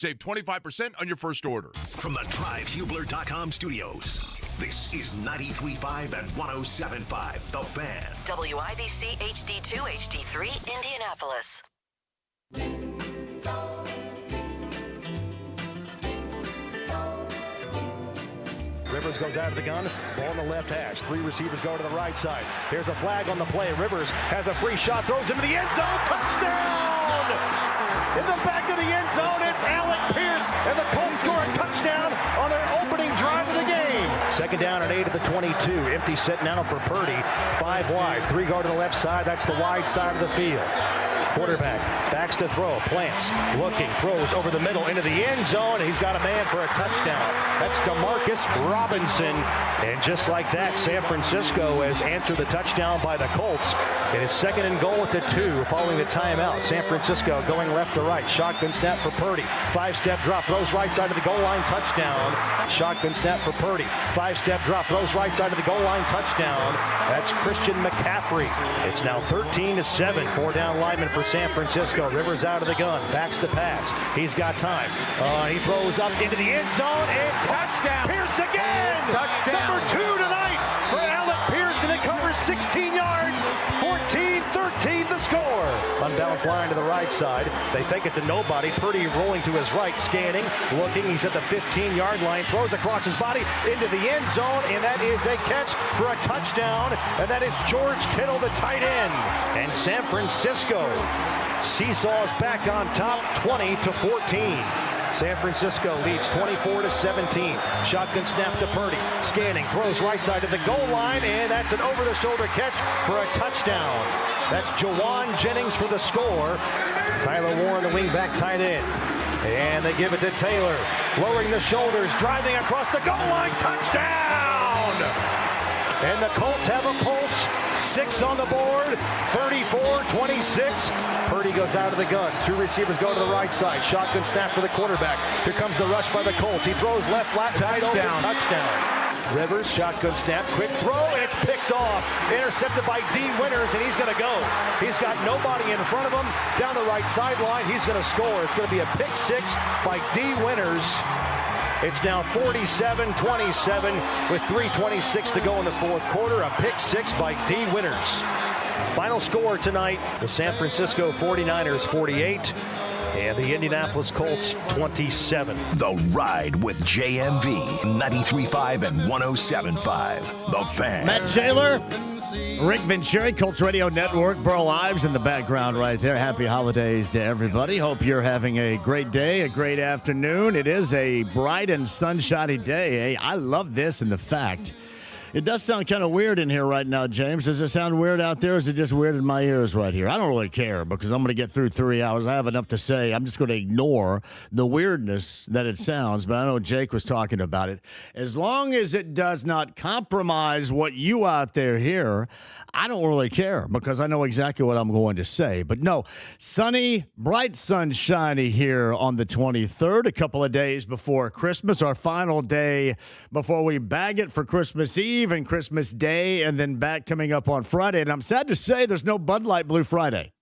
Save 25% on your first order. From the DriveHubler.com studios, this is 93.5 and 107.5, The Fan. WIBC HD2, HD3, Indianapolis. Rivers goes out of the gun, ball in the left hash. Three receivers go to the right side. Here's a flag on the play. Rivers has a free shot, throws into the end zone. Touchdown! In the back of the end zone, it's Alec Pierce, and the Colts score a touchdown on their opening drive of the game. Second down and 8 at the 22. Empty set now for Purdy. 5 wide. 3 go to the left side. That's the wide side of the field. Quarterback backs to throw, plants, looking, throws over the middle into the end zone. He's got a man for a touchdown. That's DeMarcus Robinson. And just like that, San Francisco has answered the touchdown by the Colts. It is second and goal at the 2 following the timeout. San Francisco going left to right. Shotgun snap for Purdy. 5-step drop, throws right side of the goal line, touchdown. Shotgun snap for Purdy. 5-step drop, throws right side of the goal line, touchdown. That's Christian McCaffrey. It's now 13-7. 4 down linemen for San Francisco. Rivers out of the gun, backs the pass. He's got time. He throws up into the end zone and touchdown. Pierce again. Touchdown. Number 2 tonight for Alec Pierce, and it covers 16 yards. 14-13 the score. Unbalanced line to the right side. They fake it to nobody. Purdy rolling to his right, scanning, looking. He's at the 15-yard line. Throws across his body into the end zone, and that is a catch for a touchdown. And that is George Kittle, the tight end. And San Francisco seesaws back on top, 20-14. San Francisco leads 24-17. Shotgun snap to Purdy. Scanning, throws right side to the goal line, and that's an over-the-shoulder catch for a touchdown. That's Jawan Jennings for the score. Tyler Warren, the wingback tight end. And they give it to Taylor. Lowering the shoulders, driving across the goal line. Touchdown! And the Colts have a pulse. 6 on the board, 34-26. Purdy goes out of the gun. 2 receivers go to the right side. Shotgun snap for the quarterback. Here comes the rush by the Colts. He throws left flat, tight open, touchdown. Rivers, shotgun snap, quick throw, and it's picked off. Intercepted by D. Winters, and he's going to go. He's got nobody in front of him. Down the right sideline, he's going to score. It's going to be a pick 6 by D. Winters. It's now 47-27 with 3:26 to go in the fourth quarter. A pick 6 by D. Winters. Final score tonight, the San Francisco 49ers 48 and the Indianapolis Colts 27. The Ride with JMV, 93.5 and 107.5. The Fan. Matt Taylor, Rick Venturi, Colts Radio Network, Burl Ives in the background right there. Happy holidays to everybody. Hope you're having a great day, a great afternoon. It is a bright and sunshiny day. I love this and the fact. It does sound kind of weird in here right now, James. Does it sound weird out there, or is it just weird in my ears right here? I don't really care because I'm going to get through 3 hours. I have enough to say. I'm just going to ignore the weirdness that it sounds, but I know Jake was talking about it. As long as it does not compromise what you out there hear, I don't really care because I know exactly what I'm going to say. But no, sunny, bright sunshiny here on the 23rd, a couple of days before Christmas, our final day before we bag it for Christmas Eve and Christmas Day, and then back coming up on Friday. And I'm sad to say there's no Bud Light Blue Friday.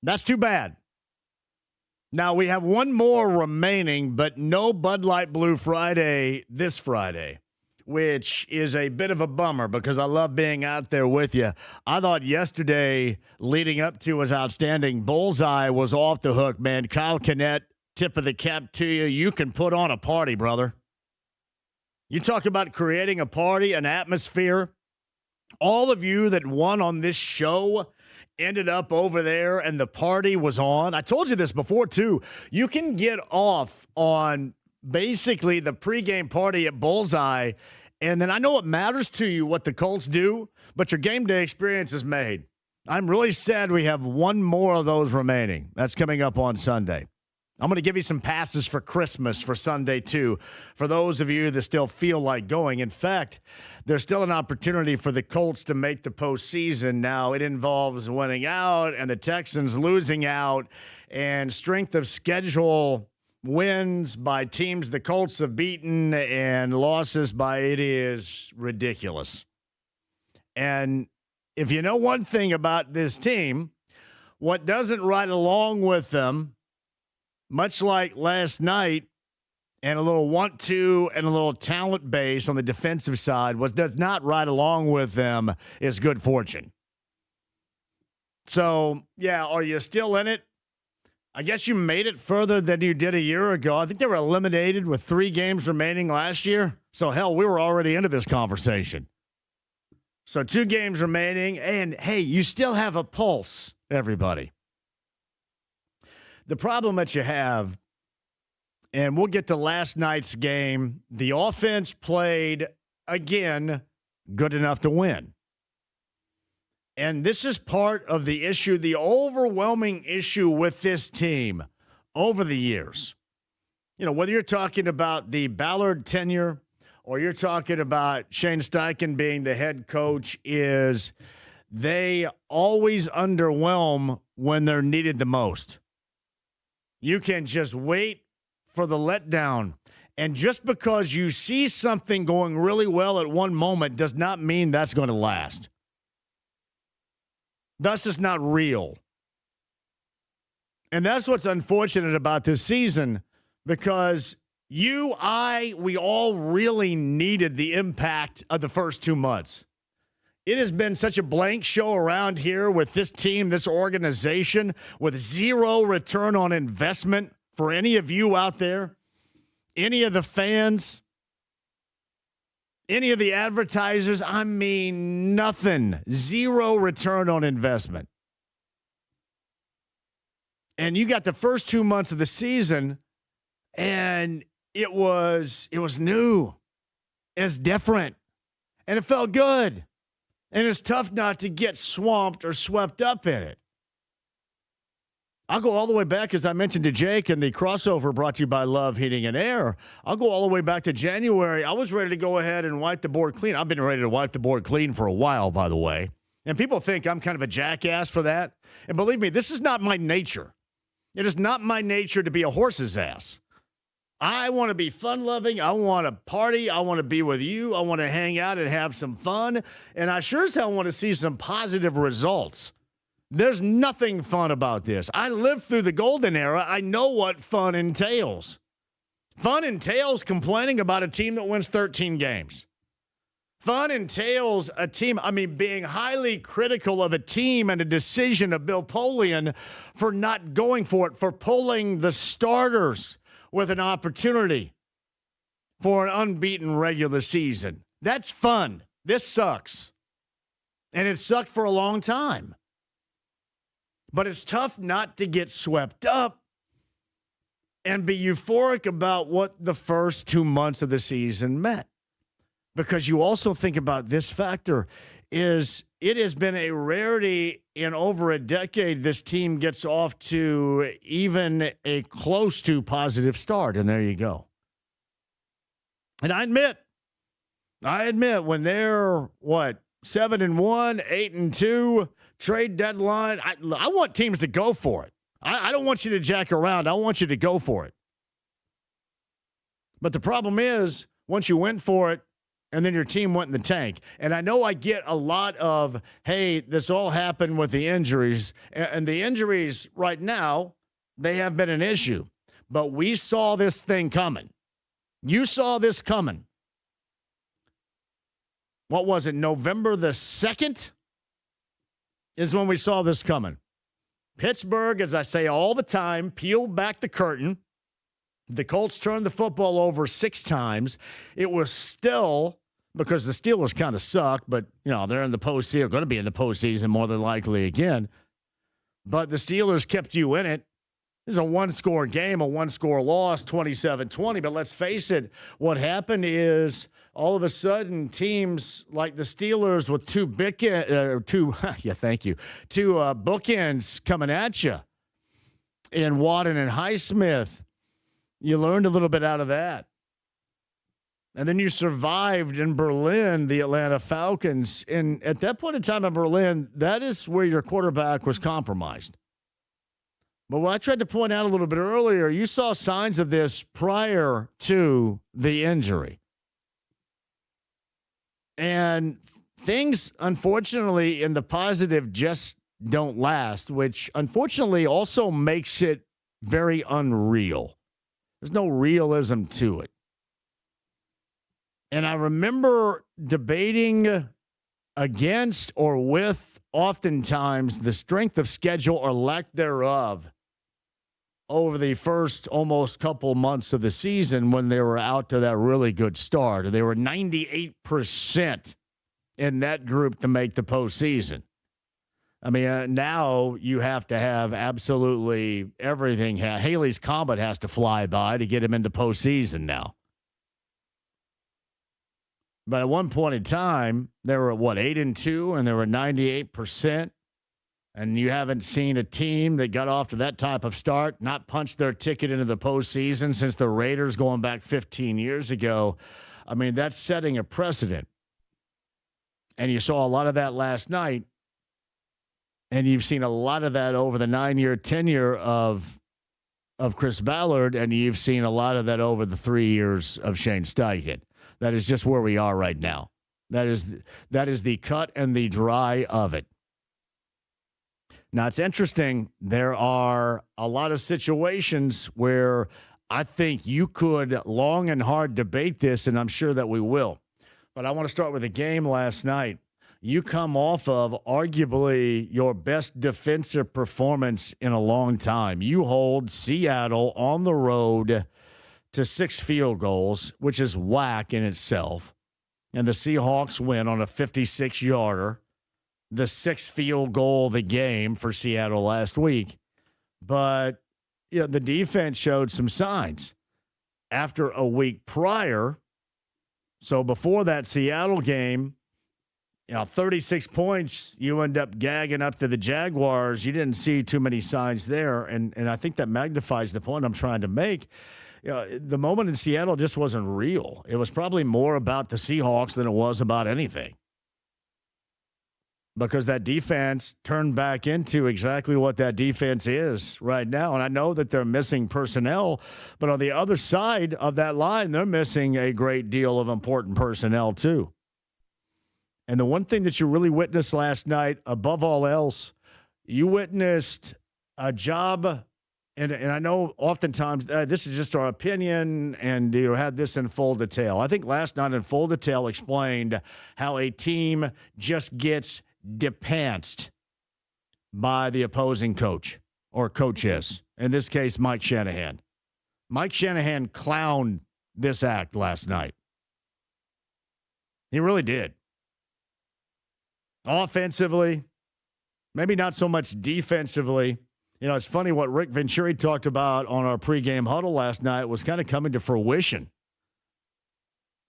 That's too bad. Now, we have one more remaining, but no Bud Light Blue Friday this Friday, which is a bit of a bummer because I love being out there with you. I thought yesterday leading up to his outstanding bullseye was off the hook, man. Kyle Kinnett, tip of the cap to you. You can put on a party, brother. You talk about creating a party, an atmosphere. All of you that won on this show ended up over there and the party was on. I told you this before, too. You can get off on basically the pregame party at Bullseye, and then I know it matters to you what the Colts do, but your game day experience is made. I'm really sad we have one more of those remaining. That's coming up on Sunday. I'm going to give you some passes for Christmas for Sunday, too, for those of you that still feel like going. In fact, there's still an opportunity for the Colts to make the postseason. Now, it involves winning out and the Texans losing out and strength of schedule wins by teams the Colts have beaten and losses by it is ridiculous. And if you know one thing about this team, what doesn't ride along with them much like last night, and a little want-to and a little talent base on the defensive side, what does not ride along with them is good fortune. So, yeah, are you still in it? I guess you made it further than you did a year ago. I think they were eliminated with 3 games remaining last year. So, hell, we were already into this conversation. So 2 games remaining, and, hey, you still have a pulse, everybody. The problem that you have, and we'll get to last night's game, the offense played, again, good enough to win. And this is part of the issue, the overwhelming issue with this team over the years. You know, whether you're talking about the Ballard tenure or you're talking about Shane Steichen being the head coach, is they always underwhelm when they're needed the most. You can just wait for the letdown. And just because you see something going really well at one moment does not mean that's going to last. Thus, it's not real. And that's what's unfortunate about this season, because we all really needed the impact of the first 2 months. It has been such a blank show around here with this team, this organization, with 0 return on investment for any of you out there, any of the fans, any of the advertisers. I mean, nothing. 0 return on investment. And you got the first 2 months of the season, and it was new. It's different. And it felt good. And it's tough not to get swamped or swept up in it. I'll go all the way back, as I mentioned to Jake, in the crossover brought to you by Love Heating and Air. I'll go all the way back to January. I was ready to go ahead and wipe the board clean. I've been ready to wipe the board clean for a while, by the way. And people think I'm kind of a jackass for that. And believe me, this is not my nature. It is not my nature to be a horse's ass. I want to be fun-loving. I want to party. I want to be with you. I want to hang out and have some fun. And I sure as hell want to see some positive results. There's nothing fun about this. I lived through the golden era. I know what fun entails. Fun entails complaining about a team that wins 13 games. Fun entails being highly critical of a team and a decision of Bill Polian for not going for it, for pulling the starters with an opportunity for an unbeaten regular season. That's fun. This sucks. And it sucked for a long time. But it's tough not to get swept up and be euphoric about what the first 2 months of the season meant. Because you also think about this factor, is it has been a rarity in over a decade this team gets off to even a close to positive start. And there you go. And I admit when they're, 7-1, 8-2, trade deadline, I want teams to go for it. I don't want you to jack around. I want you to go for it. But the problem is, once you went for it, and then your team went in the tank. And I know I get a lot of, hey, this all happened with the injuries. And the injuries right now, they have been an issue. But we saw this thing coming. You saw this coming. What was it, November the 2nd? Is when we saw this coming. Pittsburgh, as I say all the time, peeled back the curtain. The Colts turned the football over 6 times. It was still, because the Steelers kind of suck, but, they're in the postseason, going to be in the postseason more than likely again. But the Steelers kept you in it. This is a one-score game, a one-score loss, 27-20. But let's face it, what happened is all of a sudden teams like the Steelers with two bookends coming at you in Wadden and Highsmith. You learned a little bit out of that. And then you survived in Berlin, the Atlanta Falcons. And at that point in time in Berlin, that is where your quarterback was compromised. But what I tried to point out a little bit earlier, you saw signs of this prior to the injury. And things, unfortunately, in the positive just don't last, which unfortunately also makes it very unreal. There's no realism to it. And I remember debating against or with oftentimes the strength of schedule or lack thereof over the first almost couple months of the season when they were out to that really good start. They were 98% in that group to make the postseason. I mean, now you have to have absolutely everything. Haley's Comet has to fly by to get him into postseason now. But at one point in time, they were at 8-2, and they were 98%. And you haven't seen a team that got off to that type of start not punch their ticket into the postseason since the Raiders going back 15 years ago. I mean, that's setting a precedent. And you saw a lot of that last night. And you've seen a lot of that over the 9-year tenure of Chris Ballard, and you've seen a lot of that over the 3 years of Shane Steichen. That is just where we are right now. That is the cut and the dry of it. Now, it's interesting. There are a lot of situations where I think you could long and hard debate this, and I'm sure that we will. But I want to start with a game last night. You come off of arguably your best defensive performance in a long time. You hold Seattle on the road to 6 field goals, which is whack in itself. And the Seahawks win on a 56-yarder, the 6th field goal of the game for Seattle last week. But the defense showed some signs. After a week prior, so before that Seattle game, 36 points, you end up gagging up to the Jaguars. You didn't see too many signs there, and I think that magnifies the point I'm trying to make. The moment in Seattle just wasn't real. It was probably more about the Seahawks than it was about anything, because that defense turned back into exactly what that defense is right now. And I know that they're missing personnel, but on the other side of that line, they're missing a great deal of important personnel too. And the one thing that you really witnessed last night, above all else, you witnessed a job, and I know oftentimes this is just our opinion, and you had this in full detail. I think last night in full detail explained how a team just gets depantsed by the opposing coach or coaches. In this case, Mike Shanahan. Mike Shanahan clowned this act last night. He really did. Offensively, maybe not so much defensively. It's funny what Rick Venturi talked about on our pregame huddle last night was kind of coming to fruition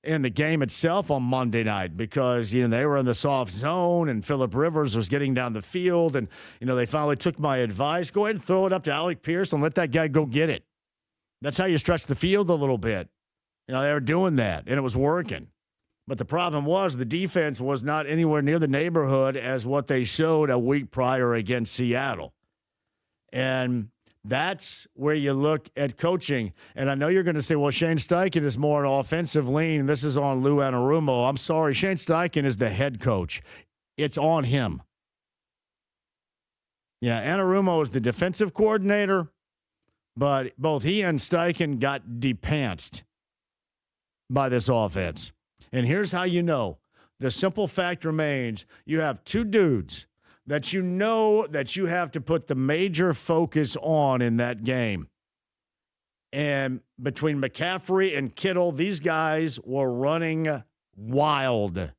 in the game itself on Monday night, because, they were in the soft zone and Phillip Rivers was getting down the field, and, they finally took my advice. Go ahead and throw it up to Alec Pierce and let that guy go get it. That's how you stretch the field a little bit. They were doing that, and it was working. But the problem was the defense was not anywhere near the neighborhood as what they showed a week prior against Seattle. And that's where you look at coaching. And I know you're going to say, well, Shane Steichen is more an offensive lean. This is on Lou Anarumo. I'm sorry. Shane Steichen is the head coach. It's on him. Yeah, Anarumo is the defensive coordinator, but both he and Steichen got depantsed by this offense. And here's how you know. The simple fact remains, you have two dudes that you know that you have to put the major focus on in that game. And between McCaffrey and Kittle, these guys were running wild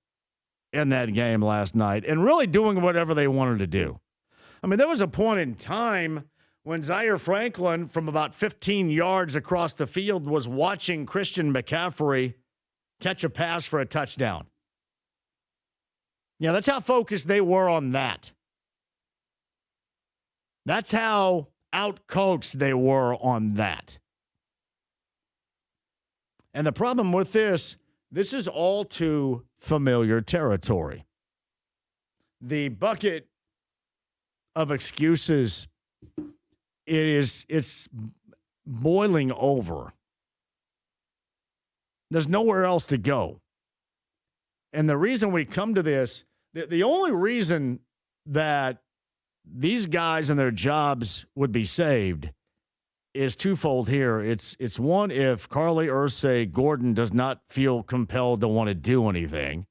in that game last night and really doing whatever they wanted to do. I mean, there was a point in time when Zaire Franklin, from about 15 yards across the field, was watching Christian McCaffrey catch a pass for a touchdown. Yeah, that's how focused they were on that. That's how out-coached they were on that. And the problem with this is all too familiar territory. The bucket of excuses, it's boiling over. There's nowhere else to go. And the reason we come to this, the only reason that these guys and their jobs would be saved is twofold here. It's one, if Carly Ursay Gordon does not feel compelled to want to do anything.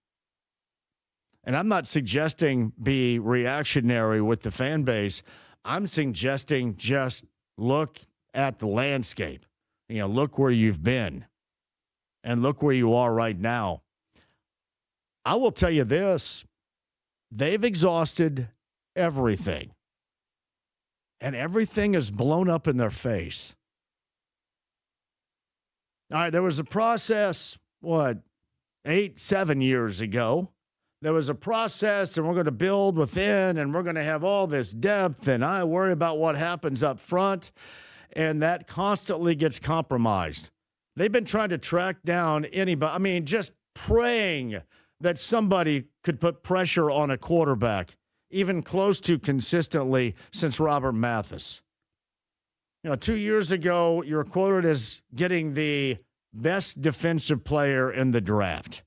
And I'm not suggesting be reactionary with the fan base. I'm suggesting just look at the landscape. Look where you've been and look where you are right now. I will tell you this. They've exhausted everything. And everything is blown up in their face. All right, there was a process, 7 years ago. There was a process, and we're going to build within, and we're going to have all this depth, and I worry about what happens up front, and that constantly gets compromised. They've been trying to track down anybody. Just praying that somebody could put pressure on a quarterback, even close to consistently, since Robert Mathis. 2 years ago, you were quoted as getting the best defensive player in the draft.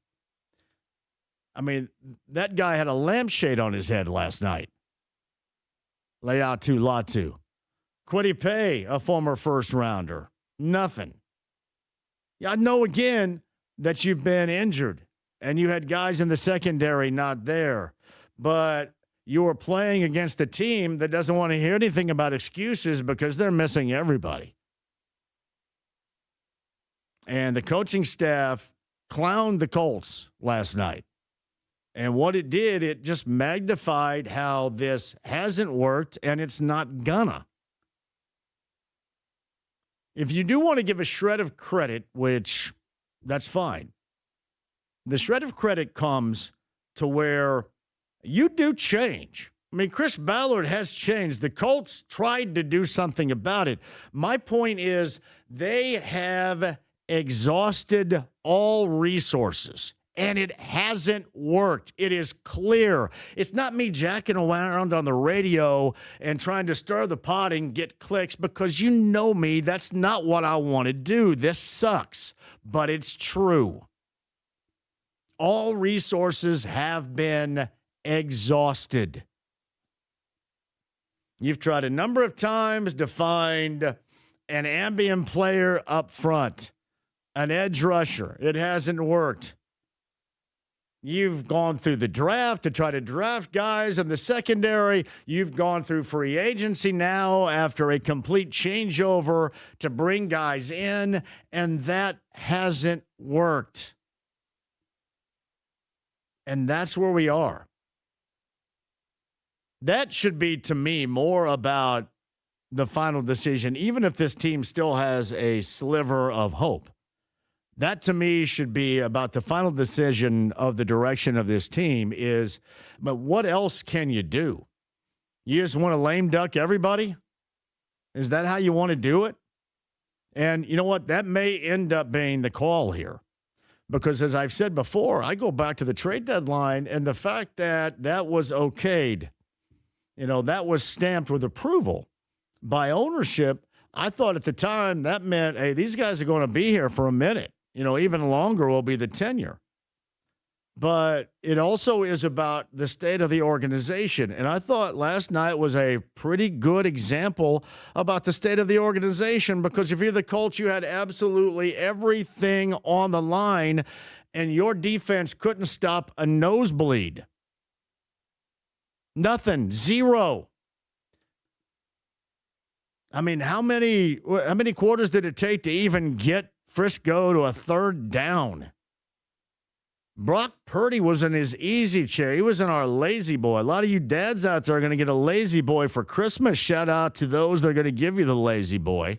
That guy had a lampshade on his head last night. Leatu Latu. Kwity Paye, a former first-rounder. Nothing. I know, again, that you've been injured, and you had guys in the secondary not there. But you were playing against a team that doesn't want to hear anything about excuses because they're missing everybody. And the coaching staff clowned the Colts last night. And what it did, it just magnified how this hasn't worked and it's not gonna. If you do want to give a shred of credit, which that's fine, the shred of credit comes to where you do change. Chris Ballard has changed. The Colts tried to do something about it. My point is they have exhausted all resources. And it hasn't worked. It is clear. It's not me jacking around on the radio and trying to stir the pot and get clicks, because you know me, that's not what I want to do. This sucks, but it's true. All resources have been exhausted. You've tried a number of times to find an ambient player up front, an edge rusher. It hasn't worked. You've gone through the draft to try to draft guys in the secondary. You've gone through free agency now after a complete changeover to bring guys in, and that hasn't worked. And that's where we are. That should be, to me, more about the final decision, even if this team still has a sliver of hope. That, to me, should be about the final decision of the direction of this team is, but what else can you do? You just want to lame duck everybody? Is that how you want to do it? And you know what? That may end up being the call here. Because as I've said before, I go back to the trade deadline and the fact that that was okayed, that was stamped with approval by ownership. I thought at the time that meant, hey, these guys are going to be here for a minute. Even longer will be the tenure. But it also is about the state of the organization. And I thought last night was a pretty good example about the state of the organization, because if you're the Colts, you had absolutely everything on the line, and your defense couldn't stop a nosebleed. Nothing. Zero. How many quarters did it take to even get Frisco to a third down? Brock Purdy was in his easy chair. He was in our lazy boy. A lot of you dads out there are going to get a lazy boy for Christmas. Shout out to those that are going to give you the lazy boy.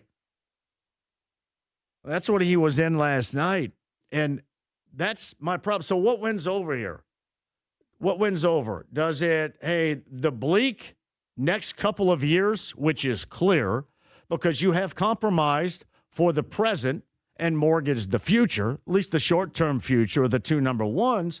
That's what he was in last night. And that's my problem. So what wins over here? What wins over? Does it, the bleak next couple of years, which is clear because you have compromised for the present and mortgage the future, at least the short-term future, the two number ones.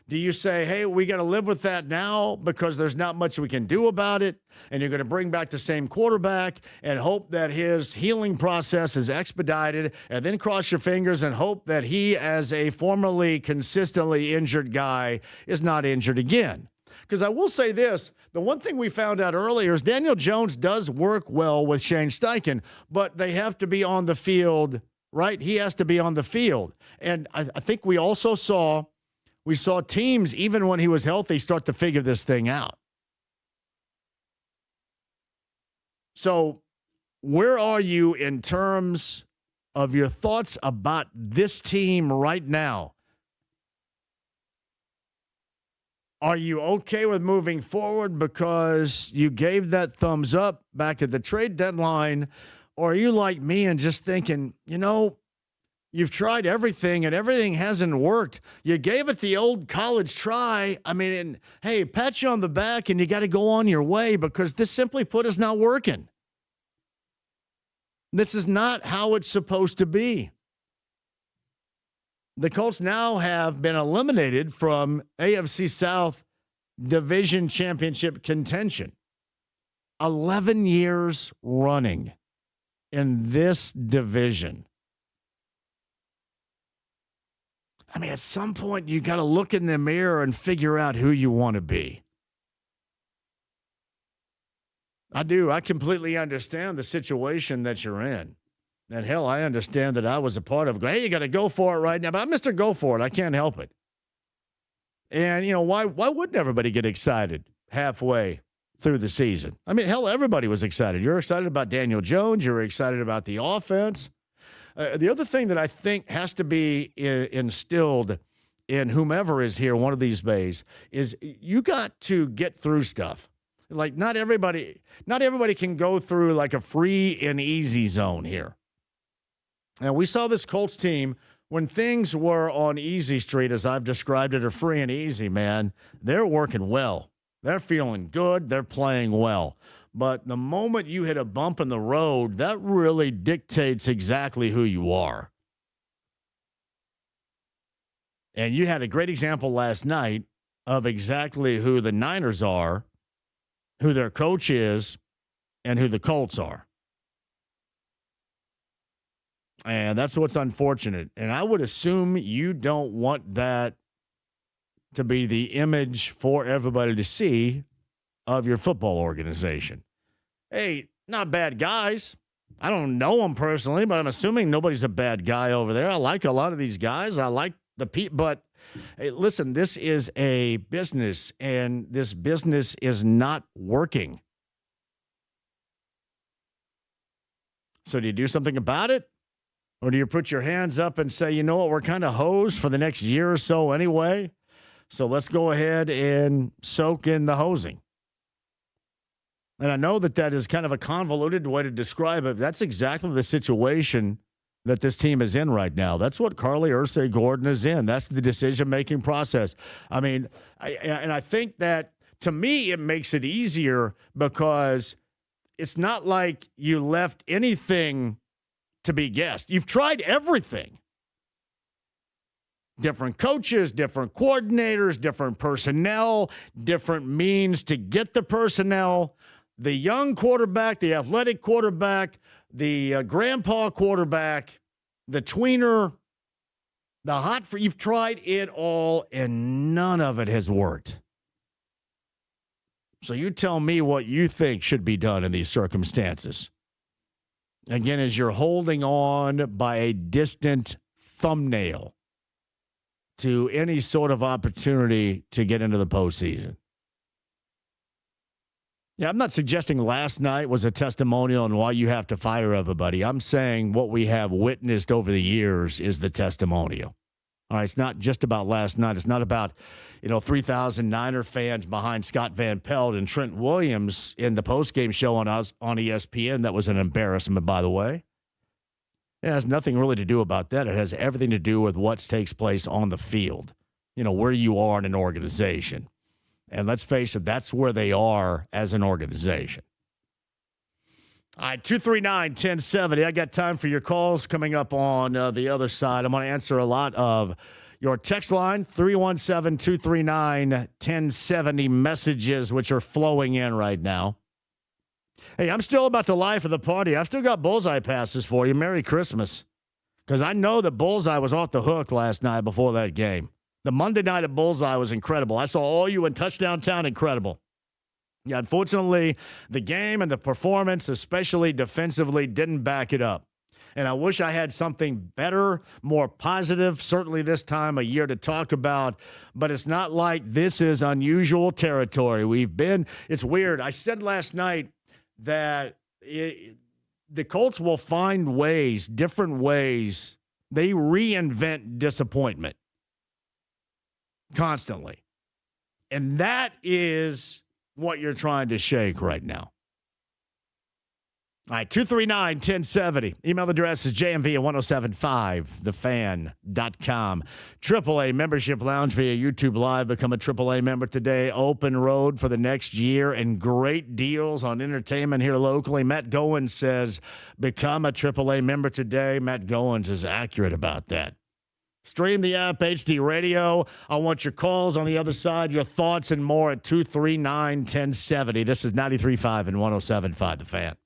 Do you say, hey, we got to live with that now because there's not much we can do about it, and you're going to bring back the same quarterback and hope that his healing process is expedited, and then cross your fingers and hope that he, as a formerly consistently injured guy, is not injured again? Because I will say this, the one thing we found out earlier is Daniel Jones does work well with Shane Steichen, but they have to be on the field, right? He has to be on the field. And I think we also saw teams, even when he was healthy, start to figure this thing out. So where are you in terms of your thoughts about this team right now? Are you okay with moving forward because you gave that thumbs up back at the trade deadline? Or are you like me and just thinking, you've tried everything and everything hasn't worked. You gave it the old college try. I mean, and, hey, pat you on the back and you got to go on your way because this simply put is not working. This is not how it's supposed to be. The Colts now have been eliminated from AFC South Division Championship contention. 11 years running in this division. I mean, at some point, you got to look in the mirror and figure out who you want to be. I do. I completely understand the situation that you're in. And hell, I understand that I was a part of, hey, you got to go for it right now. But I'm Mr. Go For It. I can't help it. And, why wouldn't everybody get excited halfway through the season? I mean, hell, everybody was excited. You're excited about Daniel Jones. You're excited about the offense. The other thing that I think has to be instilled in whomever is here one of these days is you got to get through stuff. Like not everybody can go through like a free and easy zone here. And we saw this Colts team when things were on easy street, as I've described it, or free and easy, man, they're working well. They're feeling good. They're playing well. But the moment you hit a bump in the road, that really dictates exactly who you are. And you had a great example last night of exactly who the Niners are, who their coach is, and who the Colts are. And that's what's unfortunate. And I would assume you don't want that to be the image for everybody to see of your football organization. Hey, not bad guys. I don't know them personally, but I'm assuming nobody's a bad guy over there. I like a lot of these guys. I like the people. But hey, listen, this is a business, and this business is not working. So do you do something about it? Or do you put your hands up and say, you know what, we're kind of hosed for the next year or so anyway, so let's go ahead and soak in the hosing? And I know that is kind of a convoluted way to describe it. That's exactly the situation that this team is in right now. That's what Carly Ursay-Gordon is in. That's the decision-making process. I mean, I think that, to me, it makes it easier because it's not like you left anything to be guessed. You've tried everything. Different coaches, different coordinators, different personnel, different means to get the personnel. The young quarterback, the athletic quarterback, the grandpa quarterback, the tweener, the hot for. You've tried it all, and none of it has worked. So you tell me what you think should be done in these circumstances. Again, as you're holding on by a distant thumbnail to any sort of opportunity to get into the postseason. Yeah, I'm not suggesting last night was a testimonial on why you have to fire everybody. I'm saying what we have witnessed over the years is the testimonial. All right, it's not just about last night. It's not about, 3,000 Niner fans behind Scott Van Pelt and Trent Williams in the postgame show on ESPN. That was an embarrassment, by the way. It has nothing really to do about that. It has everything to do with what takes place on the field, where you are in an organization. And let's face it, that's where they are as an organization. All right, 239-1070. I got time for your calls coming up on the other side. I'm going to answer a lot of your text line, 317-239-1070 messages, which are flowing in right now. Hey, I'm still about the life of the party. I've still got bullseye passes for you. Merry Christmas. Because I know that Bullseye was off the hook last night before that game. The Monday night at Bullseye was incredible. I saw all you in Touchdown Town, incredible. Yeah, unfortunately, the game and the performance, especially defensively, didn't back it up. And I wish I had something better, more positive, certainly this time a year to talk about. But it's not like this is unusual territory. It's weird. I said last night that the Colts will find ways, different ways. They reinvent disappointment constantly. And that is what you're trying to shake right now. All right, 239-1070. Email address is JMV at 1075thefan.com. AAA membership lounge via YouTube Live. Become a AAA member today. Open road for the next year and great deals on entertainment here locally. Matt Goins says, become a AAA member today. Matt Goins is accurate about that. Stream the app, HD Radio. I want your calls on the other side, your thoughts and more at 239-1070. This is 93.5 and 107.5 The Fan.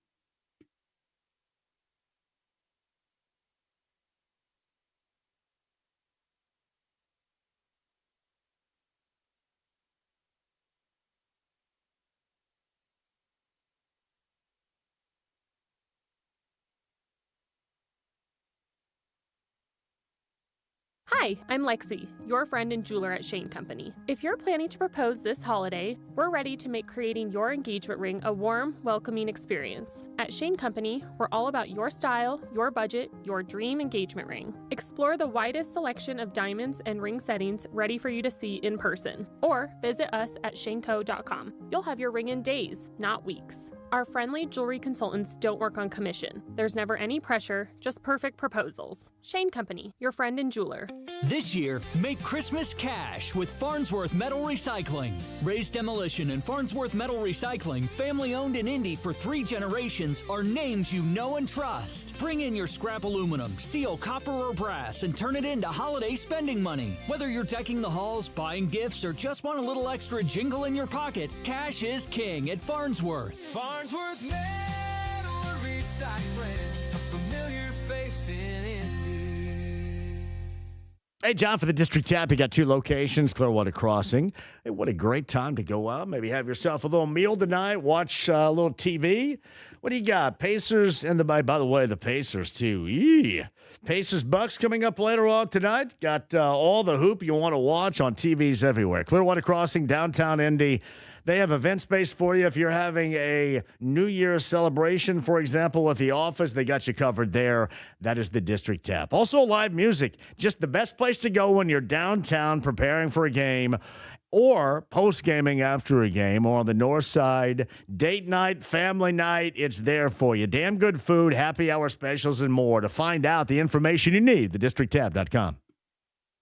Hi, I'm Lexi, your friend and jeweler at Shane Company. If you're planning to propose this holiday, we're ready to make creating your engagement ring a warm, welcoming experience. At Shane Company, we're all about your style, your budget, your dream engagement ring. Explore the widest selection of diamonds and ring settings ready for you to see in person, or visit us at shaneco.com. You'll have your ring in days, not weeks. Our friendly jewelry consultants don't work on commission. There's never any pressure, just perfect proposals. Shane Company, your friend and jeweler. This year, make Christmas cash with Farnsworth Metal Recycling. Ray's Demolition and Farnsworth Metal Recycling, family-owned in Indy for 3 generations, are names you know and trust. Bring in your scrap aluminum, steel, copper, or brass and turn it into holiday spending money. Whether you're decking the halls, buying gifts, or just want a little extra jingle in your pocket, cash is king at Farnsworth. Farnsworth Metal Recycling, a familiar face in Indy. Hey, John, for the District Tap, you got 2 locations, Clearwater Crossing. Hey, what a great time to go out. Maybe have yourself a little meal tonight, watch a little TV. What do you got? Pacers and by the way, the Pacers, too. Yeah. Pacers Bucks coming up later on tonight. Got all the hoop you want to watch on TVs everywhere. Clearwater Crossing, downtown Indy. They have event space for you. If you're having a New Year's celebration, for example, at the office, they got you covered there. That is the District Tap. Also, live music. Just the best place to go when you're downtown preparing for a game or post-gaming after a game, or on the north side, date night, family night. It's there for you. Damn good food, happy hour specials, and more. To find out the information you need, thedistricttab.com.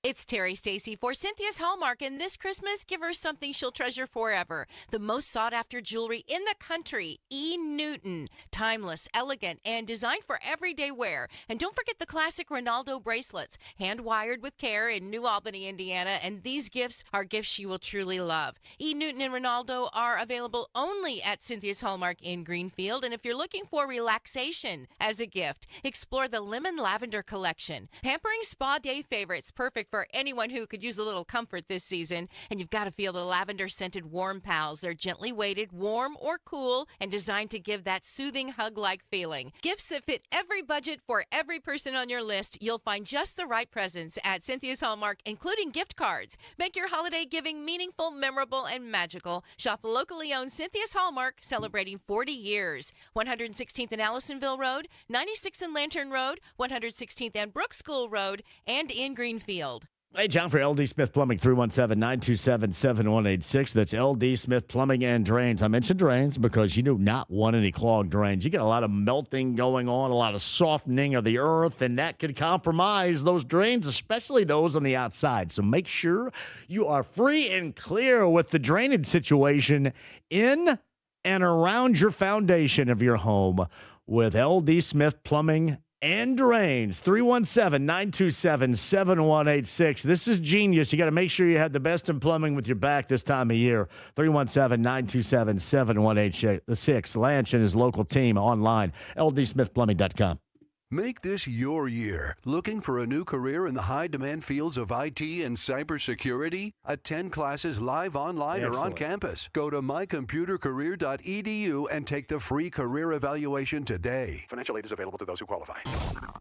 It's Terry Stacy for Cynthia's Hallmark, and this Christmas, give her something she'll treasure forever. The most sought-after jewelry in the country, E. Newton. Timeless, elegant, and designed for everyday wear. And don't forget the classic Ronaldo bracelets, hand-wired with care in New Albany, Indiana, and these gifts are gifts she will truly love. E. Newton and Ronaldo are available only at Cynthia's Hallmark in Greenfield, and if you're looking for relaxation as a gift, explore the Lemon Lavender Collection. Pampering spa day favorites, perfect for anyone who could use a little comfort this season. And you've got to feel the lavender-scented Warm Pals. They're gently weighted, warm or cool, and designed to give that soothing hug-like feeling. Gifts that fit every budget for every person on your list. You'll find just the right presents at Cynthia's Hallmark, including gift cards. Make your holiday giving meaningful, memorable, and magical. Shop locally owned Cynthia's Hallmark, celebrating 40 years. 116th and Allisonville Road, 96th and Lantern Road, 116th and Brook School Road, and in Greenfield. Hey, John, for LD Smith Plumbing, 317-927-7186. That's LD Smith Plumbing and Drains. I mentioned drains because you do not want any clogged drains. You get a lot of melting going on, a lot of softening of the earth, and that could compromise those drains, especially those on the outside. So make sure you are free and clear with the drainage situation in and around your foundation of your home with LD Smith Plumbing and Drains. 317-927-7186. This is genius. You got to make sure you have the best in plumbing with your back this time of year. 317-927-7186. Lanch and his local team online, ldsmithplumbing.com. Make this your year. Looking for a new career in the high-demand fields of IT and cybersecurity? Attend classes live online or on campus. Go to mycomputercareer.edu and take the free career evaluation today. Financial aid is available to those who qualify.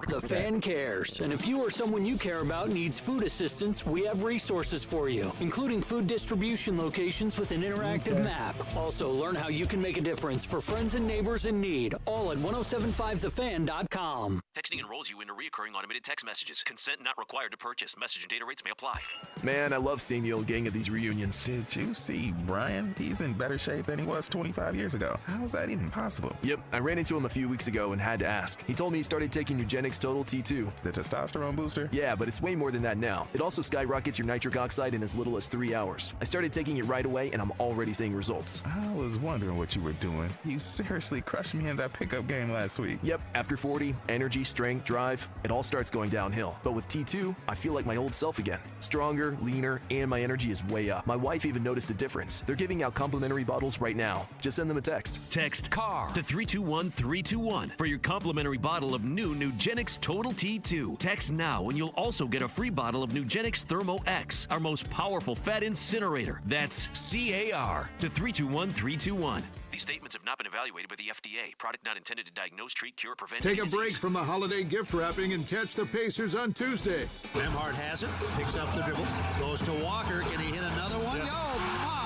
The Fan cares, and if you or someone you care about needs food assistance, we have resources for you, including food distribution locations with an interactive map. Also, learn how you can make a difference for friends and neighbors in need, all at 1075thefan.com. Texting enrolls you into recurring automated text messages. Consent not required to purchase. Message and data rates may apply. Man, I love seeing the old gang at these reunions. Did you see Brian? He's in better shape than he was 25 years ago. How is that even possible? Yep, I ran into him a few weeks ago and had to ask. He told me he started taking Nugenix Total T2. The testosterone booster? Yeah, but it's way more than that now. It also skyrockets your nitric oxide in as little as 3 hours. I started taking it right away and I'm already seeing results. I was wondering what you were doing. You seriously crushed me in that pickup game last week. Yep, after 40, energy, strength, drive, it all starts going downhill. But with T2, I feel like my old self again. Stronger, leaner, and my energy is way up. My wife even noticed a difference. They're giving out complimentary bottles right now. Just send them a text. Text CAR to 321-321 for your complimentary bottle of new Nugenix Total T2. Text now and you'll also get a free bottle of Nugenix Thermo X, our most powerful fat incinerator. That's CAR to 321-321. These statements have not been evaluated by the FDA. Product not intended to diagnose, treat, cure, or prevent Take any a break disease. from the holiday gift wrapping and catch the Pacers on Tuesday. Nemhard has it, picks up the dribble, goes to Walker. Can he hit another one? Yeah. Oh, my!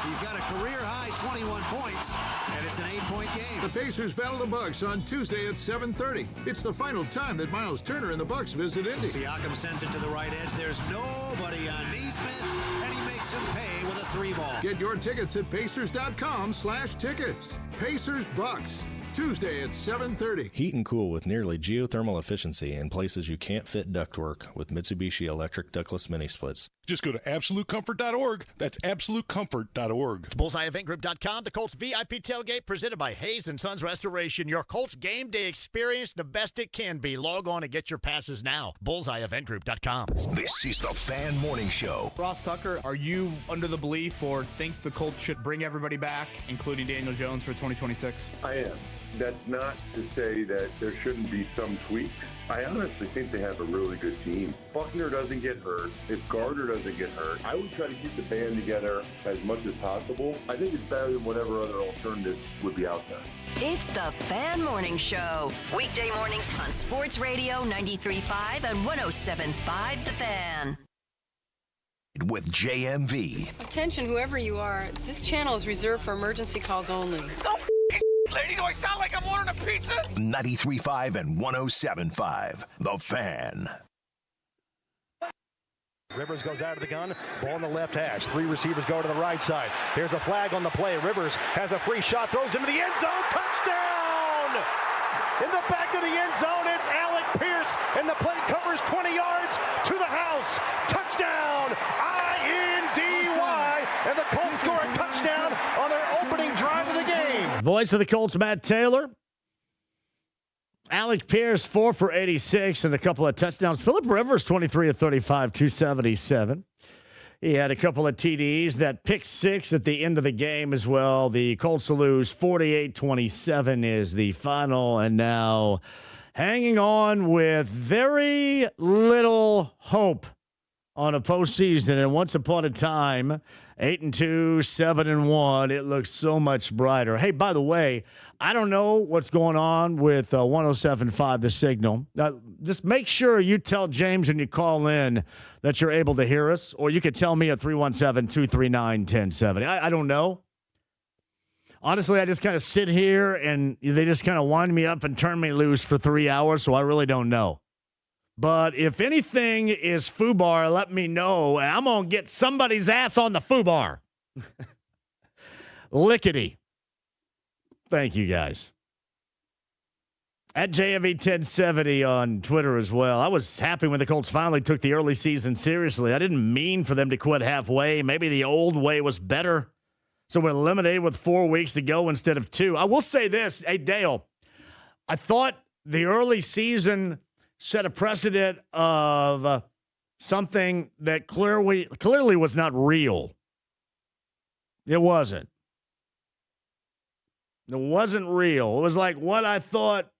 He's got a career-high 21 points, and it's an 8-point game. The Pacers battle the Bucks on Tuesday at 7:30. It's the final time that Miles Turner and the Bucks visit Indy. Siakam sends it to the right edge. There's nobody on Neesmith, and he makes him pay with a 3-ball. Get your tickets at pacers.com/tickets. Pacers Bucks, Tuesday at 7:30. Heat and cool with nearly geothermal efficiency in places you can't fit ductwork with Mitsubishi electric ductless mini splits. Just go to absolutecomfort.org. That's absolutecomfort.org. BullseyeEventGroup.com. The Colts VIP tailgate presented by Hayes & Sons Restoration. Your Colts game day experience, the best it can be. Log on and get your passes now. BullseyeEventGroup.com. This is the Fan Morning Show. Ross Tucker, are you under the belief or think the Colts should bring everybody back, including Daniel Jones, for 2026? I am. That's not to say that there shouldn't be some tweaks. I honestly think they have a really good team. Buckner doesn't get hurt. If Gardner doesn't get hurt, I would try to keep the band together as much as possible. I think it's better than whatever other alternatives would be out there. It's the Fan Morning Show. Weekday mornings on Sports Radio 93.5 and 107.5 The Fan. With JMV. Attention, whoever you are, this channel is reserved for emergency calls only. Lady, do I sound like I'm ordering a pizza? 93.5 and 107.5. The Fan. Rivers goes out of the gun, ball in the left hash. 3 receivers go to the right side. Here's a flag on the play. Rivers has a free shot, throws into the end zone. Touchdown! In the back of the end zone, it's Alec Pierce, and the play covers 20 yards to the house. Touchdown! I-N-D-Y! And the Colts score a touchdown on their opening drive of the game. Voice of the Colts, Matt Taylor. Alec Pierce, 4 for 86 and a couple of touchdowns. Phillip Rivers, 23 of 35, 277. He had a couple of TDs. That pick 6 at the end of the game as well. The Colts lose 48-27 is the final. And now hanging on with very little hope on a postseason. And once upon a time, 8-2, 7-1. It looks so much brighter. Hey, by the way, I don't know what's going on with 107.5 The Signal. Just make sure you tell James when you call in that you're able to hear us, or you could tell me at 317-239-1070. I don't know. Honestly, I just kind of sit here and they just kind of wind me up and turn me loose for 3 hours, so I really don't know. But if anything is FUBAR, let me know, and I'm going to get somebody's ass on the FUBAR. Lickety. Thank you, guys. At JMV 1070 on Twitter as well. I was happy when the Colts finally took the early season seriously. I didn't mean for them to quit halfway. Maybe the old way was better. So we're eliminated with 4 weeks to go instead of 2. I will say this. Hey, Dale, I thought the early season set a precedent of something that clearly was not real. It wasn't. It wasn't real. It was like what I thought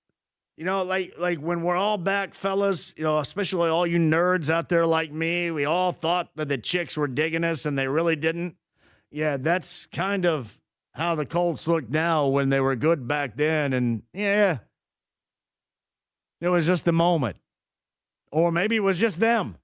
You know, like when we're all back, fellas, you know, especially all you nerds out there like me, we all thought that the chicks were digging us and they really didn't. Yeah, that's kind of how the Colts look now when they were good back then. And, yeah, it was just the moment. Or maybe it was just them.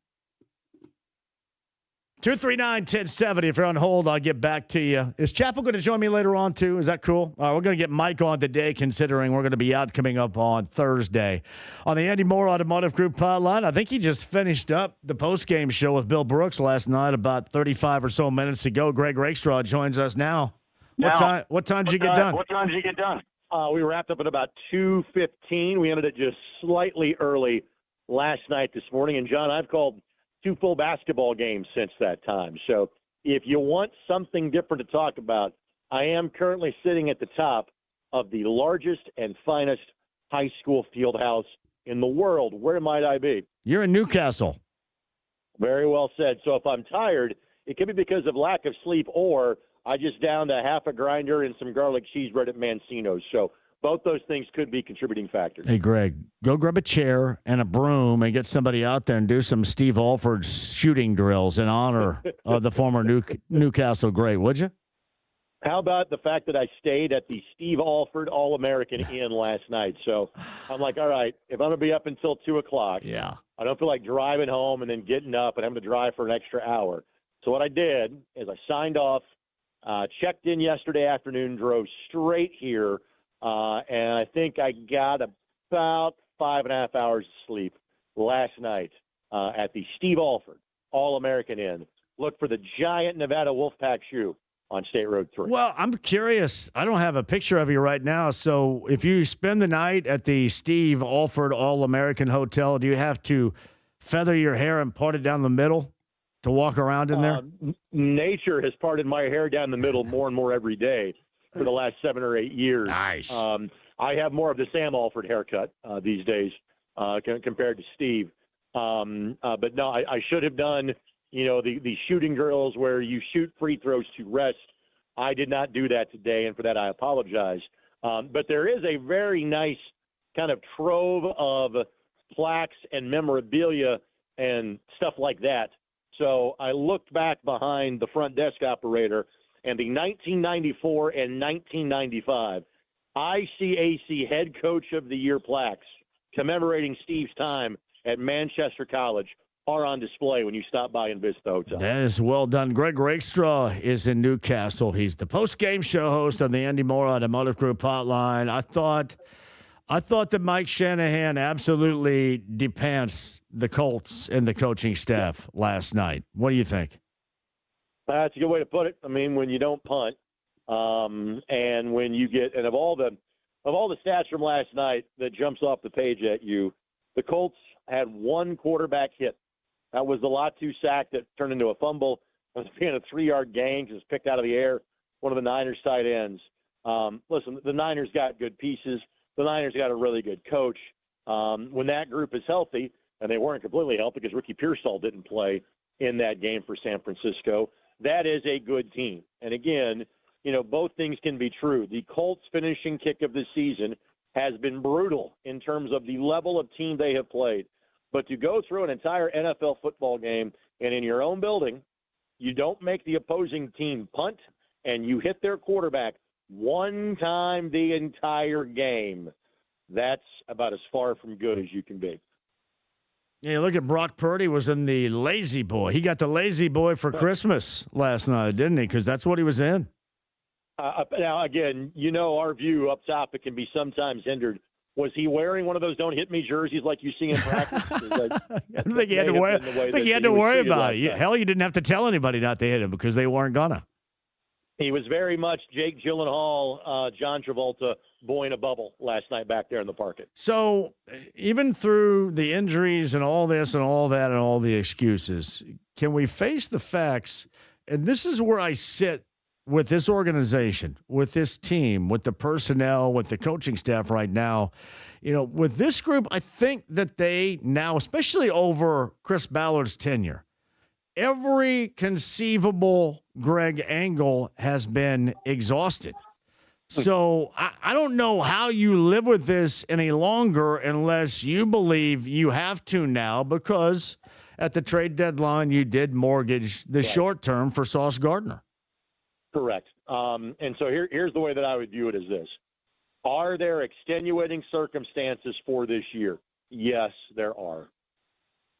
239-1070. If you're on hold, I'll get back to you. Is Chappell going to join me later on, too? Is that cool? All right, we're going to get Mike on today, considering we're going to be out coming up on Thursday. On the Andy Moore Automotive Group hotline, I think he just finished up the post-game show with Bill Brooks last night about 35 or so minutes ago. Greg Rakestraw joins us now. What time did you get done? What time did you get done? We wrapped up at about 2:15. We ended it just slightly early last night this morning. And, John, I've called 2 full basketball games since that time. So if you want something different to talk about, I am currently sitting at the top of the largest and finest high school field house in the world. Where might I be? You're in Newcastle. Very well said. So if I'm tired, it could be because of lack of sleep, or I just downed a half a grinder and some garlic cheese bread at Mancino's. So both those things could be contributing factors. Hey, Greg, go grab a chair and a broom and get somebody out there and do some Steve Alford shooting drills in honor of the former Newcastle great, would you? How about the fact that I stayed at the Steve Alford All-American Inn last night? So I'm like, all right, if I'm going to be up until 2 o'clock, yeah, I don't feel like driving home and then getting up and having to drive for an extra hour. So what I did is I signed off, checked in yesterday afternoon, drove straight here, and I think I got about 5.5 hours of sleep last night at the Steve Alford All-American Inn. Look for the giant Nevada Wolfpack shoe on State Road 3. Well, I'm curious. I don't have a picture of you right now. So if you spend the night at the Steve Alford All-American Hotel, do you have to feather your hair and part it down the middle to walk around in there? Nature has parted my hair down the middle more and more every day for the last 7 or 8 years. Nice. I have more of the Sam Alford haircut these days compared to Steve. But no, I should have done, the shooting drills where you shoot free throws to rest. I did not do that today, and for that I apologize. But there is a very nice kind of trove of plaques and memorabilia and stuff like that. So I looked back behind the front desk operator, and the 1994 and 1995 ICAC Head Coach of the Year plaques commemorating Steve's time at Manchester College are on display when you stop by and visit the hotel. That is well done. Greg Rakestraw is in Newcastle. He's the post-game show host on the Andy Moore Automotive Group hotline. I thought that Mike Shanahan absolutely depants the Colts and the coaching staff last night. What do you think? That's a good way to put it. I mean, when you don't punt, and when you get, and of all the stats from last night that jumps off the page at you, the Colts had 1 quarterback hit. That was the Latu sack that turned into a fumble. It was being a 3-yard gain because it was picked out of the air. One of the Niners tight ends. Listen, the Niners got good pieces. The Niners got a really good coach. When that group is healthy, and they weren't completely healthy because Ricky Pearsall didn't play in that game for San Francisco, that is a good team. And again, both things can be true. The Colts finishing kick of the season has been brutal in terms of the level of team they have played. But to go through an entire NFL football game and in your own building, you don't make the opposing team punt and you hit their quarterback one time the entire game, that's about as far from good as you can be. Yeah, look at Brock Purdy was in the Lazy Boy. He got the Lazy Boy for Christmas last night, didn't he? Because that's what he was in. Now, again, our view up top, it can be sometimes hindered. Was he wearing one of those "Don't Hit Me" jerseys like you see in practice? I don't think he had to worry. I think he had to worry about it. Hell, you didn't have to tell anybody not to hit him because they weren't gonna. He was very much Jake Gyllenhaal, John Travolta, boy in a bubble last night back there in the parking. So even through the injuries and all this and all that and all the excuses, can we face the facts? And this is where I sit with this organization, with this team, with the personnel, with the coaching staff right now. With this group, I think that they now, especially over Chris Ballard's tenure, every conceivable Greg angle has been exhausted. So I don't know how you live with this any longer unless you believe you have to now, because at the trade deadline you did mortgage the short term for Sauce Gardner. Correct. And so here's the way that I would view it as this. Are there extenuating circumstances for this year? Yes, there are.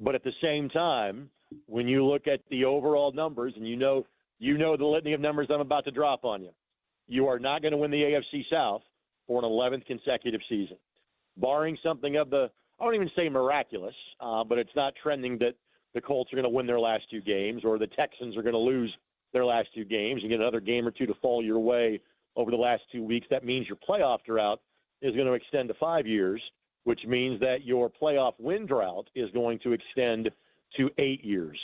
But at the same time, when you look at the overall numbers, and you know the litany of numbers I'm about to drop on you, you are not going to win the AFC South for an 11th consecutive season. Barring something of the, I won't even say miraculous, but it's not trending that the Colts are going to win their last two games or the Texans are going to lose their last two games and get another game or two to fall your way over the last 2 weeks. That means your playoff drought is going to extend to 5 years, which means that your playoff win drought is going to extend to 8 years.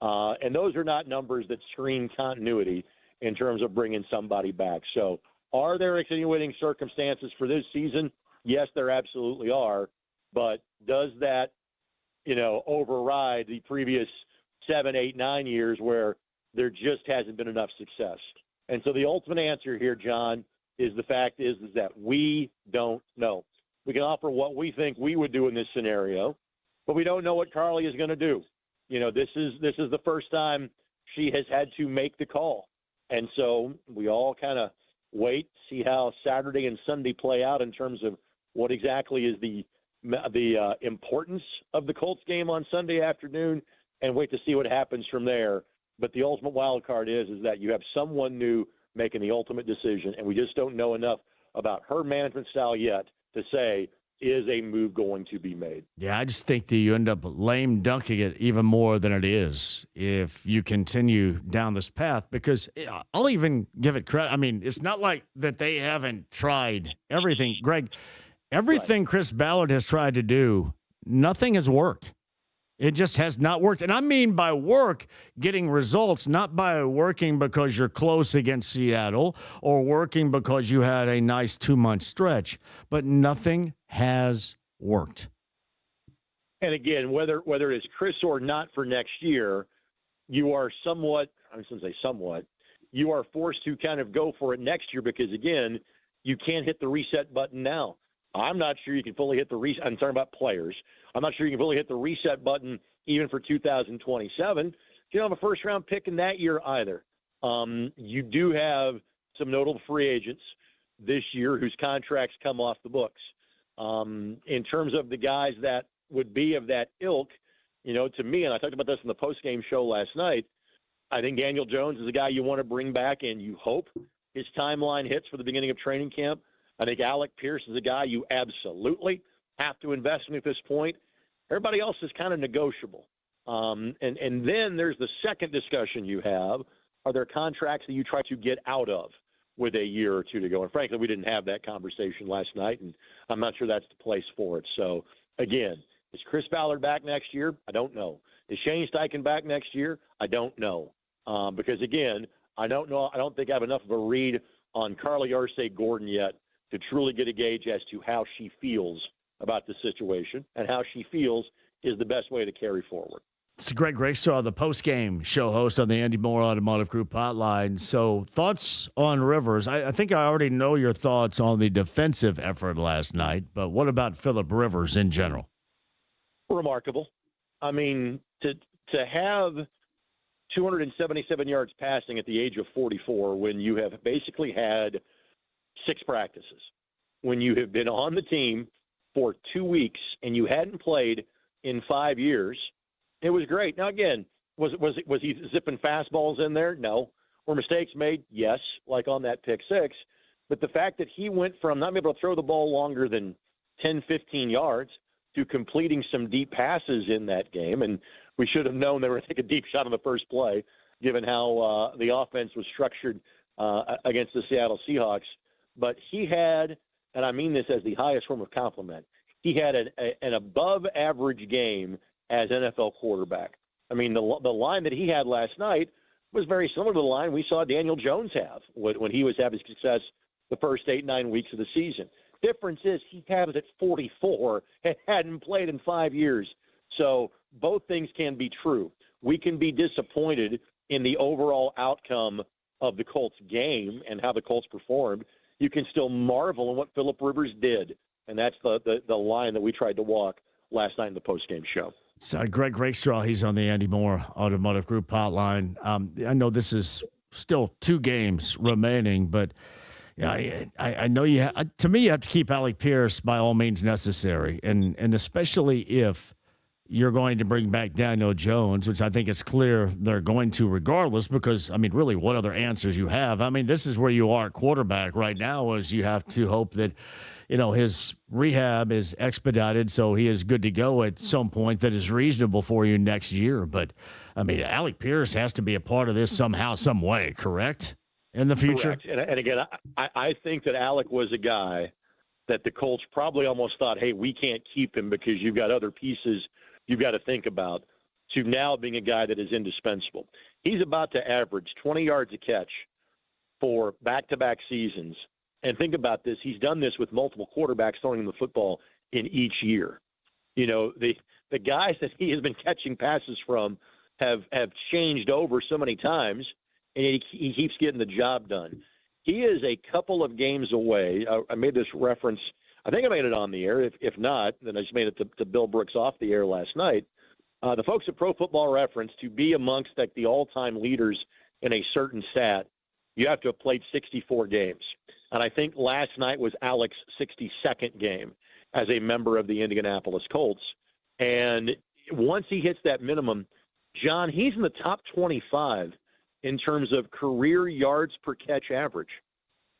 And those are not numbers that scream continuity in terms of bringing somebody back. So are there extenuating circumstances for this season? Yes, there absolutely are. But does that, override the previous 7, 8, 9 years where there just hasn't been enough success? And so the ultimate answer here, John, is the fact is that we don't know. We can offer what we think we would do in this scenario, but we don't know what Carly is going to do. This is the first time she has had to make the call. And so we all kind of wait, see how Saturday and Sunday play out in terms of what exactly is the importance of the Colts game on Sunday afternoon, and wait to see what happens from there. But the ultimate wild card is that you have someone new making the ultimate decision, and we just don't know enough about her management style yet to say, is a move going to be made? Yeah, I just think that you end up lame dunking it even more than it is if you continue down this path, because I'll even give it credit. I mean, it's not like that they haven't tried everything. Greg, everything Chris Ballard has tried to do, nothing has worked. It just has not worked. And I mean by work, getting results, not by working because you're close against Seattle or working because you had a nice 2-month stretch. But nothing has worked. And again, whether it is Chris or not for next year, you are somewhat, I was going to say somewhat, you are forced to kind of go for it next year because, again, you can't hit the reset button now. I'm not sure you can fully hit the reset. I'm talking about players. I'm not sure you can fully hit the reset button even for 2027. You don't have a first-round pick in that year either. You do have some notable free agents this year whose contracts come off the books. In terms of the guys that would be of that ilk, to me, and I talked about this in the post-game show last night, I think Daniel Jones is a guy you want to bring back, and you hope his timeline hits for the beginning of training camp. I think Alec Pierce is a guy you absolutely have to invest in at this point. Everybody else is kind of negotiable. And then there's the second discussion you have. Are there contracts that you try to get out of with a year or two to go? And frankly, we didn't have that conversation last night, and I'm not sure that's the place for it. So, again, is Chris Ballard back next year? I don't know. Is Shane Steichen back next year? I don't know. Because, again, I don't know. I don't think I have enough of a read on Carly Arce-Gordon yet to truly get a gauge as to how she feels about the situation and how she feels is the best way to carry forward. It's Greg Rakestraw, the post-game show host on the Andy Moore Automotive Group hotline. So thoughts on Rivers. I think I already know your thoughts on the defensive effort last night, but what about Phillip Rivers in general? Remarkable. I mean, to have 277 yards passing at the age of 44 when you have basically had 6 practices, when you have been on the team for 2 weeks and you hadn't played in 5 years, it was great. Now, again, was he zipping fastballs in there? No. Were mistakes made? Yes, like on that pick 6. But the fact that he went from not being able to throw the ball longer than 10, 15 yards to completing some deep passes in that game, and we should have known they were going to take a deep shot on the first play, given how the offense was structured against the Seattle Seahawks. But he had, and I mean this as the highest form of compliment, he had an above-average game as NFL quarterback. I mean, the line that he had last night was very similar to the line we saw Daniel Jones have when he was having success the first 8-9 weeks of the season. Difference is he had it at 44 and hadn't played in 5 years. So both things can be true. We can be disappointed in the overall outcome of the Colts game and how the Colts performed, you can still marvel at what Phillip Rivers did. And that's the line that we tried to walk last night in the postgame show. So Greg Rakestraw, he's on the Andy Moore Automotive Group hotline. I know this is still 2 games remaining, but yeah, I know to me, you have to keep Alec Pierce by all means necessary, and especially if you're going to bring back Daniel Jones, which I think it's clear they're going to regardless, because, I mean, really, what other answers you have? I mean, this is where you are at quarterback right now, is you have to hope that, his rehab is expedited so he is good to go at some point that is reasonable for you next year. But, I mean, Alec Pierce has to be a part of this somehow, some way, correct, in the future? Correct. And again, I think that Alec was a guy that the Colts probably almost thought, hey, we can't keep him because you've got other pieces you've got to think about, to now being a guy that is indispensable. He's about to average 20 yards a catch for back-to-back seasons. And think about this. He's done this with multiple quarterbacks throwing him the football in each year. The guys that he has been catching passes from have changed over so many times, and he keeps getting the job done. He is a couple of games away. I made this reference. I think I made it on the air. If not, then I just made it to Bill Brooks off the air last night. The folks at Pro Football Reference, to be amongst the all-time leaders in a certain stat, you have to have played 64 games. And I think last night was Alec's 62nd game as a member of the Indianapolis Colts. And once he hits that minimum, John, he's in the top 25 in terms of career yards per catch average.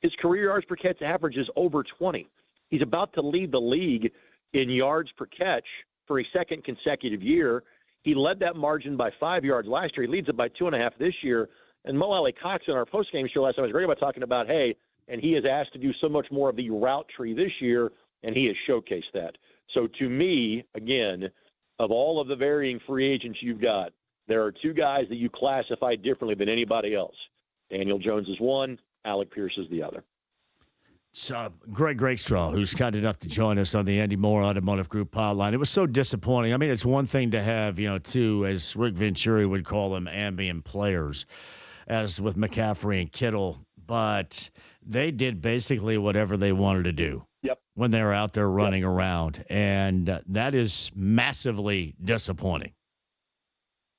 His career yards per catch average is over 20. He's about to lead the league in yards per catch for a second consecutive year. He led that margin by 5 yards last year. He leads it by 2.5 this year. And Mo Alley Cox in our postgame show last time was great about talking about, hey, and he is asked to do so much more of the route tree this year, and he has showcased that. So to me, again, of all of the varying free agents you've got, there are 2 guys that you classify differently than anybody else. Daniel Jones is one, Alec Pierce is the other. It's Greg Rakestraw, who's kind enough to join us on the Andy Moore Automotive Group hotline. It was so disappointing. I mean, it's one thing to have, 2, as Rick Venturi would call them, ambient players, as with McCaffrey and Kittle, but they did basically whatever they wanted to do. Yep. When they were out there running around, and that is massively disappointing.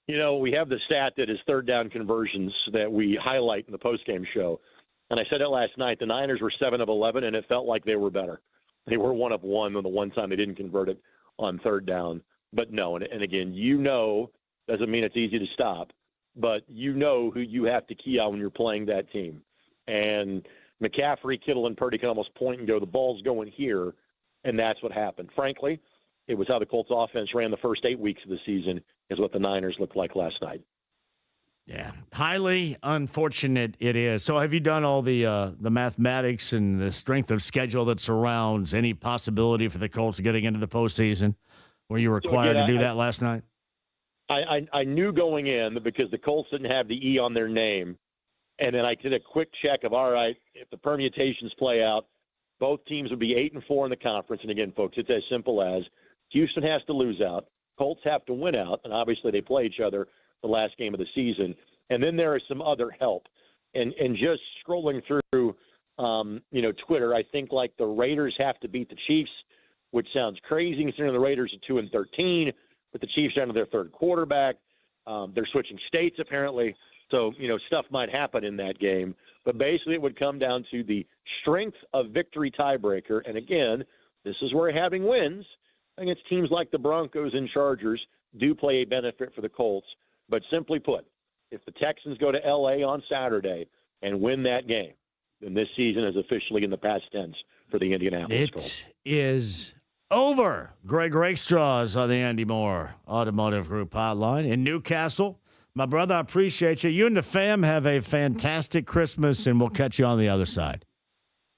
We have the stat that is third down conversions that we highlight in the postgame show. And I said it last night, the Niners were 7 of 11, and it felt like they were better. They were 1 of 1 on the one time they didn't convert it on third down. But no, and again, doesn't mean it's easy to stop, but who you have to key on when you're playing that team. And McCaffrey, Kittle, and Purdy can almost point and go, the ball's going here, and that's what happened. Frankly, it was how the Colts offense ran the first 8 weeks of the season is what the Niners looked like last night. Yeah, highly unfortunate it is. So have you done all the mathematics and the strength of schedule that surrounds any possibility for the Colts getting into the postseason? Were you required to do that last night? I knew going in that because the Colts didn't have the E on their name, and then I did a quick check of, all right, if the permutations play out, both teams would be 8-4 in the conference. And again, folks, it's as simple as Houston has to lose out, Colts have to win out, and obviously they play each other the last game of the season. And then there is some other help. And just scrolling through, Twitter, I think like the Raiders have to beat the Chiefs, which sounds crazy considering the Raiders are 2-13, but the Chiefs are under their third quarterback. They're switching states apparently. So, stuff might happen in that game. But basically it would come down to the strength of victory tiebreaker. And again, this is where having wins against teams like the Broncos and Chargers do play a benefit for the Colts. But simply put, if the Texans go to L.A. on Saturday and win that game, then this season is officially in the past tense for the Indianapolis Colts. It is over. Greg Rakestraw is on the Andy Moore Automotive Group hotline in Newcastle. My brother, I appreciate you. You and the fam have a fantastic Christmas, and we'll catch you on the other side.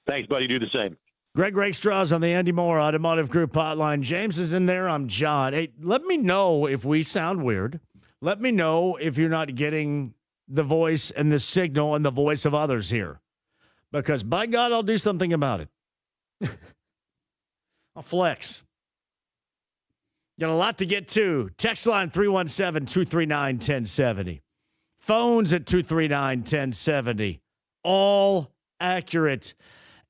Thanks, buddy. Do the same. Greg Rakestraw is on the Andy Moore Automotive Group hotline. James is in there. I'm John. Hey, let me know if we sound weird. Let me know if you're not getting the voice and the signal and the voice of others here. Because, by God, I'll do something about it. I'll flex. Got a lot to get to. Text line 317-239-1070. Phones at 239-1070. All accurate.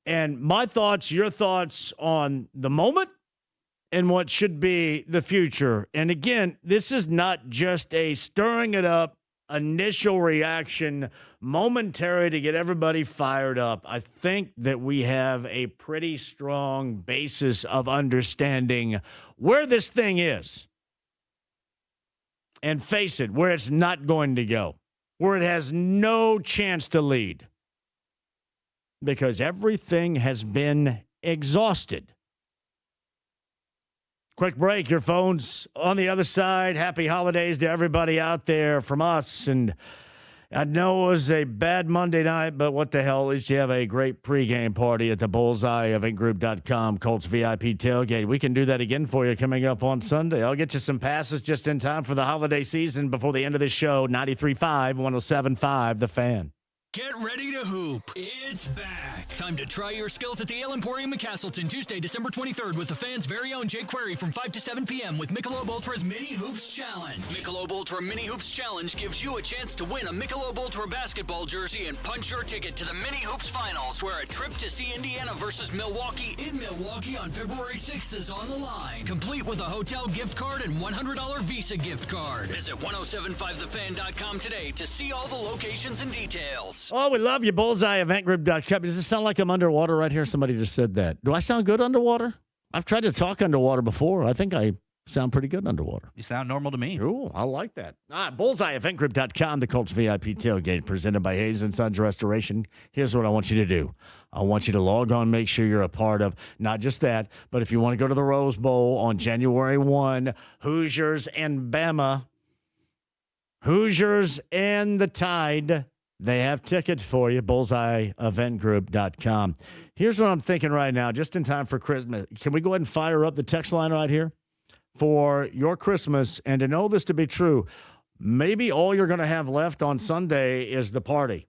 And my thoughts, your thoughts on the moment and what should be the future. And again, this is not just a stirring it up, initial reaction, momentary to get everybody fired up. I think that we have a pretty strong basis of understanding where this thing is. And face it, where it's not going to go, where it has no chance to lead. Because everything has been exhausted. Quick break. Your phone's on the other side. Happy holidays to everybody out there from us. And I know it was a bad Monday night, but what the hell? At least you have a great pregame party at the Bullseye Eventgroup.com Colts VIP tailgate. We can do that again for you coming up on Sunday. I'll get you some passes just in time for the holiday season before the end of this show. 93.5, 107.5, The Fan. Get ready to hoop. It's back. Time to try your skills at the Ale Emporium in Castleton, Tuesday, December 23rd, with the Fan's very own Jake Query from 5 to 7 p.m. with Michelob Ultra's Mini Hoops Challenge. Michelob Ultra Mini Hoops Challenge gives you a chance to win a Michelob Ultra basketball jersey and punch your ticket to the Mini Hoops Finals, where a trip to see Indiana versus Milwaukee in Milwaukee on February 6th is on the line, complete with a hotel gift card and $100 Visa gift card. Visit 1075thefan.com today to see all the locations and details. Oh, we love you, BullseyeEventGroup.com. Does it sound like I'm underwater right here? Somebody just said that. Do I sound good underwater? I've tried to talk underwater before. I think I sound pretty good underwater. You sound normal to me. Ooh, I like that. All right, BullseyeEventGroup.com, the Colts VIP tailgate presented by Hayes & Sons Restoration. Here's what I want you to do. I want you to log on, make sure you're a part of not just that, but if you want to go to the Rose Bowl on January 1, Hoosiers and Bama, Hoosiers and the Tide, they have tickets for you, BullseyeEventGroup.com. Here's what I'm thinking right now, just in time for Christmas. Can we go ahead and fire up the text line right here? For your Christmas, and to know this to be true, maybe all you're going to have left on Sunday is the party.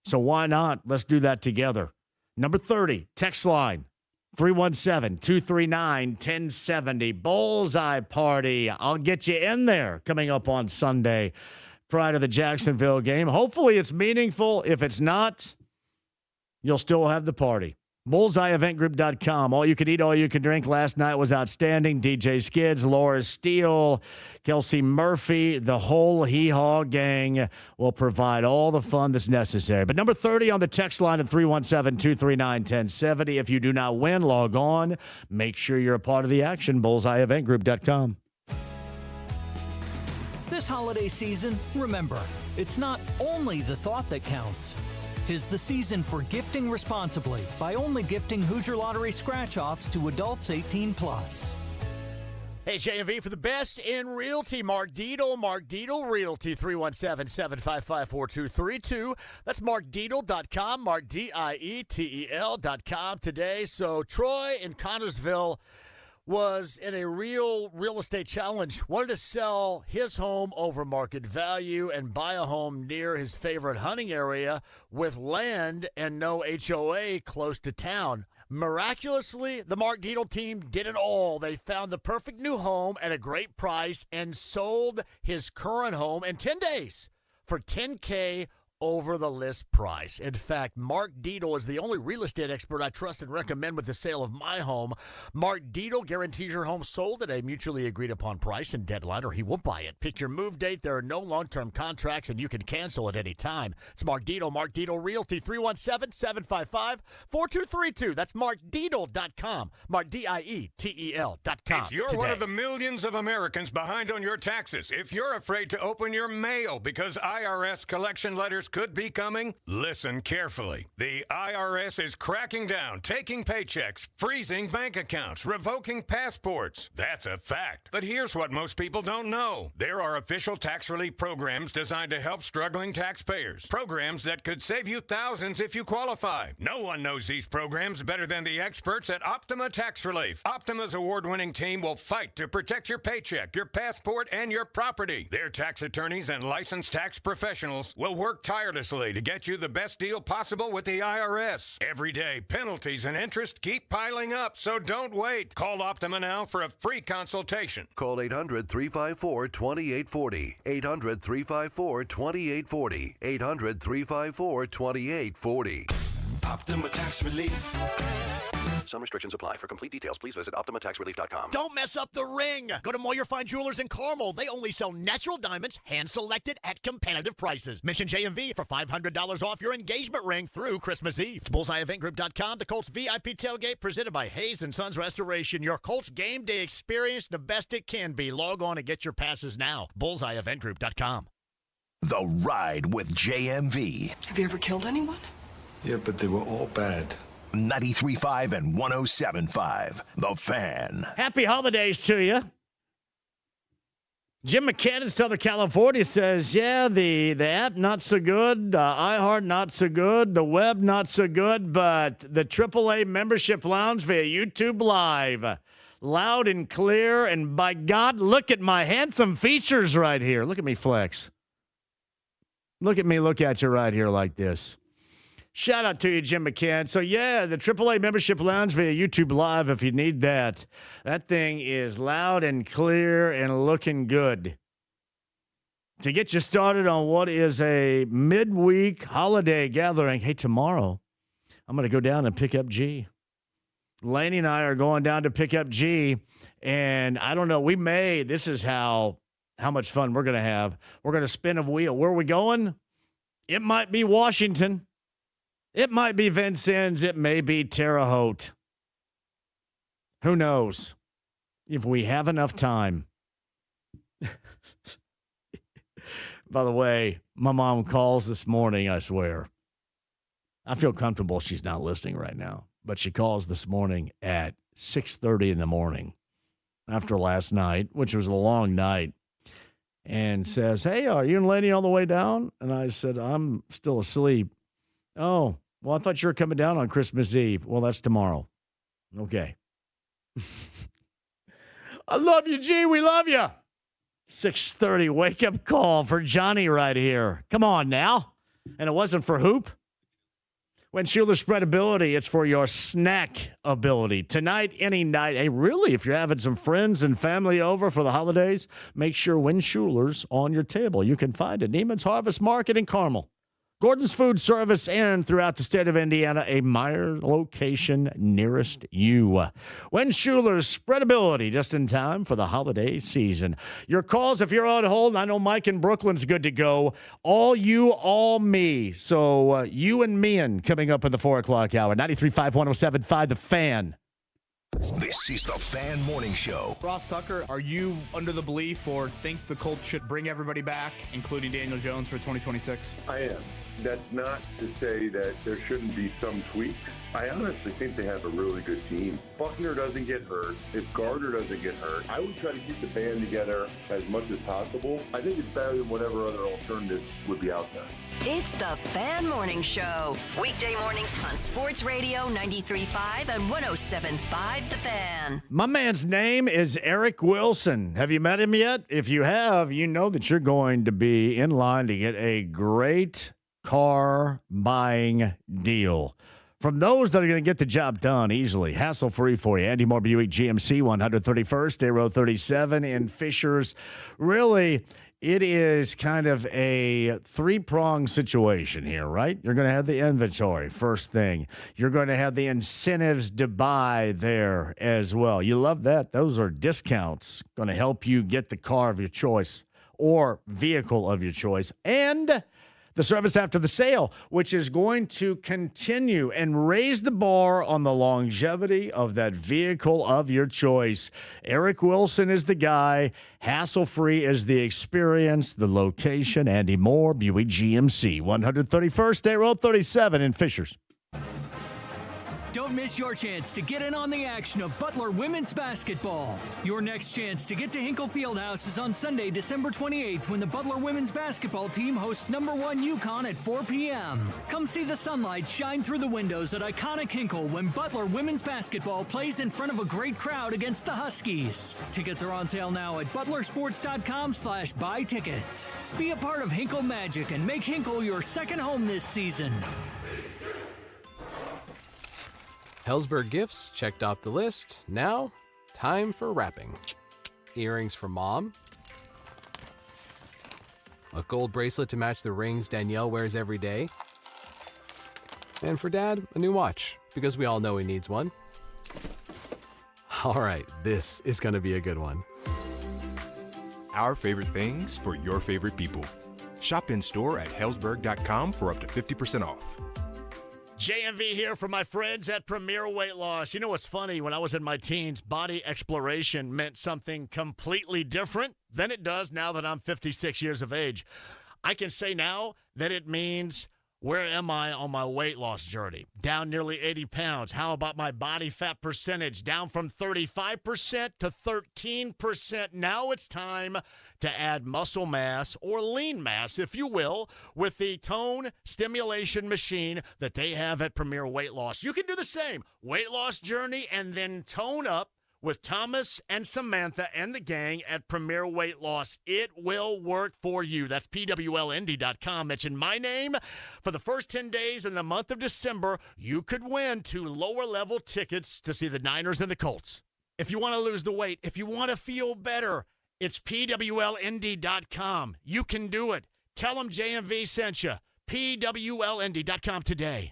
So why not? Let's do that together. Number 30, text line, 317-239-1070. Bullseye Party. I'll get you in there coming up on Sunday prior to the Jacksonville game. Hopefully it's meaningful. If it's not, you'll still have the party. BullseyeEventGroup.com. All you can eat, all you can drink. Last night was outstanding. DJ Skids, Laura Steele, Kelsey Murphy, the whole hee-haw gang will provide all the fun that's necessary. But number 30 on the text line at 317-239-1070. If you do not win, log on. Make sure you're a part of the action. BullseyeEventGroup.com. This holiday season, remember, it's not only the thought that counts. 'Tis the season for gifting responsibly by only gifting Hoosier Lottery scratch-offs to adults 18+. Hey, JMV for the best in realty. Mark Dietel Realty, 317-755-4232. That's markdietel.com, Mark Dietel.com today. So Troy in Connersville was in a real estate challenge, wanted to sell his home over market value and buy a home near his favorite hunting area with land and no HOA close to town. Miraculously, the Mark Dietel team did it all. They found the perfect new home at a great price and sold his current home in 10 days for $10K over the list price. In fact, Mark Dietel is the only real estate expert I trust and recommend with the sale of my home. Mark Dietel guarantees your home sold at a mutually agreed upon price and deadline, or he will buy it. Pick your move date. There are no long-term contracts, and you can cancel at any time. It's Mark Dietel Realty, 317-755-4232. That's markdietel.com. Mark Dietel.com. If you're one of the millions of Americans behind on your taxes, if you're afraid to open your mail because IRS collection letters could be coming, listen carefully. The IRS is cracking down, taking paychecks, freezing bank accounts, revoking passports. That's a fact. But here's what most people don't know. There are official tax relief programs designed to help struggling taxpayers. Programs that could save you thousands if you qualify. No one knows these programs better than the experts at Optima Tax Relief. Optima's award-winning team will fight to protect your paycheck, your passport, and your property. Their tax attorneys and licensed tax professionals will work tirelessly to get you the best deal possible with the IRS. Every day, penalties and interest keep piling up, so don't wait. Call Optima now for a free consultation. Call 800-354-2840. 800-354-2840. 800-354-2840. Optima Tax Relief. Some restrictions apply. For complete details, please visit OptimaTaxRelief.com. Don't mess up the ring. Go to Moyer Fine Jewelers in Carmel. They only sell natural diamonds, hand-selected at competitive prices. Mention JMV for $500 off your engagement ring through Christmas Eve. It's BullseyeEventGroup.com. The Colts VIP tailgate presented by Hayes & Sons Restoration. Your Colts game day experience the best it can be. Log on and get your passes now. BullseyeEventGroup.com. The Ride with JMV. Have you ever killed anyone? Yeah, but they were all bad. 93.5 and 107.5. The Fan. Happy holidays to you. Jim McCann in Southern California says, yeah, the app not so good, iHeart not so good, the web not so good, but the AAA membership lounge via YouTube Live. Loud and clear, and by God, look at my handsome features right here. Look at me flex. Look at me look at you right here like this. Shout out to you, Jim McCann. So, yeah, the AAA membership lounge via YouTube Live if you need that. That thing is loud and clear and looking good. To get you started on what is a midweek holiday gathering, hey, tomorrow I'm going to go down and pick up G. Laney and I are going down to pick up G, and I don't know, this is how much fun we're going to have. We're going to spin a wheel. Where are we going? It might be Washington. It might be Vincennes. It may be Terre Haute. Who knows? If we have enough time. By the way, my mom calls this morning, I swear. I feel comfortable she's not listening right now. But she calls this morning at 6:30 in the morning after last night, which was a long night, and says, hey, are you and Lady on the way down? And I said, I'm still asleep. Oh, well, I thought you were coming down on Christmas Eve. Well, that's tomorrow. Okay. I love you, G. We love you. 6:30 wake-up call for Johnny right here. Come on now. And it wasn't for Hoop. When Schuler's spreadability, it's for your snack ability. Tonight, any night. Hey, really, if you're having some friends and family over for the holidays, make sure Win Schuler's on your table. You can find it. Neiman's Harvest Market in Carmel. Gordon's Food Service, and throughout the state of Indiana, a Meijer location nearest you. When Schuler's spreadability, just in time for the holiday season. Your calls, if you're on hold, I know Mike in Brooklyn's good to go. All you, all me. So you and me coming up in the 4 o'clock hour. 93.5, 107.5, The Fan. This is the Fan Morning Show. Ross Tucker, are you under the belief or think the Colts should bring everybody back, including Daniel Jones, for 2026? I am. That's not to say that there shouldn't be some tweaks. I honestly think they have a really good team. Buckner doesn't get hurt. If Gardner doesn't get hurt, I would try to keep the band together as much as possible. I think it's better than whatever other alternatives would be out there. It's the Fan Morning Show. Weekday mornings on Sports Radio 93.5 and 107.5 The Fan. My man's name is Eric Wilson. Have you met him yet? If you have, you know that you're going to be in line to get a great car buying deal. From those that are going to get the job done easily, hassle-free for you. Andy Moore Buick GMC, 131st, Day Road 37 in Fishers. Really, it is kind of a three-pronged situation here, right? You're going to have the inventory, first thing. You're going to have the incentives to buy there as well. You love that. Those are discounts going to help you get the car of your choice or vehicle of your choice. And the service after the sale, which is going to continue and raise the bar on the longevity of that vehicle of your choice. Eric Wilson is the guy. Hassle-free is the experience, the location. Andy Moore, Buick GMC, 131st State Road 37 in Fishers. Don't miss your chance to get in on the action of Butler women's basketball. Your next chance to get to Hinkle Fieldhouse is on Sunday, December 28th, when the Butler women's basketball team hosts number 1 UConn at 4 p.m. Come see the sunlight shine through the windows at iconic Hinkle when Butler women's basketball plays in front of a great crowd against the Huskies. Tickets are on sale now at butlersports.com/buy tickets. Be a part of Hinkle Magic and make Hinkle your second home this season. Hellsberg gifts checked off the list. Now, time for wrapping. Earrings for mom. A gold bracelet to match the rings Danielle wears every day. And for Dad, a new watch, because we all know he needs one. All right, this is going to be a good one. Our favorite things for your favorite people. Shop in store at Hellsberg.com for up to 50% off. JMV here for my friends at Premier Weight Loss. You know what's funny? When I was in my teens, body exploration meant something completely different than it does now that I'm 56 years of age. I can say now that it means, where am I on my weight loss journey? Down nearly 80 pounds. How about my body fat percentage? Down from 35% to 13%. Now it's time to add muscle mass, or lean mass, if you will, with the tone stimulation machine that they have at Premier Weight Loss. You can do the same weight loss journey and then tone up with Thomas and Samantha and the gang at Premier Weight Loss. It will work for you. That's PWLND.com. Mention my name. For the first 10 days in the month of December, you could win 2 lower-level tickets to see the Niners and the Colts. If you want to lose the weight, if you want to feel better, it's PWLND.com. You can do it. Tell them JMV sent you. PWLND.com today.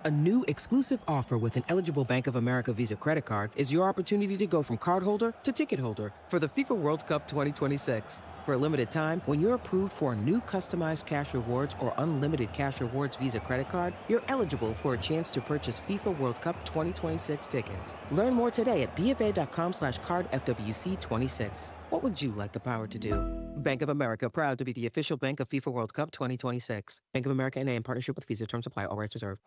A new exclusive offer with an eligible Bank of America Visa credit card is your opportunity to go from cardholder to ticket holder for the FIFA World Cup 2026. For a limited time, when you're approved for a new customized cash rewards or unlimited cash rewards Visa credit card, you're eligible for a chance to purchase FIFA World Cup 2026 tickets. Learn more today at BofA.com/cardFWC26. What would you like the power to do? Bank of America, proud to be the official bank of FIFA World Cup 2026. Bank of America N.A. in partnership with Visa. Terms apply. All rights reserved.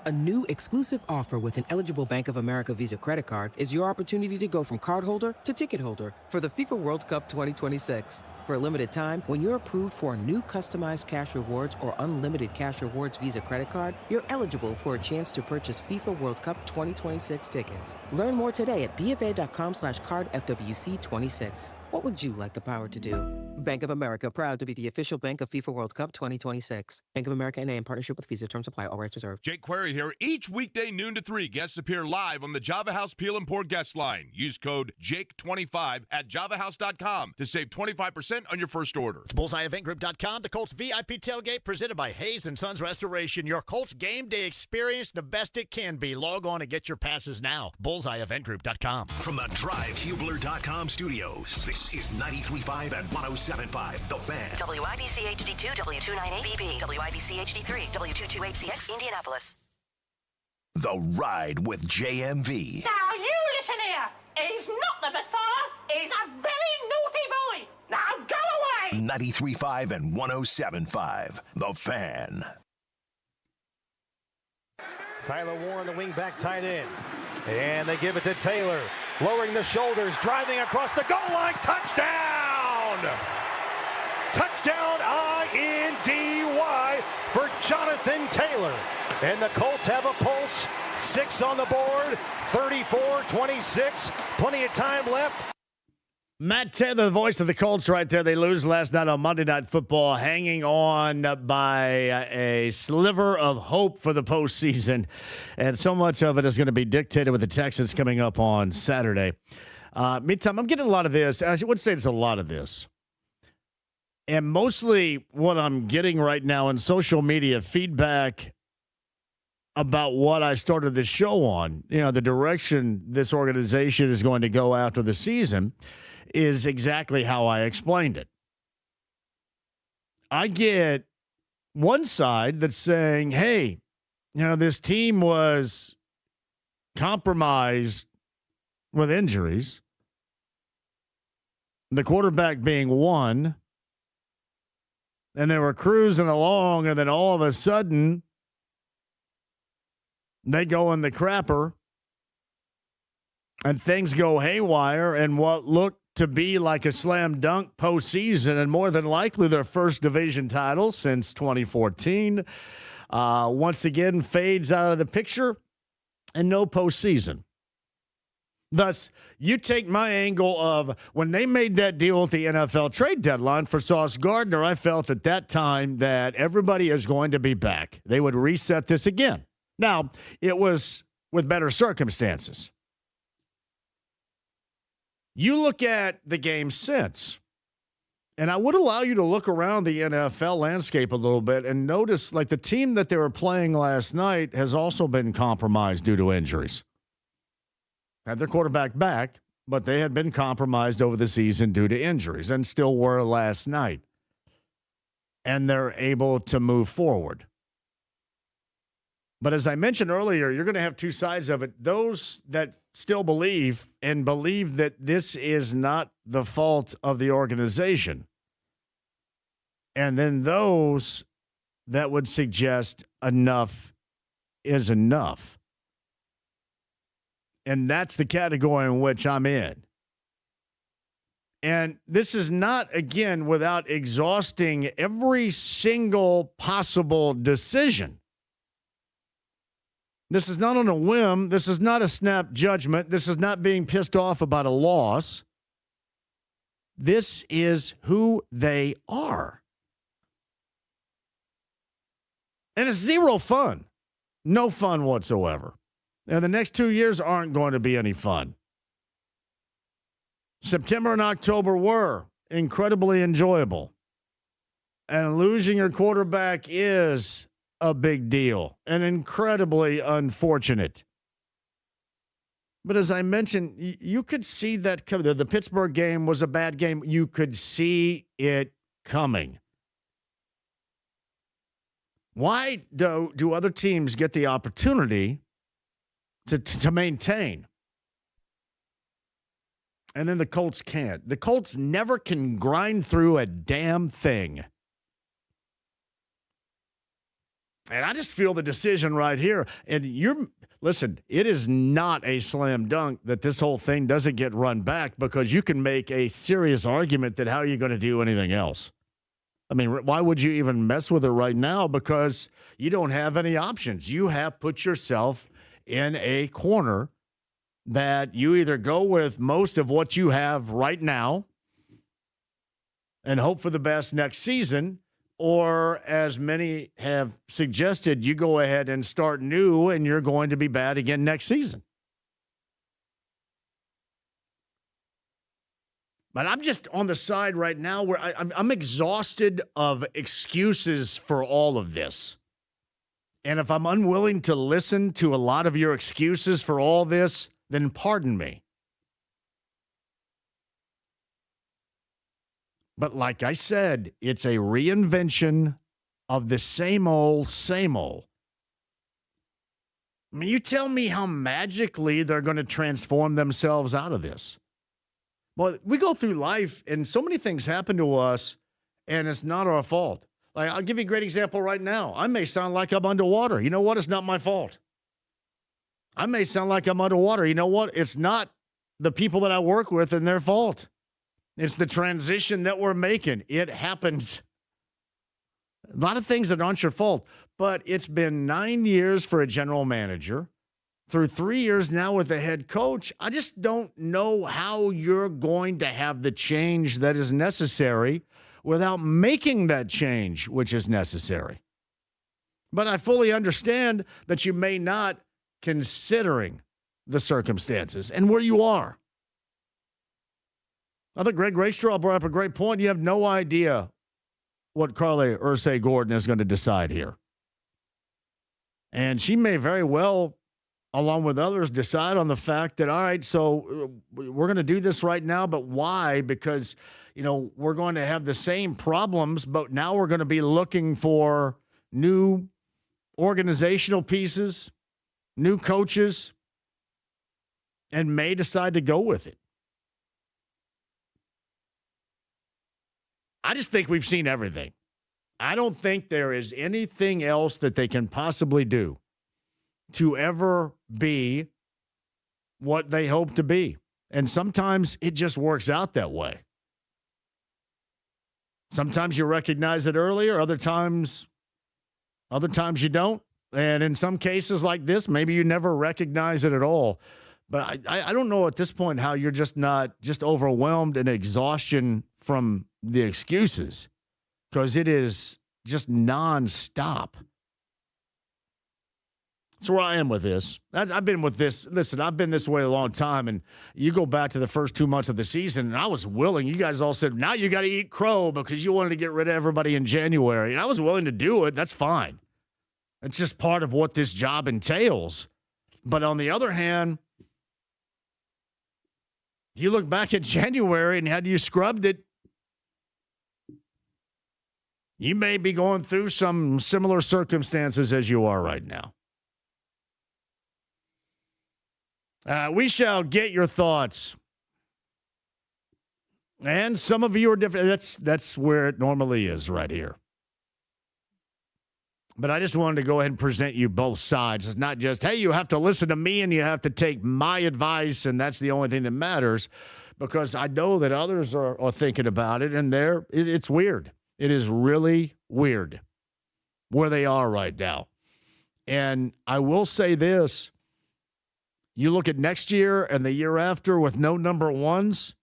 A new exclusive offer with an eligible Bank of America Visa credit card is your opportunity to go from cardholder to ticket holder for the FIFA World Cup 2026. For a limited time, when you're approved for a new customized cash rewards or unlimited cash rewards Visa credit card, you're eligible for a chance to purchase FIFA World Cup 2026 tickets. Learn more today at BofA.com/cardFWC26. What would you like the power to do? Bank of America, proud to be the official bank of FIFA World Cup 2026. Bank of America N.A. in partnership with Visa. Terms apply. All rights reserved. Jake Query here. Each weekday noon to 3, guests appear live on the Java House Peel and Pour guest line. Use code JAKE25 at javahouse.com to save 25% on your first order. It's BullseyeEventGroup.com. The Colts VIP tailgate presented by Hayes & Sons Restoration. Your Colts game day experience, the best it can be. Log on and get your passes now. BullseyeEventGroup.com. From the DriveHubler.com studios, this is 93.5 and 107.5 The Fan. WIBC HD2, W298BP, WIBC HD3, W228CX, Indianapolis. The Ride with JMV. Now you listen here. He's not the Messiah. He's a very naughty boy. Now go away. 93.5 and 107.5 The Fan. Tyler Warren, the wingback tight end. And they give it to Taylor. Lowering the shoulders, driving across the goal line. Touchdown! Touchdown I-N-D-Y for Jonathan Taylor. And the Colts have a pulse. 6 on the board. 34-26. Plenty of time left. Matt Taylor, the voice of the Colts right there. They lose last night on Monday Night Football, hanging on by a sliver of hope for the postseason. And so much of it is going to be dictated with the Texans coming up on Saturday. Meantime, I'm getting a lot of this. And I would say it's a lot of this. And mostly what I'm getting right now in social media feedback about what I started this show on, you know, the direction this organization is going to go after the season, is exactly how I explained it. I get one side that's saying, hey, you know, this team was compromised with injuries, the quarterback being one, and they were cruising along, and then all of a sudden they go in the crapper and things go haywire, and what looked to be like a slam dunk postseason, and more than likely their first division title since 2014, once again fades out of the picture, and no postseason. Thus, you take my angle of when they made that deal at the NFL trade deadline for Sauce Gardner, I felt at that time that everybody is going to be back. They would reset this again. Now, it was with better circumstances. You look at the game since, And I would allow you to look around the NFL landscape a little bit and notice, like, the team that they were playing last night has also been compromised due to injuries. Had their quarterback back, but they had been compromised over the season due to injuries and still were last night. And they're able to move forward. But as I mentioned earlier, you're going to have two sides of it. Those that still believe that this is not the fault of the organization. And then those that would suggest enough is enough. And that's the category in which I'm in. And this is not, again, without exhausting every single possible decision. This is not on a whim. This is not a snap judgment. This is not being pissed off about a loss. This is who they are. And it's zero fun. No fun whatsoever. And the next 2 years aren't going to be any fun. September and October were incredibly enjoyable. And losing your quarterback is a big deal and incredibly unfortunate. But as I mentioned, you could see that coming. The Pittsburgh game was a bad game. You could see it coming. Why do other teams get the opportunity to maintain? And then the Colts can't. The Colts never can grind through a damn thing. And I just feel the decision right here. And listen, it is not a slam dunk that this whole thing doesn't get run back, because you can make a serious argument that how are you going to do anything else? I mean, why would you even mess with it right now? Because you don't have any options. You have put yourself in a corner that you either go with most of what you have right now and hope for the best next season, or as many have suggested, you go ahead and start new and you're going to be bad again next season. But I'm just on the side right now where I'm exhausted of excuses for all of this. And if I'm unwilling to listen to a lot of your excuses for all this, then pardon me. But like I said, it's a reinvention of the same old, same old. I mean, you tell me how magically they're going to transform themselves out of this. Well, we go through life and so many things happen to us and it's not our fault. Like, I'll give you a great example right now. I may sound like I'm underwater. You know what? It's not my fault. I may sound like I'm underwater. You know what? It's not the people that I work with and their fault. It's the transition that we're making. It happens. A lot of things that aren't your fault, but it's been 9 years for a general manager. Through 3 years now with the head coach, I just don't know how you're going to have the change that is necessary without making that change, which is necessary. But I fully understand that you may not, considering the circumstances and where you are. I think Greg Rakestraw brought up a great point. You have no idea what Carly Ursay-Gordon is going to decide here. And she may very well, along with others, decide on the fact that, all right, so we're going to do this right now, but why? Because, we're going to have the same problems, but now we're going to be looking for new organizational pieces, new coaches, and may decide to go with it. I just think we've seen everything. I don't think there is anything else that they can possibly do to ever be what they hope to be. And sometimes it just works out that way. Sometimes you recognize it earlier, other times you don't. And in some cases like this, maybe you never recognize it at all. But I don't know at this point how you're just not just overwhelmed and exhaustion from the excuses, because it is just nonstop. That's where I am with this. I've been with this. Listen, I've been this way a long time, and you go back to the first 2 months of the season, and I was willing. You guys all said, now you got to eat crow because you wanted to get rid of everybody in January, and I was willing to do it. That's fine. It's just part of what this job entails. But on the other hand, you look back at January and had you scrubbed it, you may be going through some similar circumstances as you are right now. We shall get your thoughts. And some of you are different. That's where it normally is right here. But I just wanted to go ahead and present you both sides. It's not just, hey, you have to listen to me and you have to take my advice, and that's the only thing that matters, because I know that others are thinking about it, and it's weird. It is really weird where they are right now. And I will say this. You look at next year and the year after with no number ones,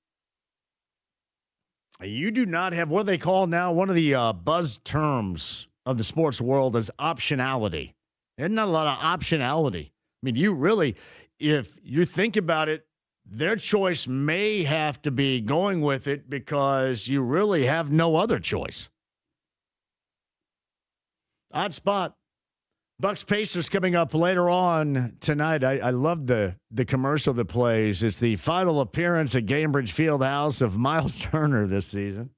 you do not have what they call now, one of the buzz terms of the sports world is optionality. There's not a lot of optionality. I mean, you really, if you think about it, their choice may have to be going with it because you really have no other choice. Odd spot. Bucks Pacers coming up later on tonight. I love the commercial that plays. It's the final appearance at Gainbridge Fieldhouse of Miles Turner this season.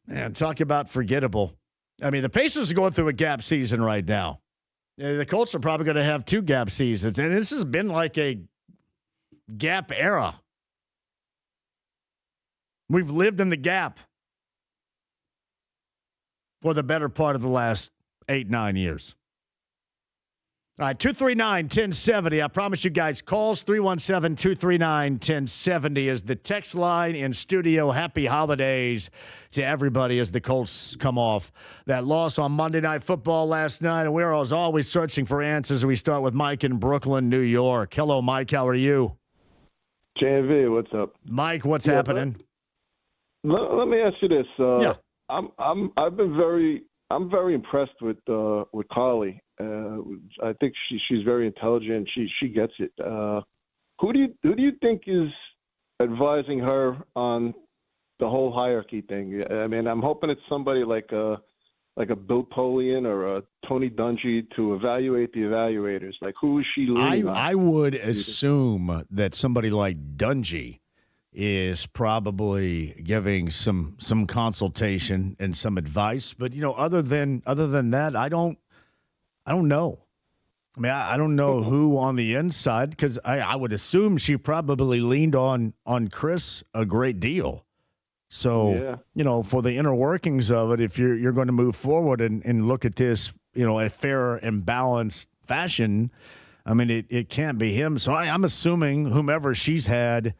Man, talk about forgettable. I mean, the Pacers are going through a gap season right now. The Colts are probably going to have 2 gap seasons, and this has been like a gap era. We've lived in the gap for the better part of the last 8-9 years. All right, 239-1070. I promise you guys, calls 317-239-1070 is the text line in studio. Happy holidays to everybody as the Colts come off that loss on Monday Night Football last night. And we're as always searching for answers. We start with Mike in Brooklyn, New York. Hello, Mike. How are you? JMV, what's up? Mike, what's happening? Let me ask you this. I'm very impressed with Carly. I think she's very intelligent. She gets it. Who do you think is advising her on the whole hierarchy thing? I mean, I'm hoping it's somebody like a Bill Polian or a Tony Dungy to evaluate the evaluators. Like, who is she leaning on? I would assume that somebody like Dungy is probably giving some consultation and some advice. But, other than that, I don't know. I mean, I don't know who on the inside, because I would assume she probably leaned on Chris a great deal. So, for the inner workings of it, if you're going to move forward and look at this, a fair and balanced fashion, I mean, it can't be him. So I'm assuming whomever she's had,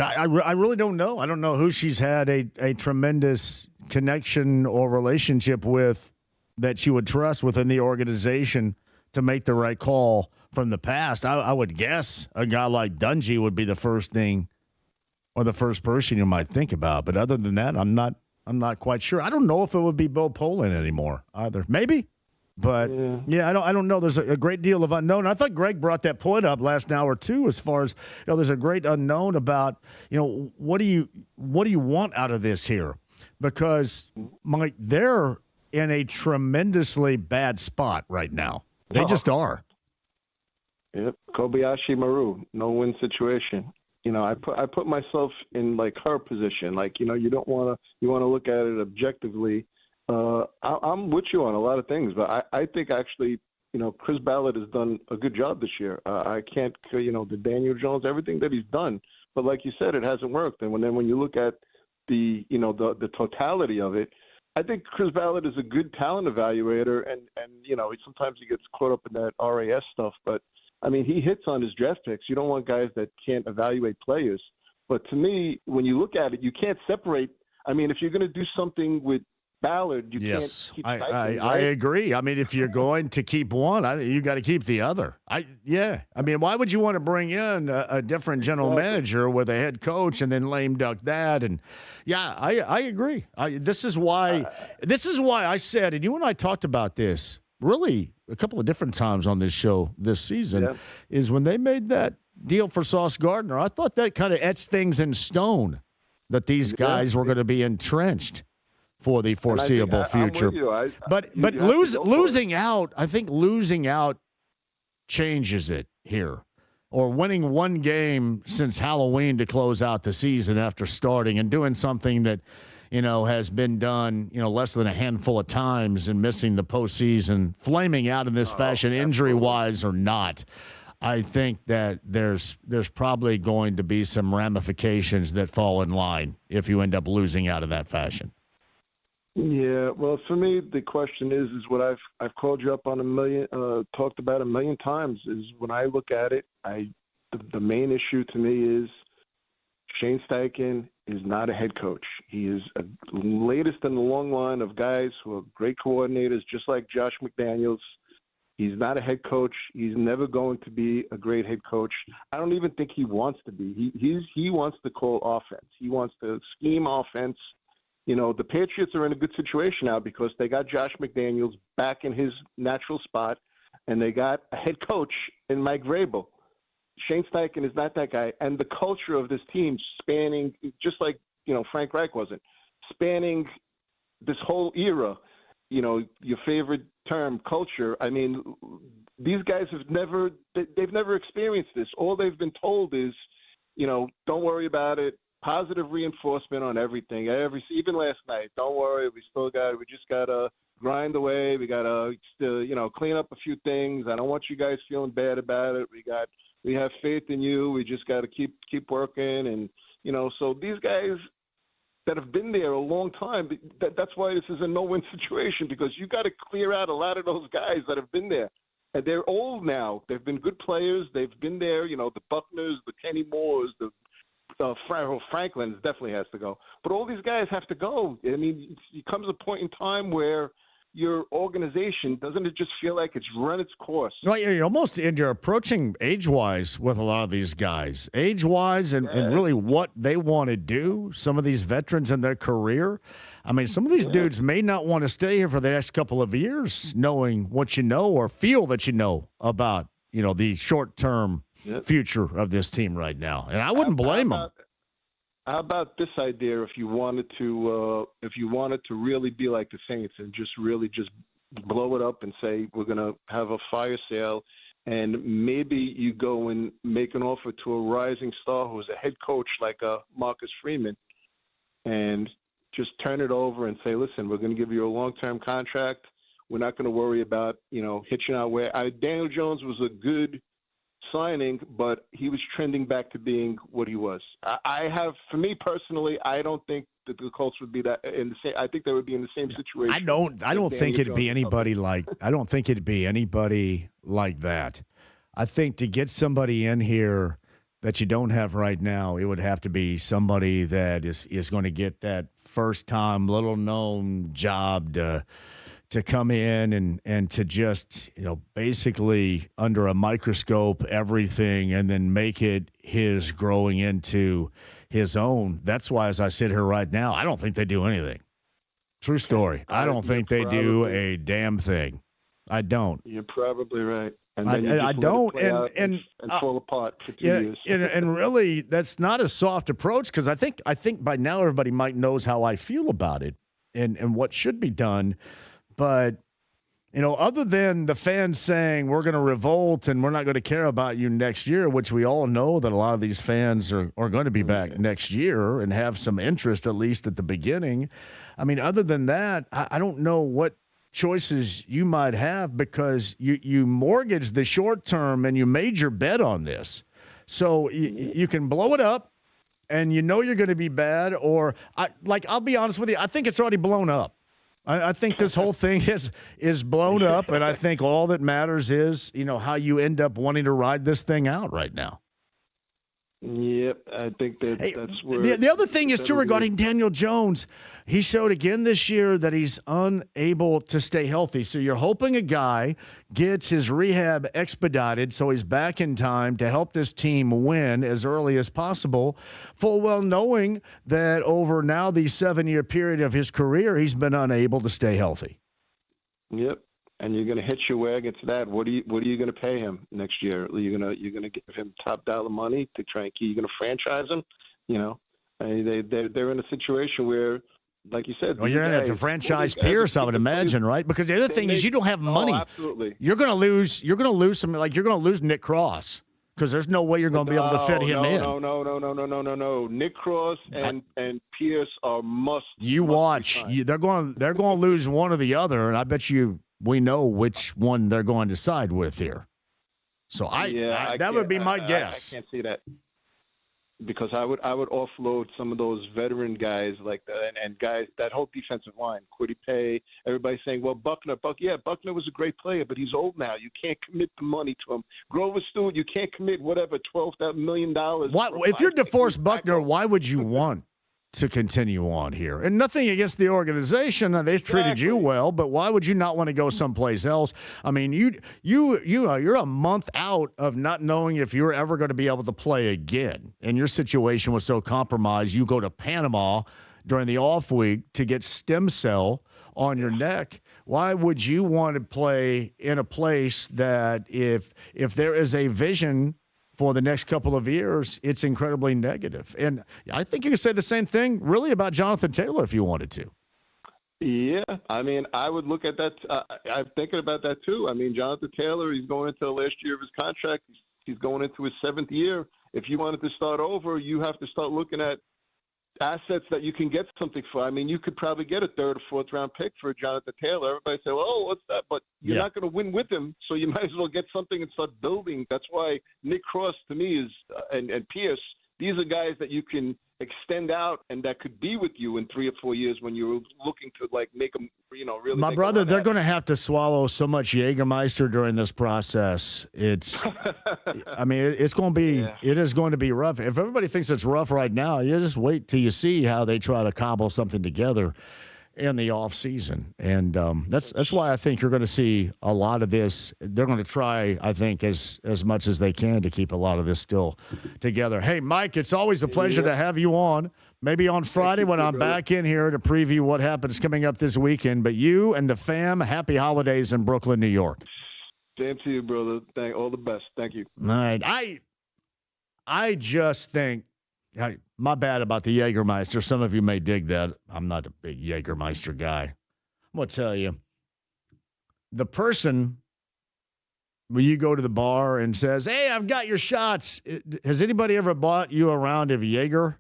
I really don't know. I don't know who she's had a tremendous connection or relationship with that she would trust within the organization to make the right call from the past. I would guess a guy like Dungy would be the first thing or the first person you might think about. But other than that, I'm not quite sure. I don't know if it would be Bill Polian anymore either. Maybe. But, I don't know. There's a great deal of unknown. I thought Greg brought that point up last hour, too, as far as, there's a great unknown about, what do you want out of this here? Because, Mike, they're in a tremendously bad spot right now. They just are. Yep. Kobayashi Maru, no-win situation. I put myself in, like, her position. Like, you want to look at it objectively. I'm with you on a lot of things, but I think actually, Chris Ballard has done a good job this year. I can't, the Daniel Jones, everything that he's done. But like you said, it hasn't worked. And when you look at the totality of it, I think Chris Ballard is a good talent evaluator, and sometimes he gets caught up in that RAS stuff. But I mean, he hits on his draft picks. You don't want guys that can't evaluate players. But to me, when you look at it, you can't separate. I mean, if you're going to do something with Ballard, you can't keep cycling, I agree. I mean, if you're going to keep one, you got to keep the other. I mean, why would you want to bring in a different general manager with a head coach and then lame duck that? And I agree. This is why I said, and you and I talked about this really a couple of different times on this show this season, is when they made that deal for Sauce Gardner. I thought that kind of etched things in stone that these guys were going to be entrenched for the foreseeable future. But losing out, I think losing out changes it here. Or winning one game since Halloween to close out the season after starting and doing something that, has been done, less than a handful of times and missing the postseason, flaming out in this fashion, injury-wise or not. I think that there's probably going to be some ramifications that fall in line if you end up losing out in that fashion. Yeah, well, for me, the question is what I've called you up on talked about a million times, is when I look at it, the main issue to me is Shane Steichen is not a head coach. He is a latest in the long line of guys who are great coordinators, just like Josh McDaniels. He's not a head coach. He's never going to be a great head coach. I don't even think he wants to be. He wants to call offense. He wants to scheme offense. The Patriots are in a good situation now because they got Josh McDaniels back in his natural spot, and they got a head coach in Mike Vrabel. Shane Steichen is not that guy. And the culture of this team spanning, just like, Frank Reich wasn't, spanning this whole era, your favorite term, culture. I mean, these guys they've never experienced this. All they've been told is, don't worry about it. Positive reinforcement on everything. Even last night, don't worry. We just got to grind away. We got to, clean up a few things. I don't want you guys feeling bad about it. We have faith in you. We just got to keep working. And, so these guys that have been there a long time, that's why this is a no-win situation, because you got to clear out a lot of those guys that have been there. And they're old now. They've been good players. They've been there, the Buckners, the Kenny Moores, the Franklin definitely has to go. But all these guys have to go. I mean, it comes a point in time where your organization, doesn't it just feel like it's run its course? No, you're approaching age-wise with a lot of these guys. Age-wise and really what they want to do, some of these veterans in their career. I mean, some of these dudes may not want to stay here for the next couple of years knowing what you know or feel that you know about, the short-term future of this team right now. And I wouldn't blame them. How about this idea? If you wanted to really be like the Saints and just blow it up and say we're going to have a fire sale, and maybe you go and make an offer to a rising star who's a head coach like Marcus Freeman, and just turn it over and say, listen, we're going to give you a long-term contract. We're not going to worry about hitching our way. Daniel Jones was a good signing, but he was trending back to being what he was. For me personally, I don't think that the Colts would be that in the same. I think they would be in the same situation. I don't think it'd be anybody like. I don't think it'd be anybody like that. I think to get somebody in here that you don't have right now, it would have to be somebody that is going to get that first time, little known job to come in and to just, basically under a microscope, everything, and then make it his growing into his own. That's why, as I sit here right now, I don't think they do anything. True story. I don't think they do a damn thing. I don't. You're probably right. And I don't. And fall apart for 2 years. And really, that's not a soft approach, because I think by now everybody might knows how I feel about it and what should be done. But, other than the fans saying we're going to revolt and we're not going to care about you next year, which we all know that a lot of these fans are going to be back next year and have some interest, at least at the beginning. I mean, other than that, I don't know what choices you might have, because you mortgaged the short term and you made your bet on this. So you can blow it up and you're going to be bad, or I'll be honest with you, I think it's already blown up. I think this whole thing is blown up, and I think all that matters is, how you end up wanting to ride this thing out right now. Yep, I think that's where... The other thing is, too, regarding Daniel Jones, he showed again this year that he's unable to stay healthy. So you're hoping a guy gets his rehab expedited so he's back in time to help this team win as early as possible, full well knowing that over now the 7-year period of his career, he's been unable to stay healthy. Yep. and you're going to hitch your wagon to that, what are you going to pay him next year? You're going to give him top dollar money to try and keep. You're going to franchise him, they're in a situation where, like you said, well, you're going to have to franchise Pierce, I would imagine, right? Because the other thing is you don't have money. Oh, absolutely. You're going to lose. You're going to lose some. Like you're going to lose Nick Cross because there's no way you're going to be able to fit him in. No. Nick Cross and Pierce are must. You watch. They're going to lose one or the other, and I bet you we know which one they're going to side with here. So that would be my guess. I can't see that. Because I would offload some of those veteran guys like that and guys, that whole defensive line, Kwity Paye, everybody's saying, well, Buckner was a great player, but he's old now. You can't commit the money to him. Grover Stewart, you can't commit $12 million. If you're DeForest Buckner, why would you want to continue on here? And nothing against the organization. They've treated you well, but why would you not want to go someplace else? I mean, you're a month out of not knowing if you're ever going to be able to play again. And your situation was so compromised, you go to Panama during the off week to get stem cell on your neck. Why would you want to play in a place that if there is a vision for the next couple of years, it's incredibly negative? And I think you could say the same thing really about Jonathan Taylor if you wanted to. Yeah, I mean, I would look at that. I'm thinking about that too. I mean, Jonathan Taylor, he's going into the last year of his contract. He's going into his 7th year. If you wanted to start over, you have to start looking at assets that you can get something for. I mean, you could probably get a 3rd or 4th round pick for Jonathan Taylor. Everybody say, well, what's that? But you're not going to win with him, so you might as well get something and start building. That's why Nick Cross, to me, is and Pierce, these are guys that you can extend out and that could be with you in 3 or 4 years when you're looking to make them, really. My brother, they're going to have to swallow so much Jägermeister during this process. It's, I mean, it's going to be, it is going to be rough. If everybody thinks it's rough right now, you just wait till you see how they try to cobble something together in the off season. And that's why I think you're going to see a lot of this. They're going to try, I think, as much as they can to keep a lot of this still together. Hey, Mike, it's always a pleasure to have you on. Maybe on Friday when I'm back in here to preview what happens coming up this weekend. But you and the fam, happy holidays in Brooklyn, New York. Same to you, brother. All the best. Thank you. All right. I just think, my bad about the Jägermeister. Some of you may dig that. I'm not a big Jägermeister guy. I'm going to tell you, the person when you go to the bar and says, hey, I've got your shots. Has anybody ever bought you a round of Jaeger?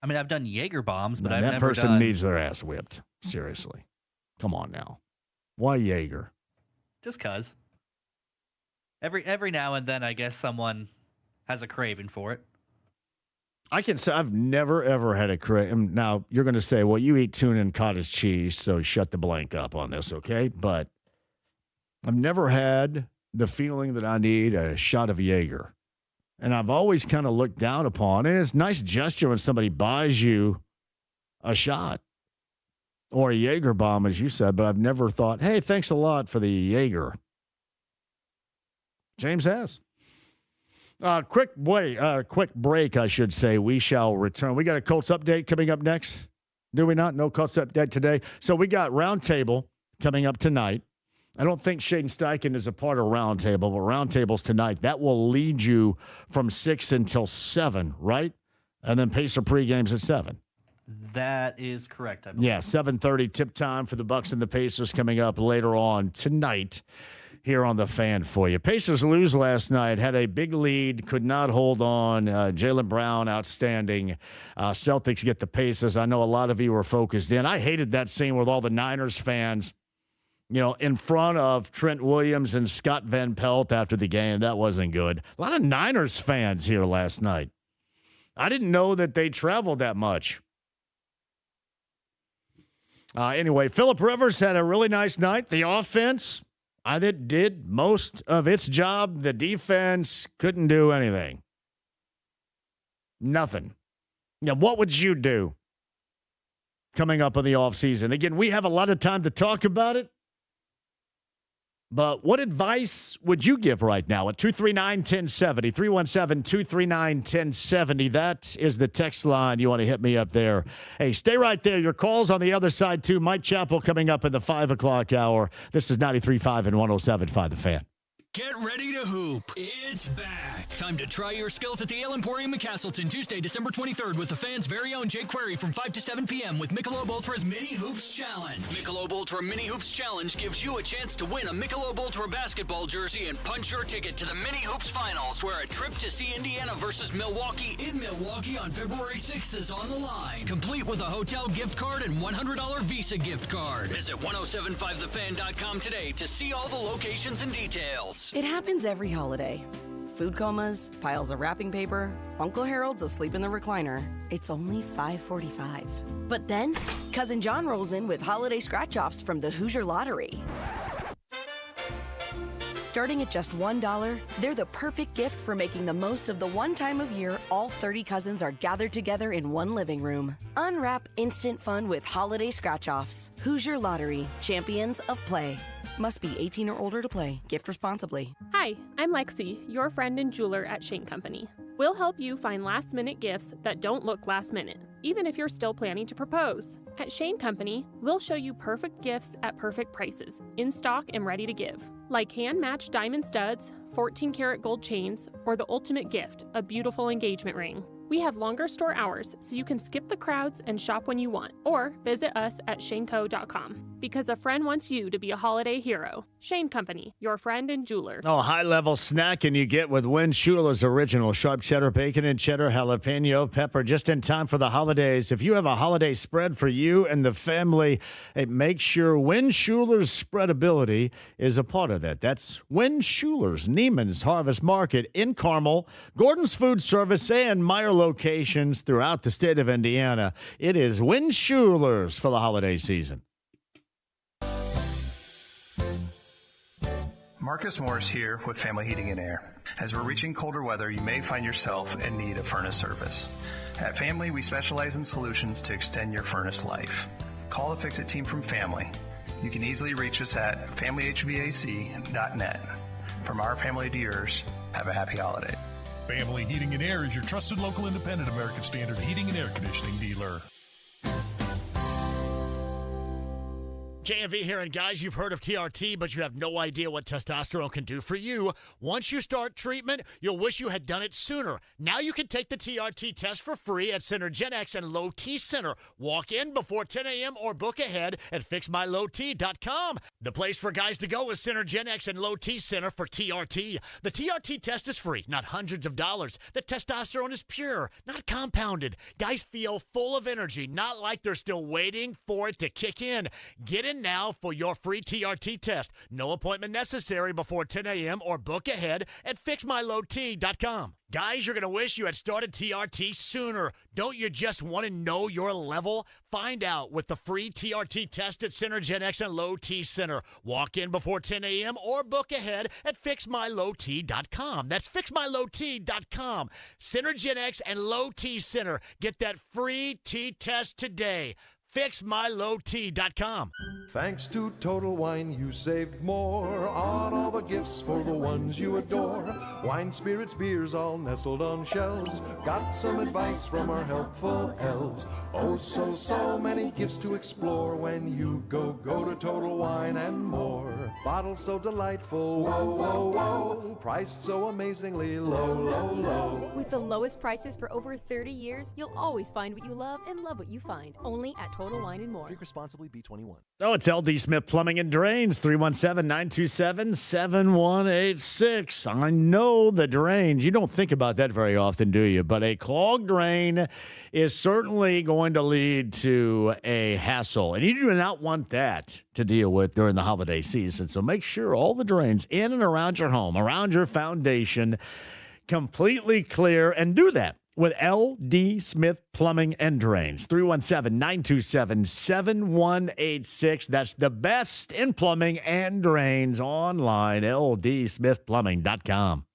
I mean, I've done Jaeger bombs, but I've never done... That person needs their ass whipped. Seriously. Come on now. Why Jaeger? Just because. Every now and then, I guess someone has a craving for it. I can say I've never, ever had a craving. Now, you're going to say, well, you eat tuna and cottage cheese, so shut the blank up on this, okay? But I've never had the feeling that I need a shot of Jaeger. And I've always kind of looked down upon, and it's a nice gesture when somebody buys you a shot or a Jaeger bomb, as you said, but I've never thought, hey, thanks a lot for the Jaeger. James has. Quick break, I should say. We shall return. We got a Colts update coming up next. Do we not? No Colts update today. So we got Roundtable coming up tonight. I don't think Shaden Steichen is a part of Roundtable, but Roundtable's tonight. That will lead you from 6 until 7, right? And then Pacer pregames at 7. That is correct, I believe. Yeah, 7:30 tip time for the Bucs and the Pacers coming up later on tonight here on the Fan for you. Pacers lose last night, had a big lead, could not hold on. Jaylen Brown, outstanding. Celtics get the Pacers. I know a lot of you were focused in. I hated that scene with all the Niners fans, in front of Trent Williams and Scott Van Pelt after the game. That wasn't good. A lot of Niners fans here last night. I didn't know that they traveled that much. Anyway, Phillip Rivers had a really nice night. The offense, I think, did most of its job. The defense couldn't do anything. Nothing. What would you do coming up in the offseason? Again, we have a lot of time to talk about it. But what advice would you give right now at 239-1070, 317-239-1070? That is the text line. You want to hit me up there. Hey, stay right there. Your call's on the other side, too. Mike Chappell coming up in the 5 o'clock hour. This is 93.5 and 107.5 The Fan. Get ready to hoop. It's back. Time to try your skills at the Ale Emporium in Castleton, Tuesday, December 23rd, with the fans' very own Jake Query from 5 to 7 p.m. with Michelob Ultra's Mini Hoops Challenge. Michelob Ultra Mini Hoops Challenge gives you a chance to win a Michelob Ultra basketball jersey and punch your ticket to the Mini Hoops Finals, where a trip to see Indiana versus Milwaukee in Milwaukee on February 6th is on the line, complete with a hotel gift card and $100 Visa gift card. Visit 1075thefan.com today to see all the locations and details. It happens every holiday. Food comas, piles of wrapping paper, Uncle Harold's asleep in the recliner. It's only $5.45. But then, Cousin John rolls in with holiday scratch-offs from the Hoosier Lottery. Starting at just $1, they're the perfect gift for making the most of the one time of year all 30 cousins are gathered together in one living room. Unwrap instant fun with holiday scratch-offs. Hoosier Lottery, champions of play. Must be 18 or older to play. Gift responsibly. Hi, I'm Lexi, your friend and jeweler at Shane Company. We'll help you find last-minute gifts that don't look last-minute, even if you're still planning to propose. At Shane Company, we'll show you perfect gifts at perfect prices, in stock and ready to give. Like hand-matched diamond studs, 14-karat gold chains, or the ultimate gift, a beautiful engagement ring. We have longer store hours, so you can skip the crowds and shop when you want, or visit us at shaneco.com. Because a friend wants you to be a holiday hero. Shane Company, your friend and jeweler. Oh, high-level snacking you get with Win Schuler's original sharp cheddar bacon and cheddar jalapeno pepper just in time for the holidays. If you have a holiday spread for you and the family, make sure Win Schuler's spreadability is a part of that. That's Win Schuler's, Neiman's Harvest Market in Carmel, Gordon's Food Service, and Meyer locations throughout the state of Indiana. It is Win Schuler's for the holiday season. Marcus Morris here with Family Heating and Air. As we're reaching colder weather, you may find yourself in need of furnace service. At Family, we specialize in solutions to extend your furnace life. Call the Fix-It team from Family. You can easily reach us at familyhvac.net. From our family to yours, have a happy holiday. Family Heating and Air is your trusted local independent American Standard heating and air conditioning dealer. JMV here, and guys, you've heard of TRT, but you have no idea what testosterone can do for you. Once you start treatment, you'll wish you had done it sooner. Now you can take the TRT test for free at Center Gen X and Low T Center. Walk in before 10 a.m. or book ahead at fixmylowt.com. The place for guys to go is Center Gen X and Low T Center for TRT. The TRT test is free, not hundreds of dollars. The testosterone is pure, not compounded. Guys feel full of energy, not like they're still waiting for it to kick in. Get in now for your free TRT test. No appointment necessary before 10 a.m. or book ahead at fixmylowt.com. Guys, you're going to wish you had started TRT sooner. Don't you just want to know your level? Find out with the free TRT test at Center Gen X and Low T Center. Walk in before 10 a.m. or book ahead at fixmylowt.com. That's fixmylowt.com. Center Gen X and Low T Center. Get that free T test today. fixmylowt.com. Thanks to Total Wine, you saved more on all the gifts for the ones you adore. Wine, spirits, beers, all nestled on shelves. Got some advice from our helpful elves. Oh, so many gifts to explore when you go to Total Wine and more. Bottles so delightful, whoa. Priced so amazingly low. With the lowest prices for over 30 years, you'll always find what you love and love what you find. Only at Total Wine and More. Drink responsibly, B21. Oh, it's LD Smith Plumbing and Drains, 317-927-7186. I know the drains. You don't think about that very often, do you? But a clogged drain is certainly going to lead to a hassle. And you do not want that to deal with during the holiday season. So make sure all the drains in and around your home, around your foundation, completely clear, and do that with LD Smith Plumbing and Drains. 317-927-7186. That's the best in plumbing and drains online, ldsmithplumbing.com.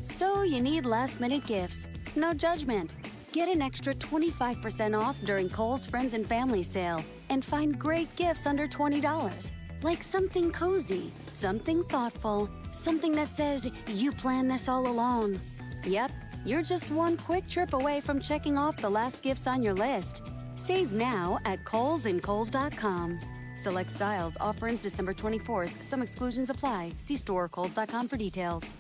So you need last-minute gifts. No judgment. Get an extra 25% off during Kohl's Friends and Family Sale and find great gifts under $20. Like something cozy, something thoughtful, something that says you planned this all along. Yep, you're just one quick trip away from checking off the last gifts on your list. Save now at Kohl's.com. Select styles. Offer ends December 24th. Some exclusions apply. See store or Kohl's.com for details.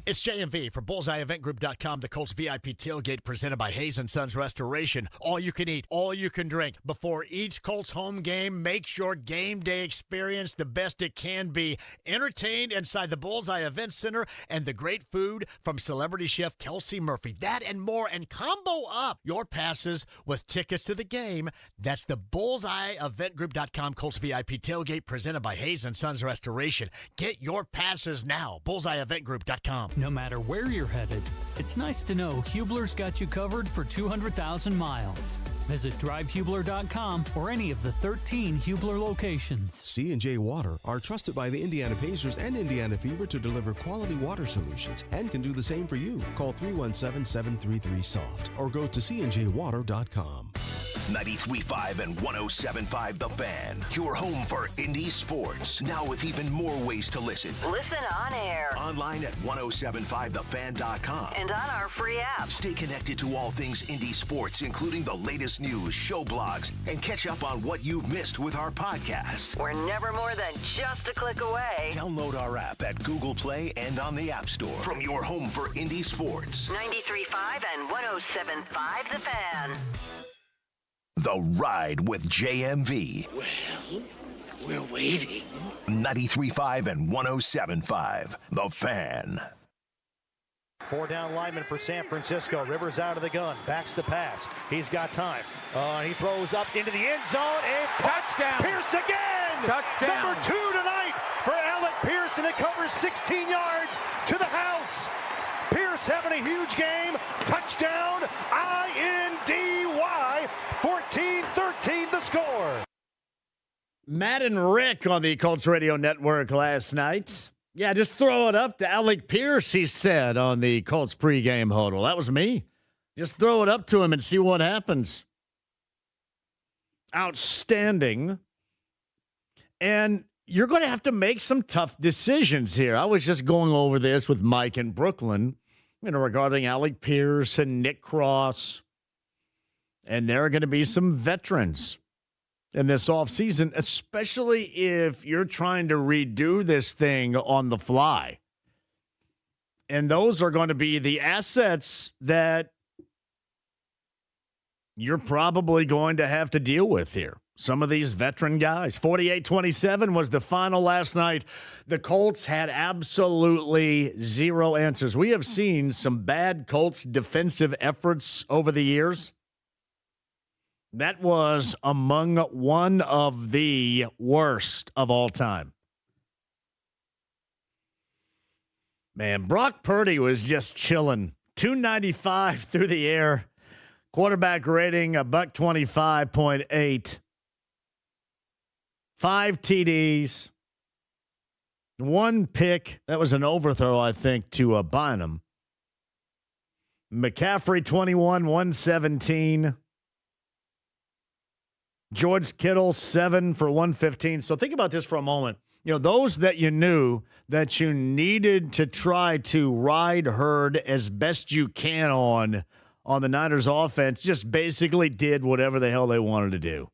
It's JMV for BullseyeEventGroup.com, the Colts VIP tailgate presented by Hayes & Sons Restoration. All you can eat, all you can drink. Before each Colts home game, make your game day experience the best it can be. Entertained inside the Bullseye Event Center and the great food from celebrity chef Kelsey Murphy. That and more, and combo up your passes with tickets to the game. That's the BullseyeEventGroup.com Colts VIP tailgate presented by Hayes & Sons Restoration. Get your passes now. BullseyeEventGroup.com. No matter where you're headed, it's nice to know Hubler's got you covered for 200,000 miles. Visit drivehubler.com or any of the 13 Hubler locations. C&J Water are trusted by the Indiana Pacers and Indiana Fever to deliver quality water solutions and can do the same for you. Call 317-733-SOFT or go to cnjwater.com. 93.5 and 107.5 The Fan. Your home for Indy sports. Now with even more ways to listen. Listen on air. Online at 1075thefan.com. And on our free app. Stay connected to all things Indy sports, including the latest news, show blogs, and catch up on what you've missed with our podcast. We're never more than just a click away. Download our app at Google Play and on the App Store. From your home for Indy sports. 93.5 and 107.5 The Fan. The Ride with JMV. Well, we're waiting. 93.5 and 107.5 The Fan. 4 down lineman for San Francisco. Rivers out of the gun. Backs the pass. He's got time. He throws up into the end zone. And touchdown. Pierce again. Touchdown. Number 2 tonight for Alec Pierce, and it covers 16 yards to the house. Pierce having a huge game. Touchdown. INDY. 14-13 the score. Matt and Rick on the Colts Radio Network last night. Yeah, just throw it up to Alec Pierce, he said on the Colts pregame huddle. That was me. Just throw it up to him and see what happens. Outstanding. And you're going to have to make some tough decisions here. I was just going over this with Mike in Brooklyn, regarding Alec Pierce and Nick Cross. And there are going to be some veterans in this offseason, especially if you're trying to redo this thing on the fly. And those are going to be the assets that you're probably going to have to deal with here. Some of these veteran guys. 48-27 was the final last night. The Colts had absolutely zero answers. We have seen some bad Colts defensive efforts over the years. That was among one of the worst of all time. Man, Brock Purdy was just chilling. 295 through the air. Quarterback rating, $125.8. 5 TDs. 1 pick. That was an overthrow, I think, to Bynum. McCaffrey, 21, 117. George Kittle, 7 for 115. So think about this for a moment. Those that you knew that you needed to try to ride herd as best you can on the Niners offense just basically did whatever the hell they wanted to do.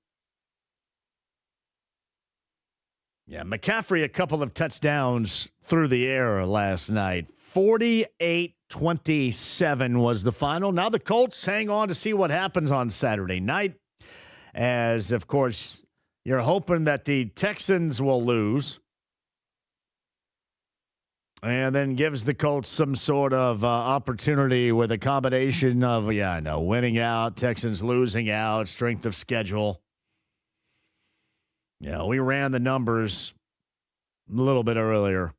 Yeah, McCaffrey, a couple of touchdowns through the air last night. 48-27 was the final. Now the Colts hang on to see what happens on Saturday night. As, of course, you're hoping that the Texans will lose. And then gives the Colts some sort of opportunity with a combination of, winning out, Texans losing out, strength of schedule. Yeah, we ran the numbers a little bit earlier.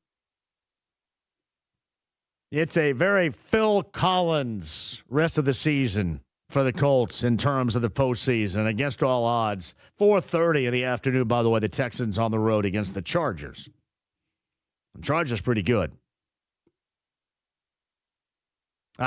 It's a very Phil Collins rest of the season for the Colts in terms of the postseason. Against all odds, 4:30 in the afternoon, by the way, the Texans on the road against the Chargers. The Chargers pretty good.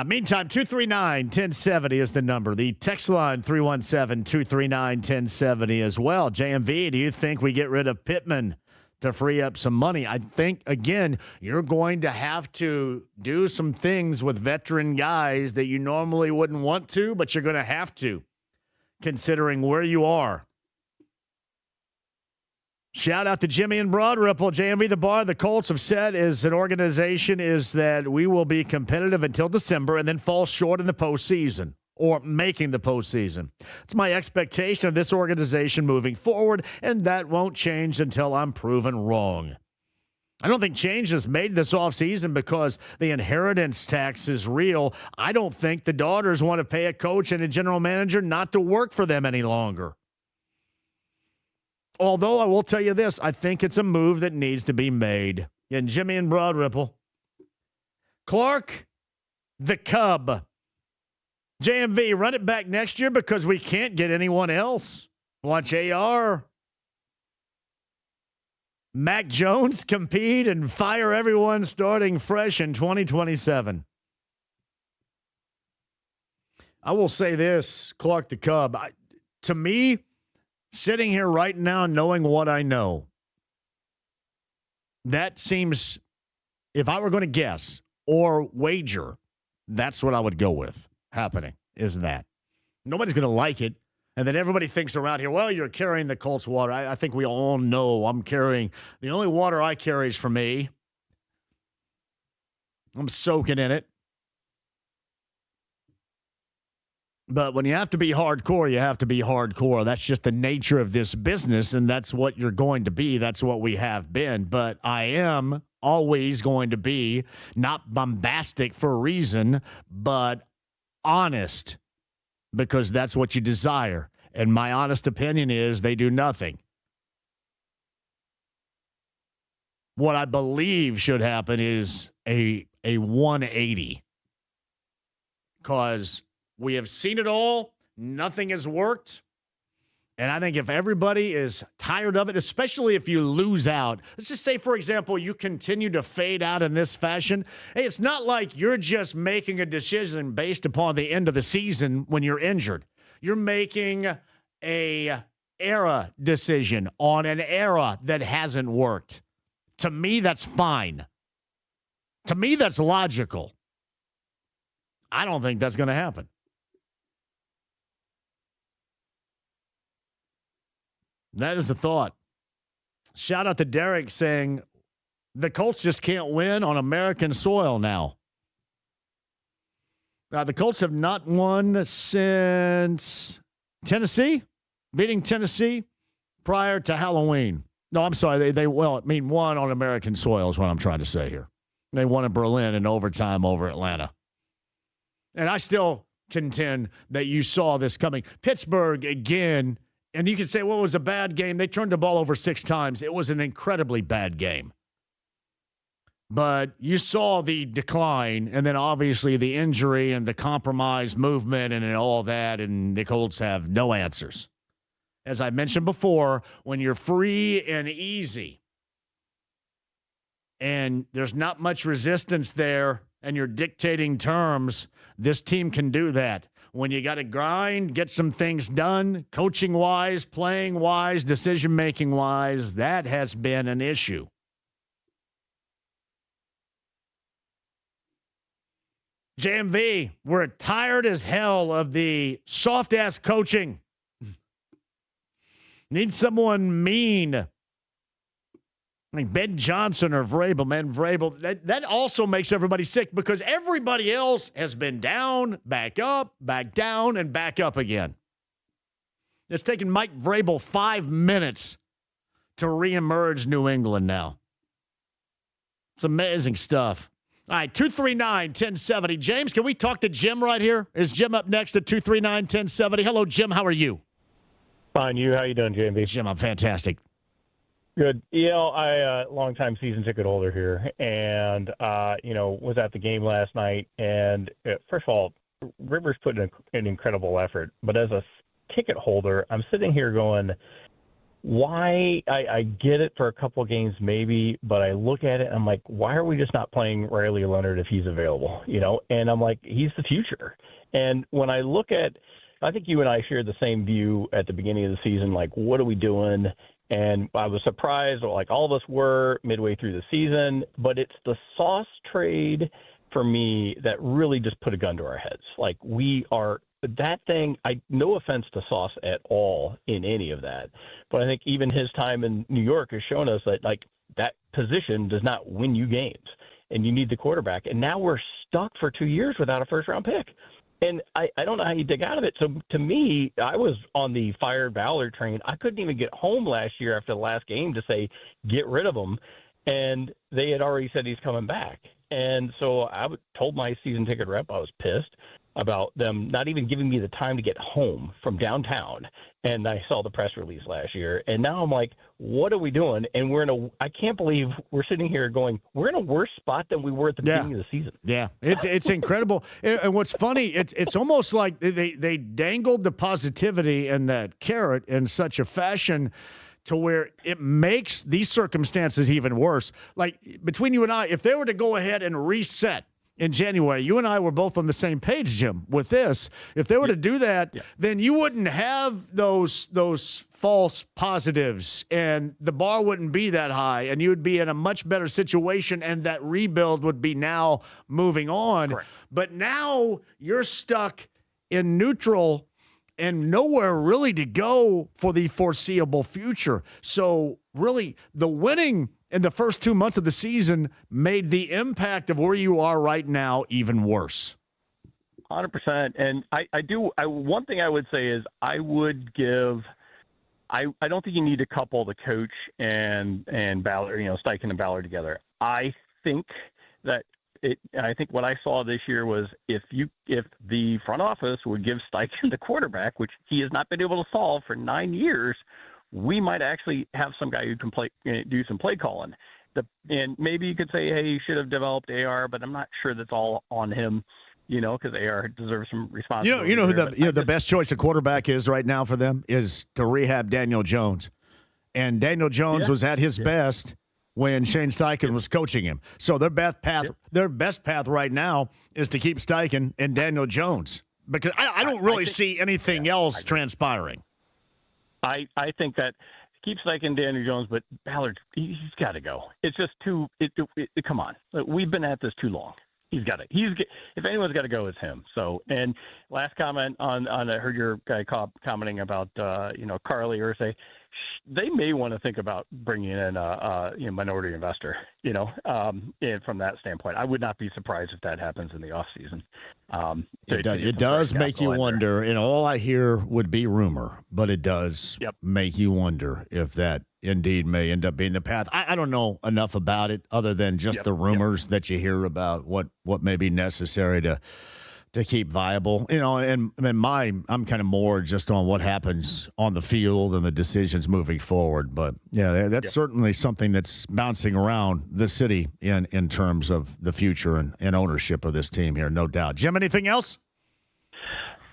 Meantime, 239-1070 is the number. The text line, 317-239-1070 as well. JMV, do you think we get rid of Pittman to free up some money. I think, again, you're going to have to do some things with veteran guys that you normally wouldn't want to, but you're going to have to, considering where you are. Shout out to Jimmy and Broad Ripple. JMV, the bar the Colts have said as an organization is that we will be competitive until December and then fall short in the postseason or making the postseason. It's my expectation of this organization moving forward, and that won't change until I'm proven wrong. I don't think change is made this offseason because the inheritance tax is real. I don't think the daughters want to pay a coach and a general manager not to work for them any longer. Although I will tell you this, I think it's a move that needs to be made. And Jimmy and Broad Ripple. Clark, the Cub. JMV, run it back next year because we can't get anyone else. Watch AR. Mac Jones compete and fire everyone starting fresh in 2027. I will say this, Clark the Cub. To me, sitting here right now knowing what I know, that seems, if I were going to guess or wager, that's what I would go with happening, is that. Nobody's going to like it. And then everybody thinks around here, well, you're carrying the Colts water. I think we all know I'm carrying. The only water I carry is for me. I'm soaking in it. But when you have to be hardcore, you have to be hardcore. That's just the nature of this business, and that's what you're going to be. That's what we have been. But I am always going to be not bombastic for a reason, but honest, because that's what you desire. And my honest opinion is they do nothing. What I believe should happen is a 180, because we have seen it all. Nothing has worked. And I think if everybody is tired of it, especially if you lose out, let's just say, for example, you continue to fade out in this fashion. Hey, it's not like you're just making a decision based upon the end of the season when you're injured. You're making a era decision on an era that hasn't worked. To me, that's fine. To me, that's logical. I don't think that's going to happen. That is the thought. Shout out to Derek saying the Colts just can't win on American soil now. The Colts have not won since Tennessee, beating Tennessee prior to Halloween. No, I'm sorry. They won on American soil is what I'm trying to say here. They won in Berlin in overtime over Atlanta. And I still contend that you saw this coming. Pittsburgh, again, and you could say, well, it was a bad game. They turned the ball over 6 times. It was an incredibly bad game. But you saw the decline, and then obviously the injury and the compromised movement and all that, and the Colts have no answers. As I mentioned before, when you're free and easy, and there's not much resistance there, and you're dictating terms, this team can do that. When you got to grind, get some things done, coaching-wise, playing-wise, decision-making-wise, that has been an issue. JMV, we're tired as hell of the soft-ass coaching. Need someone mean. Like Ben Johnson or Vrabel. Man, Vrabel, that also makes everybody sick because everybody else has been down, back up, back down, and back up again. It's taken Mike Vrabel 5 minutes to reemerge New England now. It's amazing stuff. All right, 239-1070. James, can we talk to Jim right here? Is Jim up next at 239-1070? Hello, Jim. How are you? Fine. You? How you doing, JMV? Jim, I'm fantastic. Good. I long-time season ticket holder here, and was at the game last night. And first of all, Rivers put in an incredible effort. But as a ticket holder, I'm sitting here going, why? I get it for a couple of games maybe, but I look at it and I'm like, why are we just not playing Riley Leonard if he's available? And I'm like, he's the future. And when I look at, I think you and I shared the same view at the beginning of the season, like, what are we doing? And I was surprised, like all of us were midway through the season, but it's the Sauce trade for me that really just put a gun to our heads. Like that thing, no offense to Sauce at all in any of that, but I think even his time in New York has shown us that like that position does not win you games, and you need the quarterback. And now we're stuck for 2 years without a first-round pick. And I don't know how you dig out of it. So to me, I was on the fired Ballard train. I couldn't even get home last year after the last game to say, get rid of him. And they had already said he's coming back. And so I told my season ticket rep I was pissed about them not even giving me the time to get home from downtown. And I saw the press release last year. And now I'm like, what are we doing? And I can't believe we're sitting here going, we're in a worse spot than we were at the beginning of the season. Yeah, it's incredible. And what's funny, it's almost like they dangled the positivity and that carrot in such a fashion to where it makes these circumstances even worse. Like between you and I, if they were to go ahead and reset in January, you and I were both on the same page, Jim, with this. If they were to do that, then you wouldn't have those false positives, and the bar wouldn't be that high, and you would be in a much better situation, and that rebuild would be now moving on. Correct. But now you're stuck in neutral and nowhere really to go for the foreseeable future. So really, the winning in the first 2 months of the season made the impact of where you are right now even worse. 100%. And one thing I would say is I don't think you need to couple the coach and Ballard, Steichen and Ballard together. I think what I saw this year was if the front office would give Steichen the quarterback, which he has not been able to solve for 9 years, we might actually have some guy who can do some play calling. And maybe you could say, hey, you should have developed AR, but I'm not sure that's all on him, because AR deserves some responsibility. You know who the best choice of quarterback is right now for them is to rehab Daniel Jones. And Daniel Jones was at his best when Shane Steichen was coaching him. So their best path right now is to keep Steichen and Daniel Jones, because I don't really see anything else transpiring. I think that keep Steichen, Daniel Jones, but Ballard, he's got to go. It's just come on. We've been at this too long. He's got to. If anyone's got to go, it's him. So, and last comment on I heard your guy commenting about Carly or say they may want to think about bringing in a minority investor. And from that standpoint, I would not be surprised if that happens in the off season. It does make you wonder, and all I hear would be rumor, but it does make you wonder if that indeed may end up being the path. I don't know enough about it other than just the rumors that you hear about what may be necessary to keep viable. And I'm kind of more just on what happens on the field and the decisions moving forward. But that's certainly something that's bouncing around the city in terms of the future and ownership of this team here, no doubt. Jim, anything else?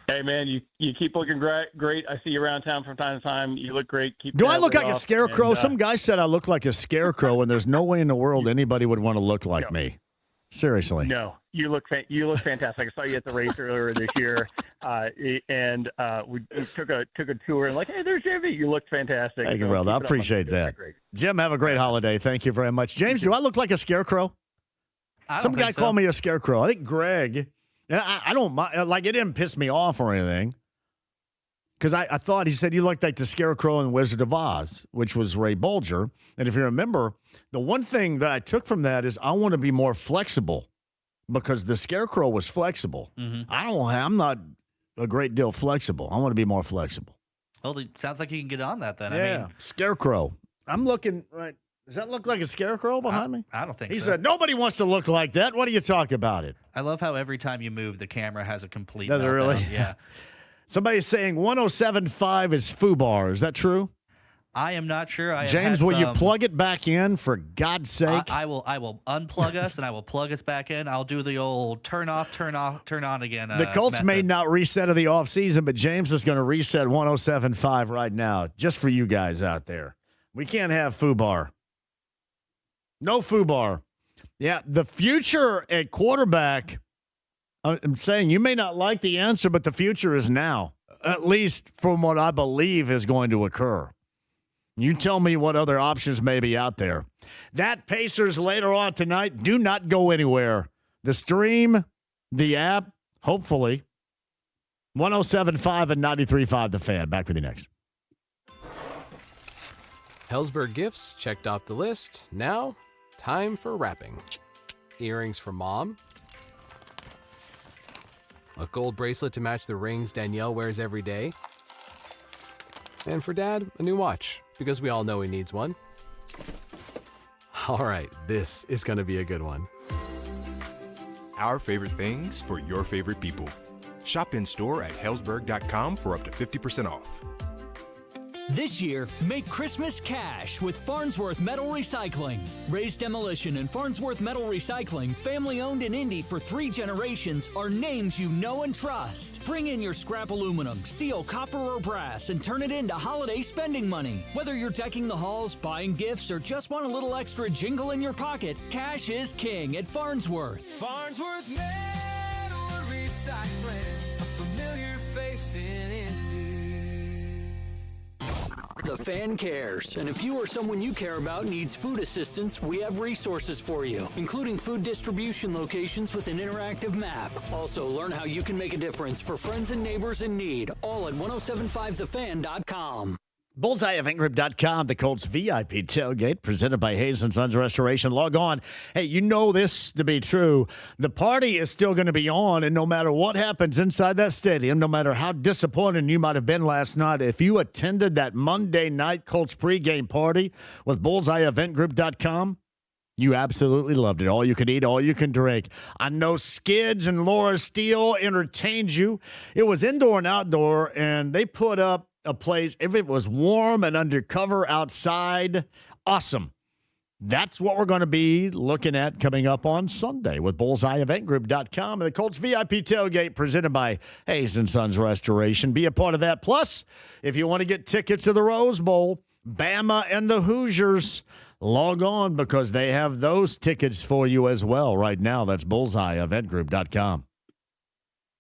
Hey, man, you keep looking great. I see you around town from time to time. You look great. Do I look like a scarecrow? Some guy said I look like a scarecrow, and there's no way in the world anybody would want to look like me. Seriously. No, you look fantastic. I saw you at the race earlier this year, and we took a tour and like, hey, there's JMV. You looked fantastic. Thank you, brother. I appreciate that. Jim, have a great holiday. Thank you very much. James, do I look like a scarecrow? Some guy called me a scarecrow. I think Greg. I don't mind. Like, it didn't piss me off or anything. Because I thought he said you looked like the Scarecrow in Wizard of Oz, which was Ray Bolger. And if you remember, the one thing that I took from that is I want to be more flexible because the Scarecrow was flexible. Mm-hmm. I'm not a great deal flexible. I want to be more flexible. Well, it sounds like you can get on that then. Yeah, I mean, Scarecrow. I'm looking right. Does that look like a scarecrow behind me? I don't think He so. said, nobody wants to look like that. What do you talk about it? I love how every time you move, the camera has a complete Does it meltdown. really? Yeah. Somebody's saying 107.5 is FUBAR. Is that true? I am not sure. James, will you plug it back in for God's sake? I will unplug us and I will plug us back in. I'll do the old turn off, turn on again. The Colts may not reset of the offseason, but James is going to reset 107.5 right now, just for you guys out there. We can't have FUBAR. No FUBAR. Yeah, the future at quarterback, I'm saying you may not like the answer, but the future is now, at least from what I believe is going to occur. You tell me what other options may be out there. That Pacers later on tonight. Do not go anywhere. The stream, the app, hopefully. 107.5 and 93.5 The Fan. Back with you next. Helzberg gifts checked off the list. Now, time for wrapping. Earrings for Mom. A gold bracelet to match the rings Danielle wears every day. And for Dad, a new watch, because we all know he needs one. All right, this is going to be a good one. Our favorite things for your favorite people. Shop in store at Helzberg.com for up to 50% off. This year, make Christmas cash with Farnsworth Metal Recycling. Raised Demolition and Farnsworth Metal Recycling, family owned in Indy for 3 generations, are names you know and trust. Bring in your scrap aluminum, steel, copper, or brass and turn it into holiday spending money. Whether you're decking the halls, buying gifts, or just want a little extra jingle in your pocket, cash is king at Farnsworth. Farnsworth Metal Recycling, a familiar face in Indy. The Fan cares, and if you or someone you care about needs food assistance, we have resources for you, including food distribution locations with an interactive map. Also, learn how you can make a difference for friends and neighbors in need, all at 1075thefan.com. BullseyeEventGroup.com, the Colts VIP tailgate presented by Hayes & Sons Restoration. Log on. Hey, you know this to be true. The party is still going to be on, and no matter what happens inside that stadium, no matter how disappointed you might have been last night, if you attended that Monday night Colts pregame party with BullseyeEventGroup.com, you absolutely loved it. All you can eat, all you can drink. I know Skids and Laura Steele entertained you. It was indoor and outdoor, and they put up a place, if it was warm and undercover outside, awesome. That's what we're going to be looking at coming up on Sunday with BullseyeEventGroup.com and the Colts VIP tailgate presented by Hayes & Sons Restoration. Be a part of that. Plus, if you want to get tickets to the Rose Bowl, Bama and the Hoosiers, log on because they have those tickets for you as well right now. That's BullseyeEventGroup.com.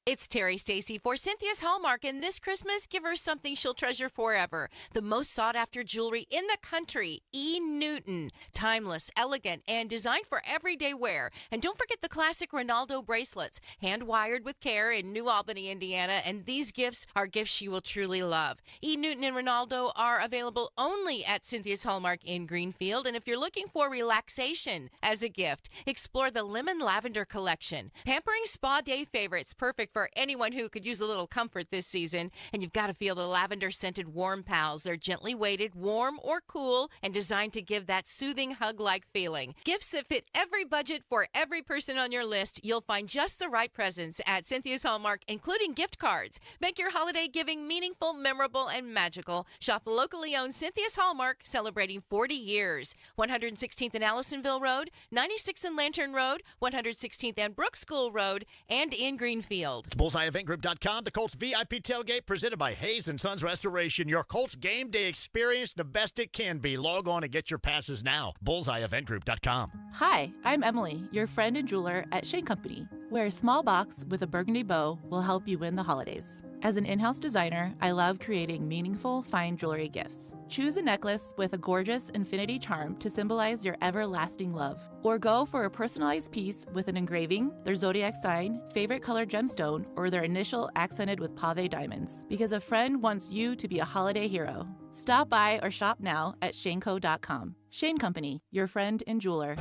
It's Terry Stacy for Cynthia's Hallmark, and this Christmas, give her something she'll treasure forever. The most sought-after jewelry in the country, E. Newton. Timeless, elegant, and designed for everyday wear. And don't forget the classic Ronaldo bracelets, hand-wired with care in New Albany, Indiana, and these gifts are gifts she will truly love. E. Newton and Ronaldo are available only at Cynthia's Hallmark in Greenfield, and if you're looking for relaxation as a gift, explore the Lemon Lavender Collection. Pampering spa day favorites, perfect for anyone who could use a little comfort this season. And you've got to feel the lavender-scented Warm Pals. They're gently weighted, warm or cool, and designed to give that soothing hug-like feeling. Gifts that fit every budget for every person on your list. You'll find just the right presents at Cynthia's Hallmark, including gift cards. Make your holiday giving meaningful, memorable, and magical. Shop locally owned Cynthia's Hallmark, celebrating 40 years. 116th and Allisonville Road, 96th and Lantern Road, 116th and Brook School Road, and in Greenfield. It's BullseyeEventGroup.com, the Colts VIP tailgate presented by Hayes & Sons Restoration. Your Colts game day experience, the best it can be. Log on and get your passes now. BullseyeEventGroup.com. Hi, I'm Emily, your friend and jeweler at Shane Company, where a small box with a burgundy bow will help you win the holidays. As an in-house designer, I love creating meaningful, fine jewelry gifts. Choose a necklace with a gorgeous infinity charm to symbolize your everlasting love. Or go for a personalized piece with an engraving, their zodiac sign, favorite color gemstone, or their initial accented with pave diamonds, because a friend wants you to be a holiday hero. Stop by or shop now at shaneco.com. Shane Company, your friend and jeweler.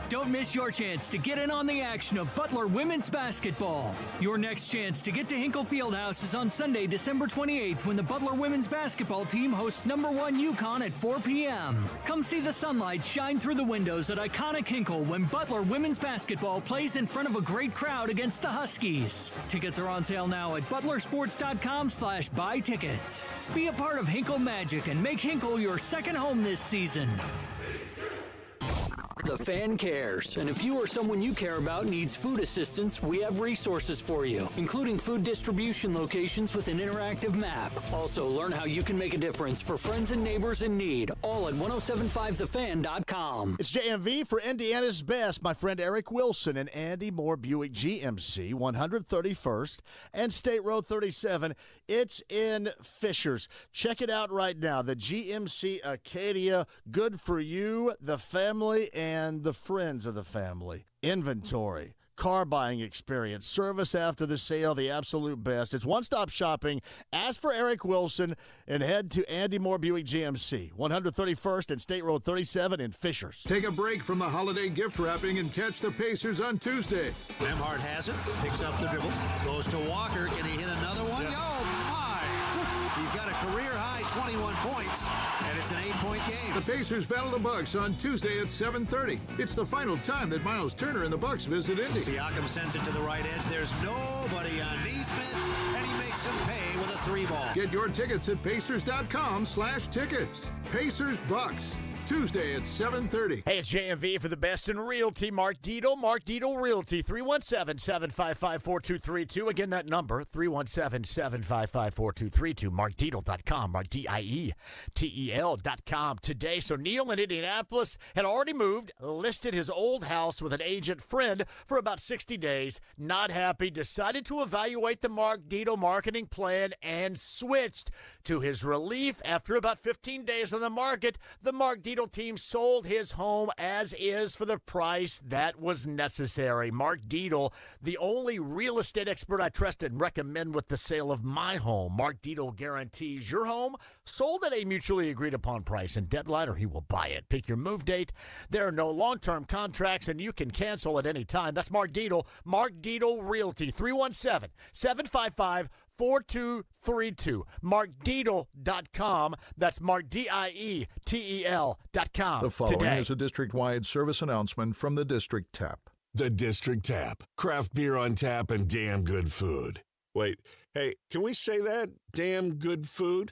Don't miss your chance to get in on the action of Butler women's basketball. Your next chance to get to Hinkle Fieldhouse is on Sunday, December 28th, when the Butler women's basketball team hosts #1 UConn at 4 p.m. Come see the sunlight shine through the windows at iconic Hinkle when Butler women's basketball plays in front of a great crowd against the Huskies. Tickets are on sale now at butlersports.com/buy tickets. Be a part of Hinkle Magic and make Hinkle your second home this season. The Fan cares. And if you or someone you care about needs food assistance, we have resources for you, including food distribution locations with an interactive map. Also, learn how you can make a difference for friends and neighbors in need, all at 1075thefan.com. It's JMV for Indiana's Best. My friend Eric Wilson and Andy Moore Buick GMC, 131st and State Road 37. It's in Fishers. Check it out right now. The GMC Acadia, good for you, the family, and the friends of the family. Inventory, car buying experience, service after the sale, the absolute best. It's one-stop shopping. Ask for Eric Wilson and head to Andy Moore Buick GMC, 131st and State Road 37 in Fishers. Take a break from the holiday gift wrapping and catch the Pacers on Tuesday. Remhart has it, picks up the dribble, goes to Walker. Can he hit another one? Yeah. Oh, my! He's got a career-high 21 points, and it's an 8-point game. The Pacers battle the Bucks on Tuesday at 7:30. It's the final time that Miles Turner and the Bucks visit Indy. Siakam sends it to the right edge. There's nobody on Neesmith, and he makes him pay with a 3-ball. Get your tickets at pacers.com/tickets. Pacers Bucks, Tuesday at 7:30. Hey, it's JMV for the best in realty. Mark Dietel, Mark Dietel Realty, 317-755-4232. Again, that number, 317-755-4232. MarkDietel.com, MarkDietel.com. Today, so Neil in Indianapolis had already moved, listed his old house with an agent friend for about 60 days. Not happy, decided to evaluate the Mark Dietel marketing plan and switched. To his relief, after about 15 days on the market, the Mark Dietel team sold his home as is for the price that was necessary. Mark Dietel, the only real estate expert I trust and recommend with the sale of my home. Mark Dietel guarantees your home sold at a mutually agreed upon price and deadline, or he will buy it. Pick your move date. There are no long-term contracts, and you can cancel at any time. That's Mark Dietel. Mark Dietel Realty, 317-755-4232. MarkDietel.com. That's MarkDietel.com. The following today. is a district-wide service announcement from the District Tap. The District Tap. Craft beer on tap and damn good food. Wait, hey, can we say that? Damn good food?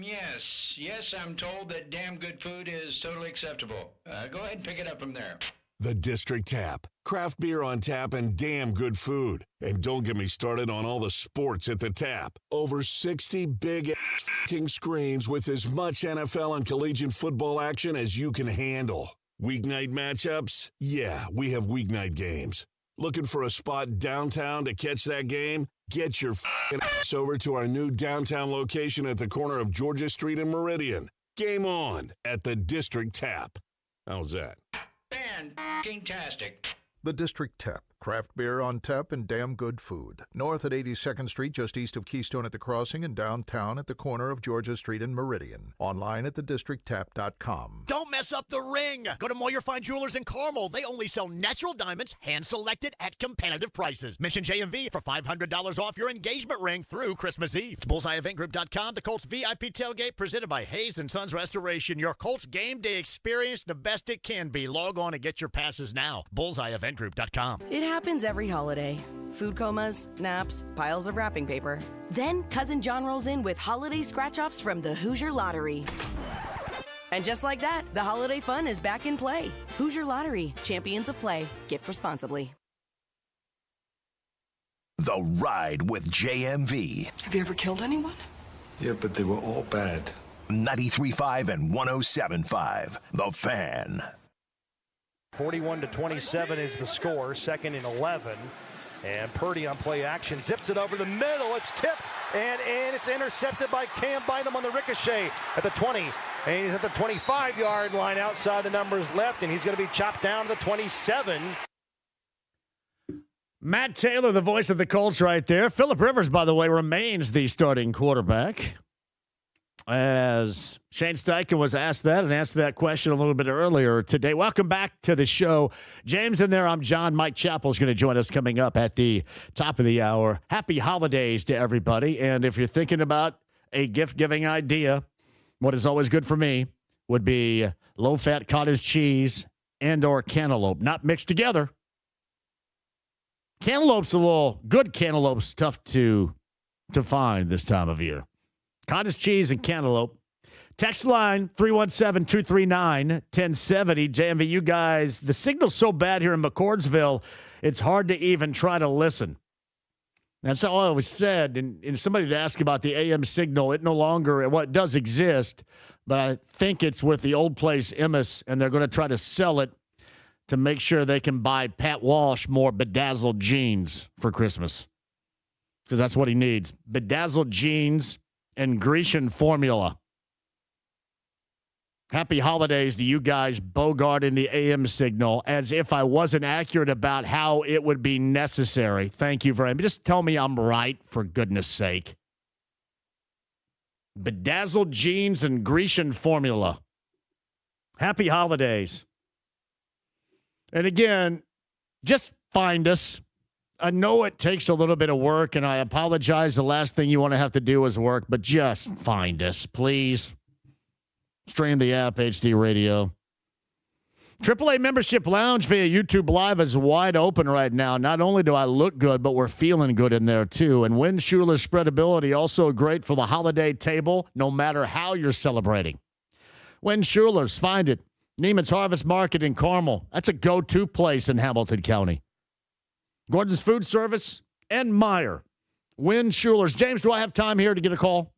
Yes, I'm told that damn good food is totally acceptable. Go ahead and pick it up from there. The District Tap. Craft beer on tap and damn good food. And don't get me started on all the sports at the tap. Over 60 big f***ing screens with as much NFL and collegiate football action as you can handle. Weeknight matchups? Yeah, we have weeknight games. Looking for a spot downtown to catch that game? Get your f***ing ass over to our new downtown location at the corner of Georgia Street and Meridian. Game on at the District Tap. How's that? Fan-tastic. The District Tap. Craft beer on tap and damn good food. North at 82nd Street, just east of Keystone at the Crossing, and downtown at the corner of Georgia Street and Meridian. Online at thedistricttap.com. Don't mess up the ring. Go to Moyer Fine Jewelers in Carmel. They only sell natural diamonds, hand-selected at competitive prices. Mention JMV for $500 off your engagement ring through Christmas Eve. It's BullseyeEventGroup.com. The Colts VIP tailgate presented by Hayes & Sons Restoration. Your Colts game day experience the best it can be. Log on and get your passes now. BullseyeEventGroup.com. It happens every holiday. Food comas, naps, piles of wrapping paper. Then Cousin John rolls in with holiday scratch-offs from the Hoosier Lottery. And just like that, the holiday fun is back in play. Hoosier Lottery, champions of play. Gift responsibly. The Ride with JMV. Have you ever killed anyone? Yeah, but they were all bad. 93.5 and 107.5. The Fan. 41-27 is the score, second and 11. And Purdy on play action zips it over the middle. It's tipped and in. It's intercepted by Cam Bynum on the ricochet at the 20. And he's at the 25-yard line outside the numbers left, and he's going to be chopped down to the 27. Matt Taylor, the voice of the Colts right there. Phillip Rivers, by the way, remains the starting quarterback. As Shane Steichen was asked that question a little bit earlier today. Welcome back to the show. James in there. I'm John. Mike Chappell is going to join us coming up at the top of the hour. Happy holidays to everybody. And if you're thinking about a gift-giving idea, what is always good for me would be low-fat cottage cheese and or cantaloupe, not mixed together. Cantaloupe's good cantaloupe's tough to find this time of year. Cottage cheese and cantaloupe, Text line 317-239-1070. JMV, you guys, the signal's so bad here in McCordsville, it's hard to even try to listen. That's all I always said. And somebody to ask about the AM signal, it no longer, well, it does exist, but I think it's with the old place, Emmis, and they're going to try to sell it to make sure they can buy Pat Walsh more bedazzled jeans for Christmas. Because that's what he needs. Bedazzled jeans and Grecian formula. Happy holidays to you guys, Bogart in the AM signal, as if I wasn't accurate about how it would be necessary. Thank you very much. Just tell me I'm right, for goodness sake. Bedazzled jeans and Grecian formula. Happy holidays. And again, just find us. I know it takes a little bit of work, and I apologize. The last thing you want to have to do is work, but just find us, please. Stream the app, HD Radio. AAA Membership Lounge via YouTube Live is wide open right now. Not only do I look good, but we're feeling good in there, too. And Win Schuler's Spreadability, also great for the holiday table, no matter how you're celebrating. Win Schuler's, find it. Neiman's Harvest Market in Carmel. That's a go-to place in Hamilton County. Gordon's Food Service and Meyer. Win Schuler's. James, do I have time here to get a call?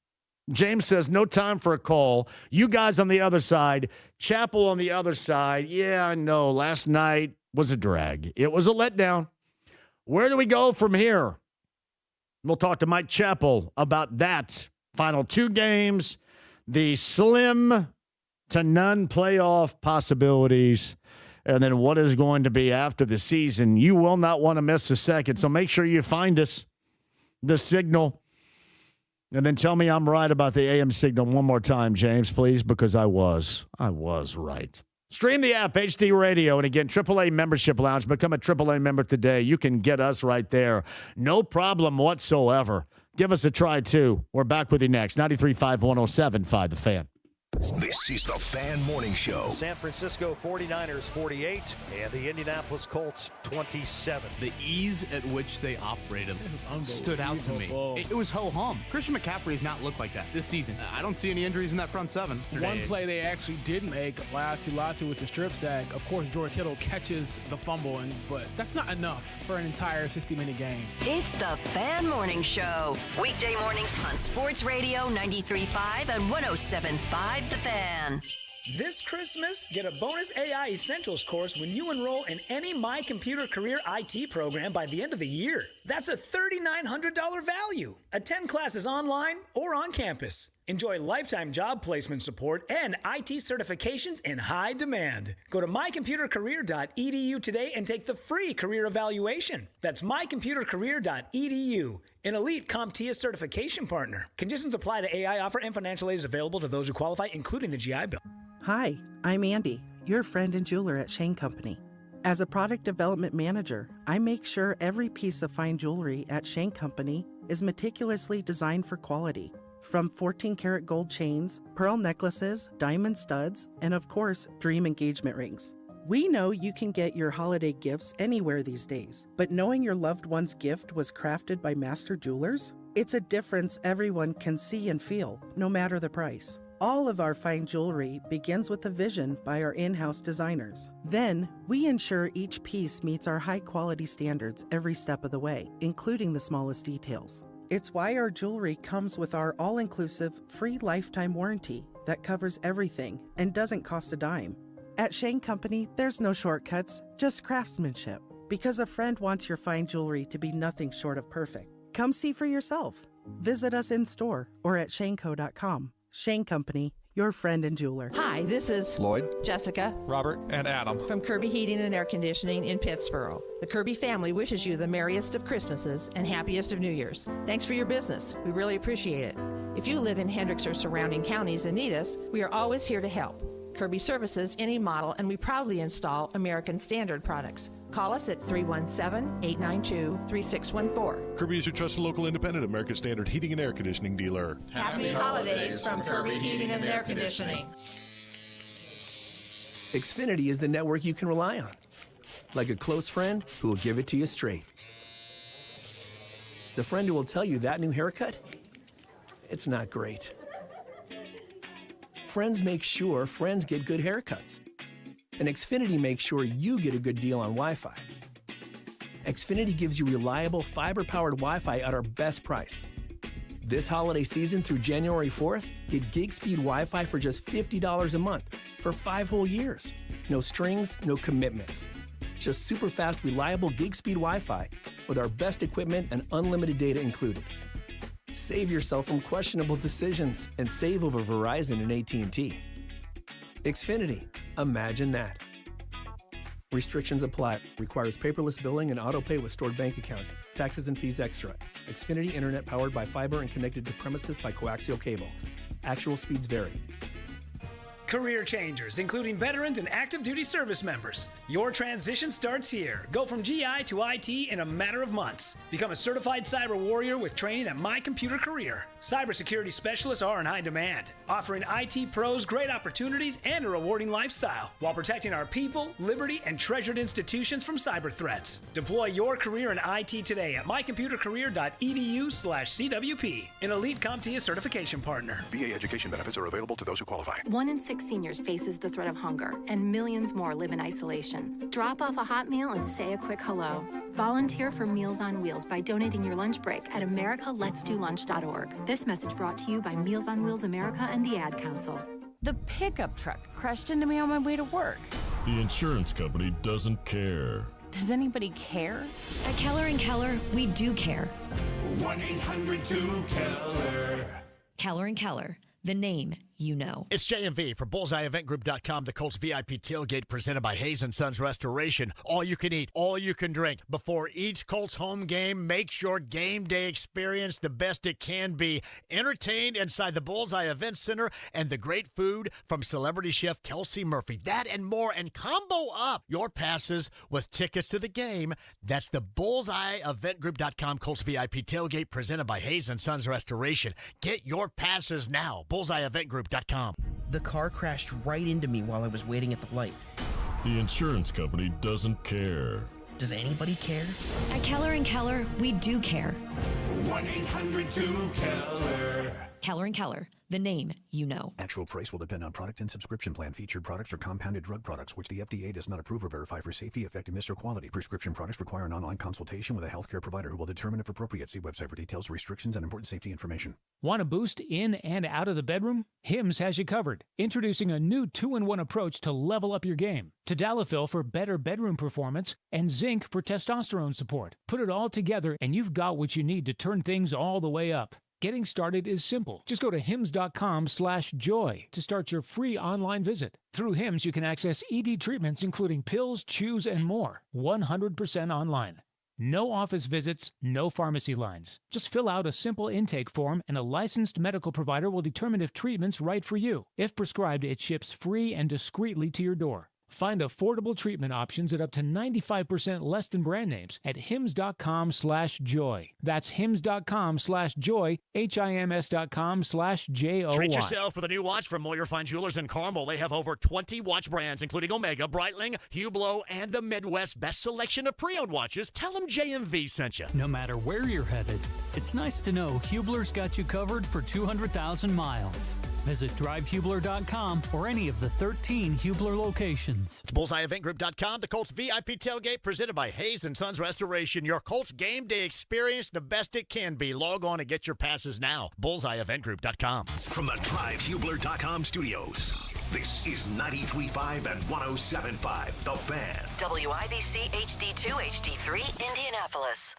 James says, no time for a call. You guys on the other side. Chapel on the other side. Yeah, I know. Last night was a drag. It was a letdown. Where do we go from here? We'll talk to Mike Chappell about that. Final 2 games, the slim to none playoff possibilities, and then what is going to be after the season. You will not want to miss a second, so make sure you find us, the signal. And then tell me I'm right about the AM signal one more time, James, please, because I was right. Stream the app, HD Radio. And again, AAA Membership Lounge. Become a AAA member today. You can get us right there. No problem whatsoever. Give us a try, too. We're back with you next. 93.5, 107.5, The Fan. This is the Fan Morning Show. San Francisco 49ers 48 and the Indianapolis Colts 27. The ease at which they operated stood out to me. It was ho-hum. Christian McCaffrey has not looked like that this season. I don't see any injuries in that front seven. One play they actually did make, Latu with the strip sack. Of course, George Kittle catches the fumble, but that's not enough for an entire 60-minute game. It's the Fan Morning Show. Weekday mornings on Sports Radio 93.5 and 107.5 The Fan. This Christmas, get a bonus AI Essentials course when you enroll in any My Computer Career IT program by the end of the year. That's a $3,900 value. Attend classes online or on campus. Enjoy lifetime job placement support and IT certifications in high demand. Go to mycomputercareer.edu today and take the free career evaluation. That's mycomputercareer.edu, an elite CompTIA certification partner. Conditions apply to AI offer and financial aid is available to those who qualify, including the GI Bill. Hi, I'm Andy, your friend and jeweler at Shane Company. As a product development manager, I make sure every piece of fine jewelry at Shane Company is meticulously designed for quality. From 14-karat gold chains, pearl necklaces, diamond studs, and of course, dream engagement rings. We know you can get your holiday gifts anywhere these days, but knowing your loved one's gift was crafted by master jewelers? It's a difference everyone can see and feel, no matter the price. All of our fine jewelry begins with a vision by our in-house designers. Then, we ensure each piece meets our high-quality standards every step of the way, including the smallest details. It's why our jewelry comes with our all-inclusive, free lifetime warranty that covers everything and doesn't cost a dime. At Shane Company, there's no shortcuts, just craftsmanship. Because a friend wants your fine jewelry to be nothing short of perfect. Come see for yourself. Visit us in-store or at shaneco.com. Shane Company, your friend and jeweler. Hi, this is Lloyd, Jessica, Robert, and Adam from Kirby Heating and Air Conditioning in Pittsboro. The Kirby family wishes you the merriest of Christmases and happiest of New Year's. Thanks for your business. We really appreciate it. If you live in Hendricks or surrounding counties and need us, we are always here to help. Kirby services any model, and we proudly install American Standard products. Call us at 317-892-3614. Kirby is your trusted local independent American Standard heating and air conditioning dealer. Happy holidays from Kirby Heating and Air Conditioning. Xfinity is the network you can rely on. Like a close friend who will give it to you straight. The friend who will tell you that new haircut, it's not great. Friends make sure friends get good haircuts. And Xfinity makes sure you get a good deal on Wi-Fi. Xfinity gives you reliable fiber-powered Wi-Fi at our best price. This holiday season through January 4th, get gig speed Wi-Fi for just $50 a month for 5 whole years. No strings, no commitments. Just super fast, reliable gig speed Wi-Fi with our best equipment and unlimited data included. Save yourself from questionable decisions and save over Verizon and AT&T. Xfinity. Imagine that. Restrictions apply. Requires paperless billing and auto-pay with stored bank account. Taxes and fees extra. Xfinity Internet powered by fiber and connected to premises by coaxial cable. Actual speeds vary. Career changers, including veterans and active duty service members. Your transition starts here. Go from GI to IT in a matter of months. Become a certified cyber warrior with training at My Computer Career. Cybersecurity specialists are in high demand, offering IT pros great opportunities and a rewarding lifestyle while protecting our people, liberty, and treasured institutions from cyber threats. Deploy your career in IT today at mycomputercareer.edu/CWP, an elite CompTIA certification partner. VA education benefits are available to those who qualify. 1 in 6 seniors faces the threat of hunger, and millions more live in isolation. Drop off a hot meal and say a quick hello. Volunteer for Meals on Wheels by donating your lunch break at americaletsdolunch.org. This message brought to you by Meals on Wheels America and the Ad Council. The pickup truck crashed into me on my way to work. The insurance company doesn't care. Does anybody care? At Keller & Keller, we do care. 1-800-2-KELLER. Keller & Keller, the name you know. It's JMV for BullseyeEventGroup.com. The Colts VIP tailgate presented by Hayes & Sons Restoration. All you can eat, all you can drink. Before each Colts home game, make your game day experience the best it can be. Entertained inside the Bullseye Event Center and the great food from celebrity chef Kelsey Murphy. That and more, and combo up your passes with tickets to the game. That's the BullseyeEventGroup.com Colts VIP tailgate presented by Hayes & Sons Restoration. Get your passes now. BullseyeEventGroup.com. The car crashed right into me while I was waiting at the light. The insurance company doesn't care. Does anybody care? At Keller & Keller, we do care. 1-800-2-KELLER. Keller & Keller, the name you know. Actual price will depend on product and subscription plan. Featured products are compounded drug products, which the FDA does not approve or verify for safety, effectiveness, or quality. Prescription products require an online consultation with a healthcare provider who will determine if appropriate. See website for details, restrictions, and important safety information. Want a boost in and out of the bedroom? Hims has you covered. Introducing a new 2-in-1 approach to level up your game. Tadalafil for better bedroom performance and zinc for testosterone support. Put it all together and you've got what you need to turn things all the way up. Getting started is simple. Just go to hims.com/joy to start your free online visit. Through Hims, you can access ED treatments including pills, chews, and more. 100% online. No office visits, no pharmacy lines. Just fill out a simple intake form and a licensed medical provider will determine if treatment's right for you. If prescribed, it ships free and discreetly to your door. Find affordable treatment options at up to 95% less than brand names at hims.com/joy. That's hims.com/joy, HIMS.com/JOY. Treat yourself with a new watch from Moyer Fine Jewelers in Carmel. They have over 20 watch brands, including Omega, Breitling, Hublot, and the Midwest best selection of pre-owned watches. Tell them JMV sent you. No matter where you're headed, it's nice to know Hubler's got you covered for 200,000 miles. Visit drivehubler.com or any of the 13 Hubler locations. It's BullseyeEventGroup.com. The Colts VIP tailgate presented by Hayes & Sons Restoration. Your Colts game day experience the best it can be. Log on and get your passes now. BullseyeEventGroup.com. From the drivehubler.com studios, this is 93.5 and 107.5 The Fan. WIBC HD2, HD3, Indianapolis.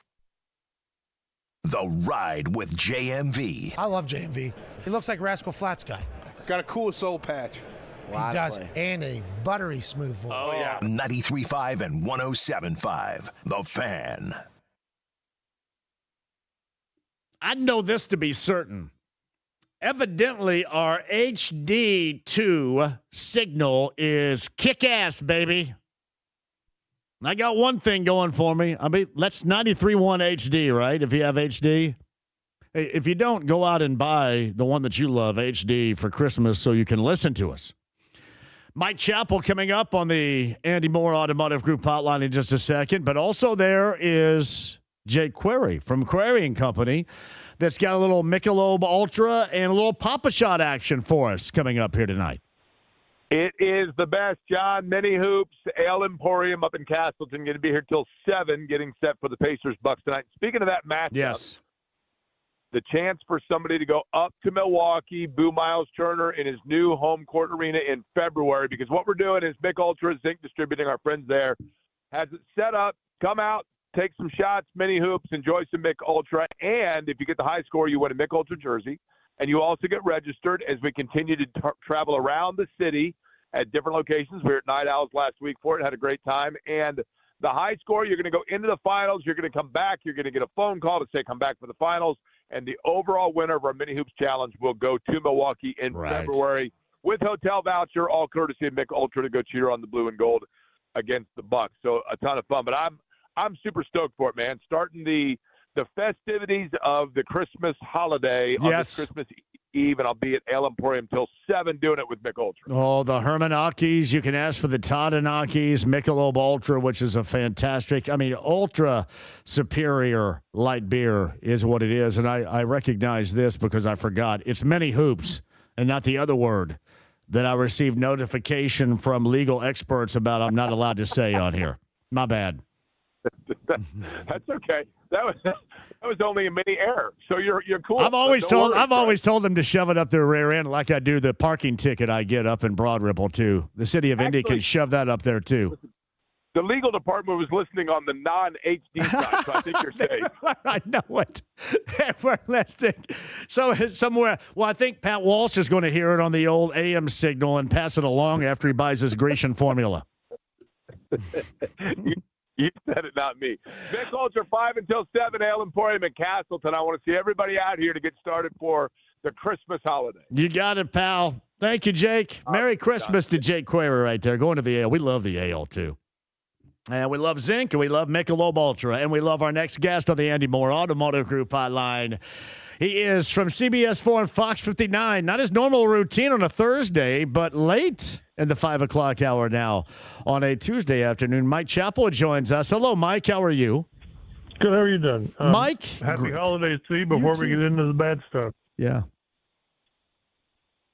The Ride with JMV. I love JMV. He looks like Rascal Flatts guy. Got a cool soul patch. He does, and a buttery smooth voice. Oh, yeah. 93.5 and 107.5 The Fan. I know this to be certain. Evidently, our HD2 signal is kick-ass, baby. I got one thing going for me. I mean, that's 93.1 HD, right? If you have HD. Hey, if you don't, go out and buy the one that you love, HD, for Christmas so you can listen to us. Mike Chappell coming up on the Andy Moore Automotive Group hotline in just a second. But also there is Jay Query from Query & Company. that's got a little Michelob Ultra and a little Papa Shot action for us coming up here tonight. It is the best, John. Many Hoops, Ale Emporium up in Castleton, going to be here till 7, getting set for the Pacers-Bucks tonight. Speaking of that matchup, yes, the chance for somebody to go up to Milwaukee, boo Miles Turner in his new home court arena in February, because what we're doing is Mick Ultra, Zinc Distributing, our friends there, has it set up. Come out, take some shots, Mini Hoops, enjoy some Mick Ultra, and if you get the high score, you win a Mick Ultra jersey, and you also get registered as we continue to travel around the city at different locations. We were at Night Owls last week for it, had a great time, and the high score, you're going to go into the finals, you're going to come back, you're going to get a phone call to say come back for the finals, and the overall winner of our Mini Hoops Challenge will go to Milwaukee in February with hotel voucher, all courtesy of Mick Ultra, to go cheer on the blue and gold against the Bucks. So a ton of fun, but I'm super stoked for it, man. Starting the festivities of the Christmas holiday on this Christmas Eve, and I'll be at Ale Emporium till 7 doing it with Mick Ultra. Oh, the Hermanakis. You can ask for the Tadanakis, Michelob Ultra, which is a fantastic, ultra superior light beer is what it is. And I recognize this because I forgot. It's Many Hoops and not the other word that I received notification from legal experts about I'm not allowed to say on here. My bad. That's okay. That was only a mini error. So you're cool. I've always told them to shove it up their rear end like I do the parking ticket I get up in Broad Ripple too. The city of Indy can shove that up there too. The legal department was listening on the non-HD side, so I think you're safe. I know it. We're listening. So somewhere, I think Pat Walsh is going to hear it on the old AM signal and pass it along after he buys his Grecian formula. You said it, not me. Mick Ultra 5 until 7, Ale Emporium in Castleton. I want to see everybody out here to get started for the Christmas holiday. You got it, pal. Thank you, Jake. Merry Christmas to Jake Query right there. Going to the Ale. We love the Ale, too. And we love Zinc, and we love Michelob Ultra, and we love our next guest on the Andy Moore Automotive Group hotline. He is from CBS 4 and Fox 59. Not his normal routine on a Thursday, but late in the 5 o'clock hour now on a Tuesday afternoon. Mike Chappell joins us. Hello, Mike. How are you? Good. How are you doing? Mike? Happy holidays to you before we get into the bad stuff. Yeah.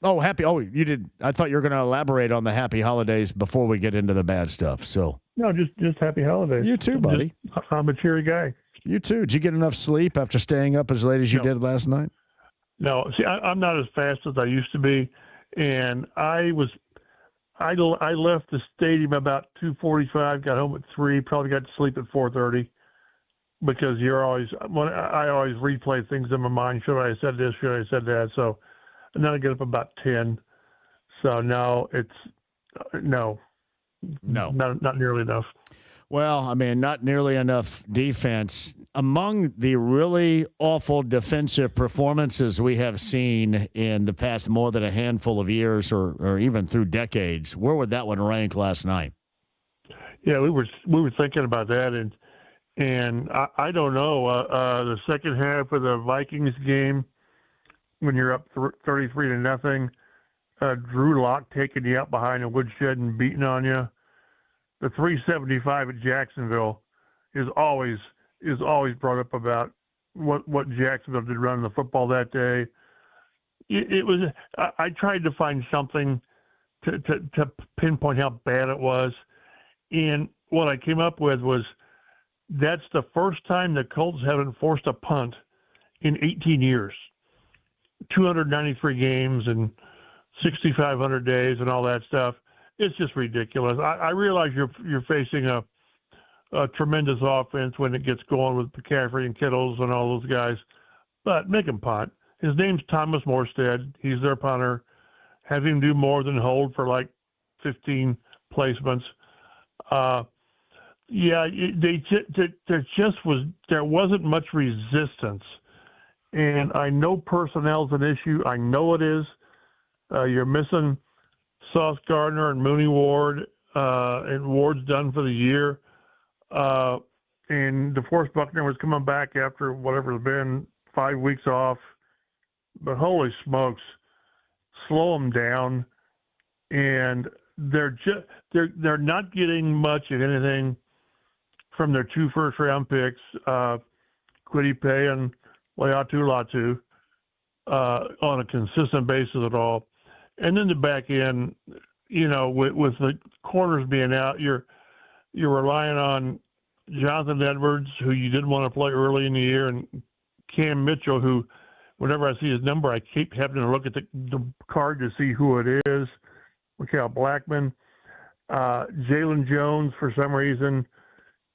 Oh, happy. Oh, you did. I thought you were going to elaborate on the happy holidays before we get into the bad stuff. So. No, just happy holidays. You too, buddy. I'm a cheery guy. You too. Did you get enough sleep after staying up as late as you did last night? No. See, I'm not as fast as I used to be, and I left the stadium about 2:45. Got home at 3. Probably got to sleep at 4:30 because I always replay things in my mind. Should I have said this? Should I have said that? So, and then I get up about 10. So no, not nearly enough. Well, not nearly enough defense. Among the really awful defensive performances we have seen in the past more than a handful of years or even through decades, where would that one rank last night? Yeah, we were thinking about that, and I don't know. The second half of the Vikings game, when you're up 33-0, Drew Lock taking you out behind a woodshed and beating on you. The 375 at Jacksonville is always brought up about what Jacksonville did running the football that day. It was. I tried to find something to pinpoint how bad it was, and what I came up with was that's the first time the Colts haven't forced a punt in 18 years. 293 games and 6,500 days and all that stuff. It's just ridiculous. I realize you're facing a tremendous offense when it gets going with McCaffrey and Kittles and all those guys, but make him punt. His name's Thomas Morstead. He's their punter. Have him do more than hold for like 15 placements. There wasn't much resistance, and I know personnel's an issue. I know it is. You're missing Sauce Gardner and Mooney Ward, and Ward's done for the year. And DeForest Buckner was coming back after whatever it's been, 5 weeks off. But holy smokes, slow them down. And they're not getting much of anything from their 2 first-round picks. Kwity Paye and Latu, on a consistent basis at all. And then the back end, with the corners being out, you're relying on Jonathan Edwards, who you didn't want to play early in the year, and Cam Mitchell, who, whenever I see his number, I keep having to look at the card to see who it is. Mikhail Blackman. Jalen Jones, for some reason,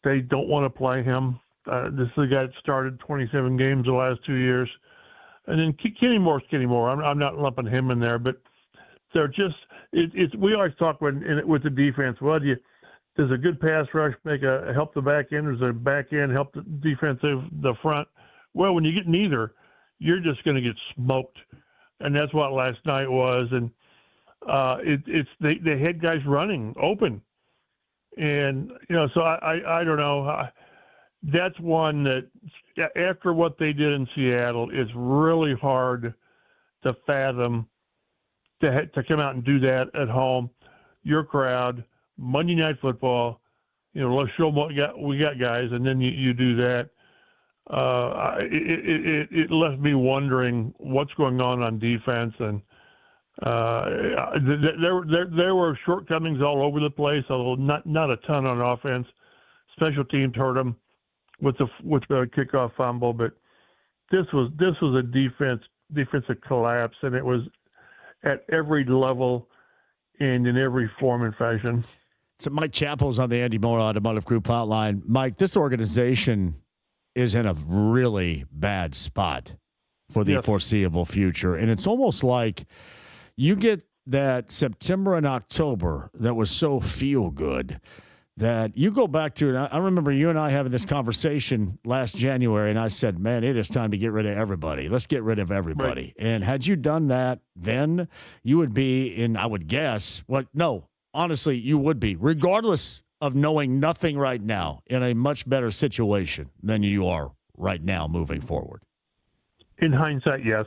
they don't want to play him. This is the guy that started 27 games the last 2 years. And then Kenny Moore's Kenny Moore. I'm not lumping him in there, but they're just we always talk with the defense. Well, does a good pass rush help the back end, or does the back end help the the front? Well, when you get neither, you're just going to get smoked, and that's what last night was. And they had guys running open, and so I don't know. That's one that after what they did in Seattle, it's really hard to fathom to come out and do that at home. Your crowd, Monday Night Football, let's show them what we got, guys, and then you do that. It left me wondering what's going on defense, and there were shortcomings all over the place, although not a ton on offense. Special teams hurt them with the kickoff fumble, but this was a defensive collapse, and it was at every level and in every form and fashion. So Mike Chappell's on the Andy Moore Automotive Group hotline. Mike, this organization is in a really bad spot for the foreseeable future, and it's almost like you get that September and October that was so feel good that you go back to, and I remember you and I having this conversation last January, and I said, man, it is time to get rid of everybody. Let's get rid of everybody. Right. And had you done that then, you would be in, I would guess, honestly, you would be, regardless of knowing nothing right now, in a much better situation than you are right now moving forward. In hindsight, yes.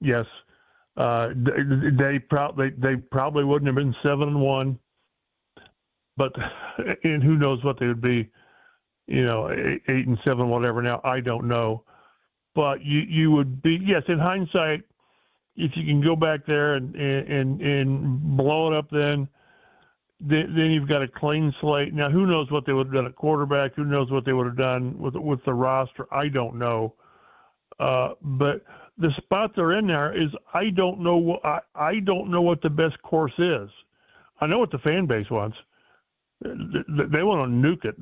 Yes. They probably wouldn't have been 7-1. But, and who knows what they would be, 8-7, whatever. Now, I don't know. But you would be, yes, in hindsight, if you can go back there and blow it up then you've got a clean slate. Now, who knows what they would have done at quarterback? Who knows what they would have done with the roster? I don't know. But the spot they're in there is I don't know what the best course is. I know what the fan base wants. They want to nuke it.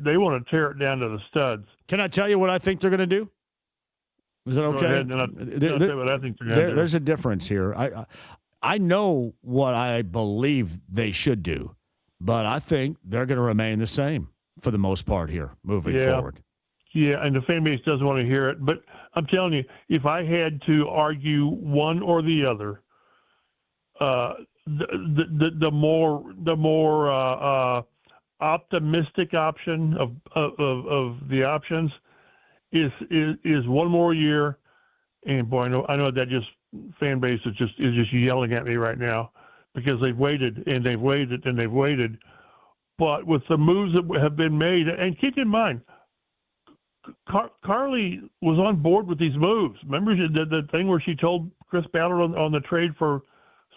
They want to tear it down to the studs. Can I tell you what I think they're going to do? Is that okay? Go ahead, and I'll say what I think they're going to do. There's a difference here. I know what I believe they should do, but I think they're going to remain the same for the most part here moving forward. Yeah, and the fan base doesn't want to hear it. But I'm telling you, if I had to argue one or the other, the more optimistic option of the options is one more year. And boy, I know that just fan base is just yelling at me right now because they've waited and they've waited and they've waited. But with the moves that have been made, and keep in mind, Carly was on board with these moves. Remember the thing where she told Chris Ballard on the trade for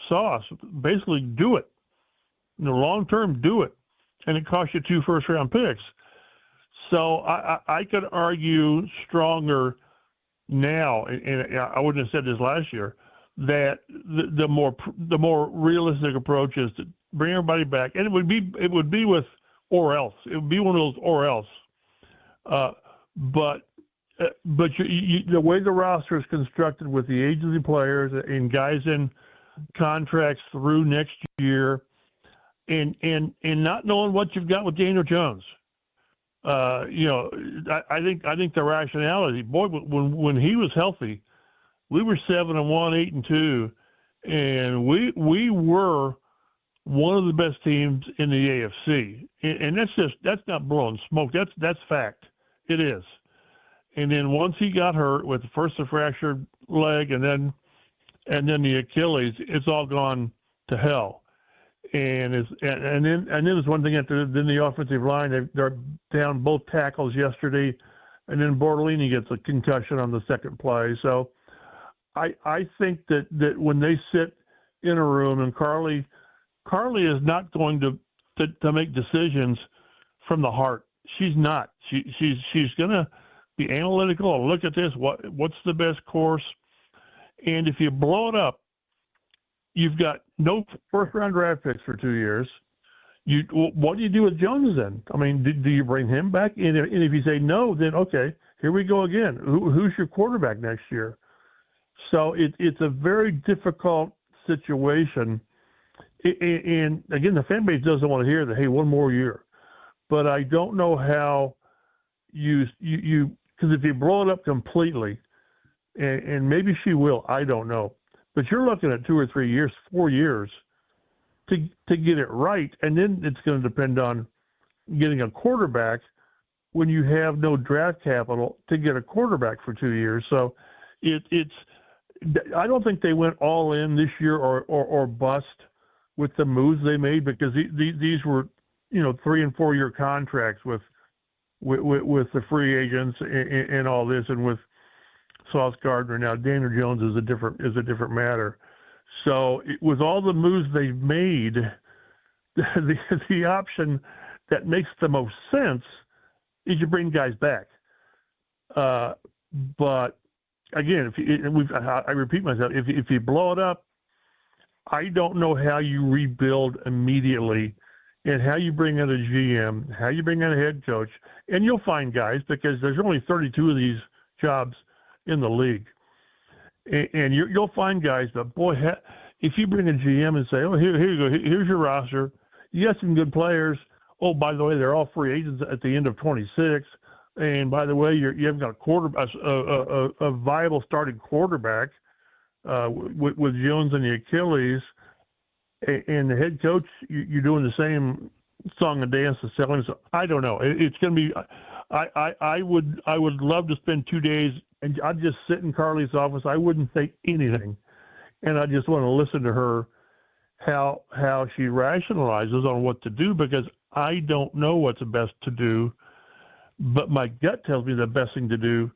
Sauce, basically do it. In the long term, do it. And it cost you 2 first-round picks. So I could argue stronger now, and I wouldn't have said this last year, that the more realistic approach is to bring everybody back. And it would be with or else. It would be one of those or else. But the way the roster is constructed with the age of the players and guys in contracts through next year, and not knowing what you've got with Daniel Jones, I think the rationality, boy, when he was healthy, we were 7-1, 8-2, and we were one of the best teams in the AFC, and that's not blowing smoke. That's fact. It is. And then once he got hurt with first the fractured leg and then the Achilles, it's all gone to hell. And then there's one thing then the offensive line, they're down both tackles yesterday. and then Bortolini gets a concussion on the second play. So I think that when they sit in a room, and Carly is not going to make decisions from the heart. She's not. She's going to be analytical and look at this. What's the best course? And if you blow it up, you've got no first-round draft picks for 2 years. What do you do with Jones then? I mean, do you bring him back? And if you say no, then okay, here we go again. Who's your quarterback next year? So it's a very difficult situation. And again, the fan base doesn't want to hear that, hey, one more year. But I don't know how you because if you blow it up completely, and maybe she will, I don't know. But you're looking at 2 or 3 years, 4 years to get it right. And then it's going to depend on getting a quarterback when you have no draft capital to get a quarterback for 2 years. So it's I don't think they went all in this year or bust with the moves they made, because these were, 3 and 4 year contracts with the free agents and all this, and with Sauce Gardner. Now Daniel Jones is a different matter. So with all the moves they've made, the option that makes the most sense is you bring guys back. But again, I repeat myself, if you blow it up, I don't know how you rebuild immediately, and how you bring in a GM, how you bring in a head coach, and you'll find guys, because there's only 32 of these jobs in the league, and you'll find guys that, boy, if you bring a GM and say, oh, here you go, here's your roster, you got some good players. Oh, by the way, they're all free agents at the end of 26. And by the way, you haven't got a viable starting quarterback with Jones and the Achilles, and the head coach, you're doing the same song and dance to selling. So I don't know. It's going to be. I would love to spend 2 days and I'd just sit in Carly's office. I wouldn't say anything, and I just want to listen to her how she rationalizes on what to do, because I don't know what's best to do. But my gut tells me the best thing to do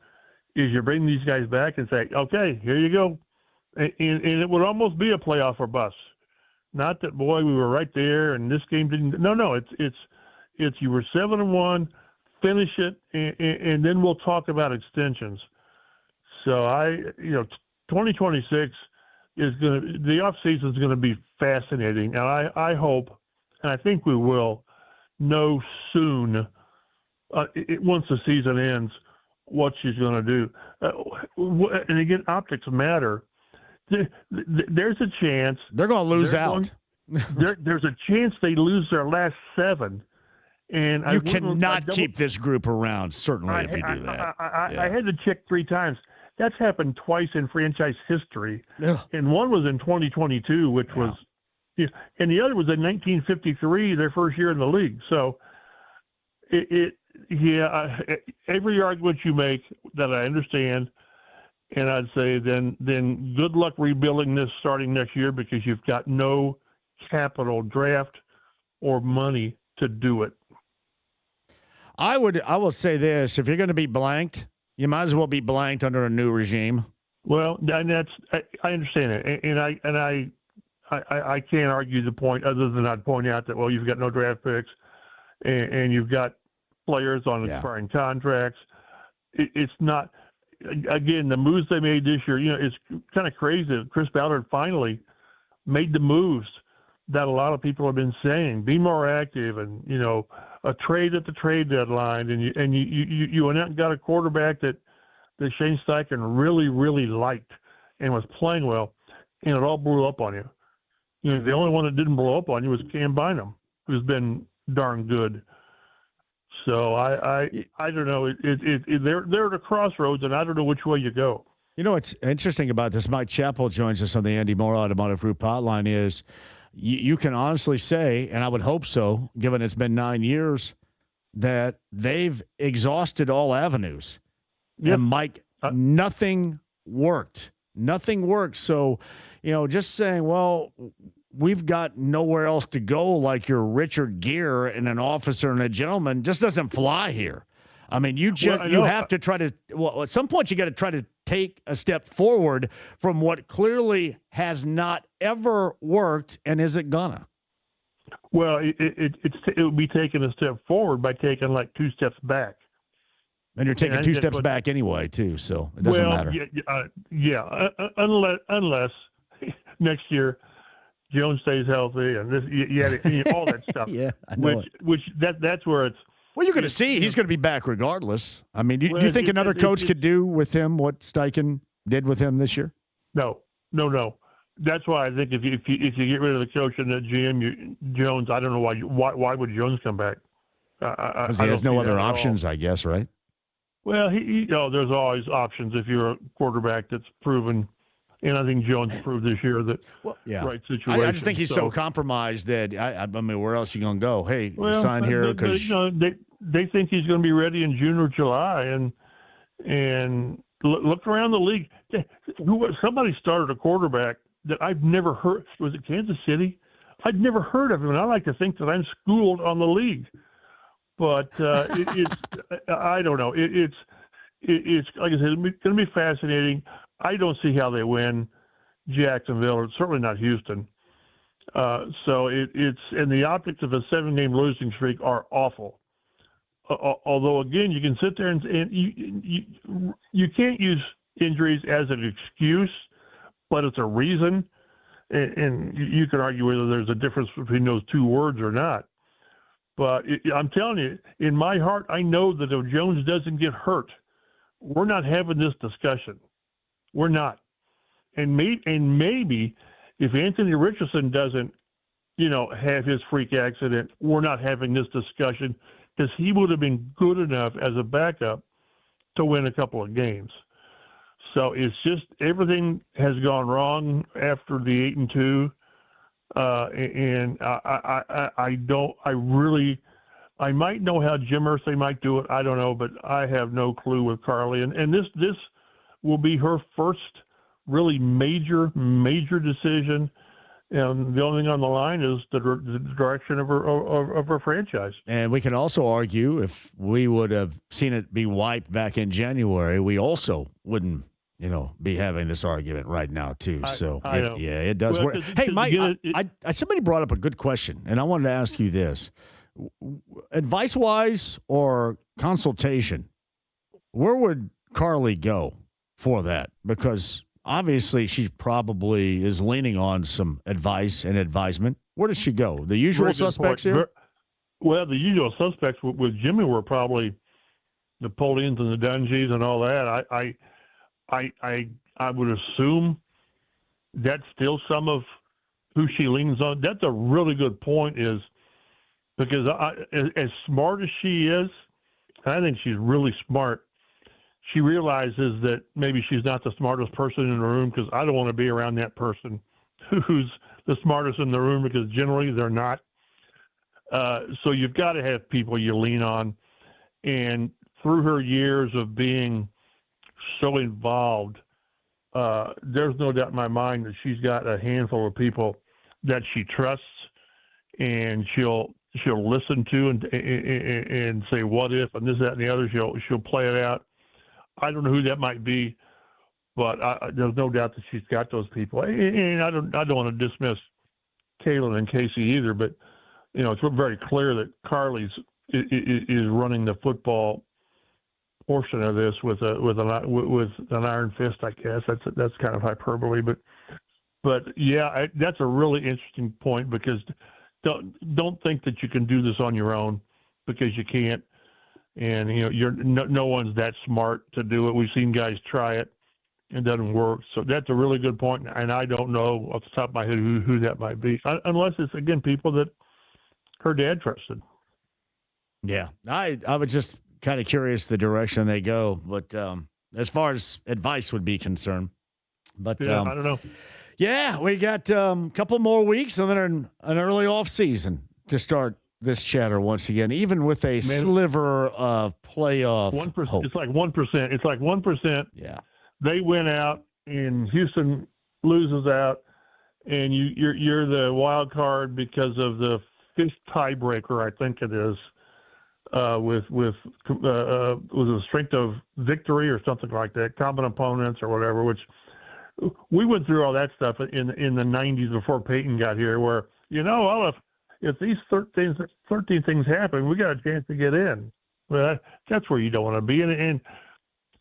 is you bring these guys back and say, okay, here you go. And it would almost be a playoff or bust. Not that, boy, we were right there and this game didn't. No, it's you were 7-1, finish it, and then we'll talk about extensions. So 2026 is the offseason is going to be fascinating. And I hope, and I think we will know soon, once the season ends, what she's going to do. And again, optics matter. There's a chance they're going to lose out. There's a chance they lose their last 7. And you cannot keep this group around, certainly, if you do that. I had to check 3 times. That's happened twice in franchise history. Ugh. And one was in 2022, which was, and the other was in 1953, their first year in the league. So every argument you make that I understand, and I'd say then good luck rebuilding this starting next year, because you've got no capital, draft, or money to do it. I will say this: if you're going to be blanked, you might as well be blanked under a new regime. Well, and I understand it, and I can't argue the point other than I'd point out that, well, you've got no draft picks, and you've got players on expiring contracts. It's not, again, the moves they made this year. It's kind of crazy that Chris Ballard finally made the moves that a lot of people have been saying. Be more active, and a trade at the trade deadline, and you went out and got a quarterback that Shane Steichen really, really liked and was playing well, and it all blew up on you. The only one that didn't blow up on you was Cam Bynum, who's been darn good. So I don't know. They're at a crossroads, and I don't know which way you go. What's interesting about this? Mike Chappell joins us on the Andy Moore Automotive Group hotline. Is you can honestly say, and I would hope so, given it's been 9 years, that they've exhausted all avenues. Yep. And Mike, nothing worked. Nothing worked. So, just saying, well, we've got nowhere else to go, like you're Richard Gere and an officer and a gentleman, just doesn't fly here. I mean, you have to try to. Well, at some point, you got to try to take a step forward from what clearly has not ever worked, and is it gonna? Well, it would be taking a step forward by taking like 2 steps back. And you're taking 2 steps back anyway, too, so it doesn't matter. Unless next year Jones stays healthy and all that stuff. Yeah, I know that's where it's. Well, you're going to see he's going to be back regardless. I mean, do you think another coach could do with him what Steichen did with him this year? No. That's why I think if you get rid of the coach and the GM, Jones, I don't know why would Jones come back? Because he has no other options, I guess, right? Well, there's always options if you're a quarterback that's proven, and I think Jones proved this year that right situation. I just think he's so compromised that I mean, where else are you going to go? Hey, sign here because they think he's going to be ready in June or July, and look around the league. Somebody started a quarterback that I've never heard. Was it Kansas City? I'd never heard of him, and I like to think that I'm schooled on the league. But it's I don't know. It's like I said, it's going to be fascinating. I don't see how they win Jacksonville, or certainly not Houston. So it's and the optics of a 7-game losing streak are awful. Although again, you can sit there and you can't use injuries as an excuse, but it's a reason, and you can argue whether there's a difference between those 2 words or not. But I'm telling you, in my heart, I know that if Jones doesn't get hurt, we're not having this discussion. We're not. And maybe if Anthony Richardson doesn't, have his freak accident, we're not having this discussion because he would have been good enough as a backup to win a couple of games. So it's just everything has gone wrong after the 8-2. And I might know how Jim Irsay might do it. I don't know, but I have no clue with Carly. And this will be her first really major decision. And the only thing on the line is the direction of her franchise. And we can also argue if we would have seen it be wiped back in January, we also wouldn't be having this argument right now, too. So, it does work. Hey, Mike, somebody brought up a good question, and I wanted to ask you this. Advice-wise or consultation, where would Carly go for that? Because obviously she probably is leaning on some advice and advisement. Where does she go? The usual suspects here? Well, the usual suspects with Jimmy were probably Napoleons and the Dungies and all that. I would assume that's still some of who she leans on. That's a really good point, is because as smart as she is, I think she's really smart. She realizes that maybe she's not the smartest person in the room because I don't want to be around that person who's the smartest in the room because generally they're not. So you've got to have people you lean on. And through her years of being so involved, there's no doubt in my mind that she's got a handful of people that she trusts, and she'll listen to and say what if and this, that, and the other. She'll play it out. I don't know who that might be, but there's no doubt that she's got those people. And I don't want to dismiss Kaylin and Casey either, but it's very clear that Carly's is running the football portion of this with an iron fist, I guess. That's kind of hyperbole, but yeah, that's a really interesting point, because don't think that you can do this on your own, because you can't. And no one's that smart to do it. We've seen guys try it, it doesn't work. So that's a really good point, and I don't know off the top of my head who that might be, unless it's again people that her dad trusted. Yeah, I was just kind of curious the direction they go, but as far as advice would be concerned, but I don't know. Yeah, we got a couple more weeks and then an early off season to start this chatter once again, even with a sliver of playoff 1%. hope. It's like 1%. It's like 1%. Yeah, they win out, and Houston loses out, and you're the wild card because of the fifth tiebreaker, I think it is. with a strength of victory or something like that, common opponents or whatever, which we went through all that stuff in the 90s before Peyton got here, where, if these 13 things happen, we got a chance to get in. Well, that's where you don't want to be. And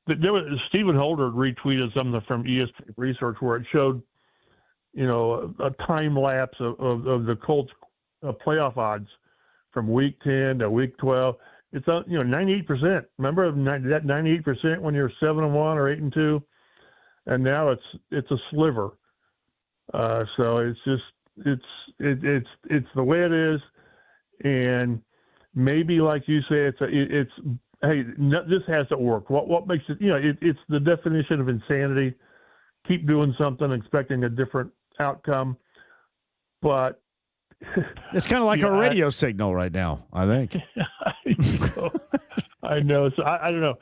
there was Stephen Holder retweeted something from ESPN Research where it showed, a time lapse of the Colts playoff odds from week 10 to week 12. It's 98%. Remember that 98% when you're 7-1 or 8-2, and now it's a sliver. So it's just it's the way it is, and maybe like you say, this hasn't worked. What makes it? It's the definition of insanity. Keep doing something, expecting a different outcome, but it's kind of like a radio signal right now, I think. I know. So I don't know.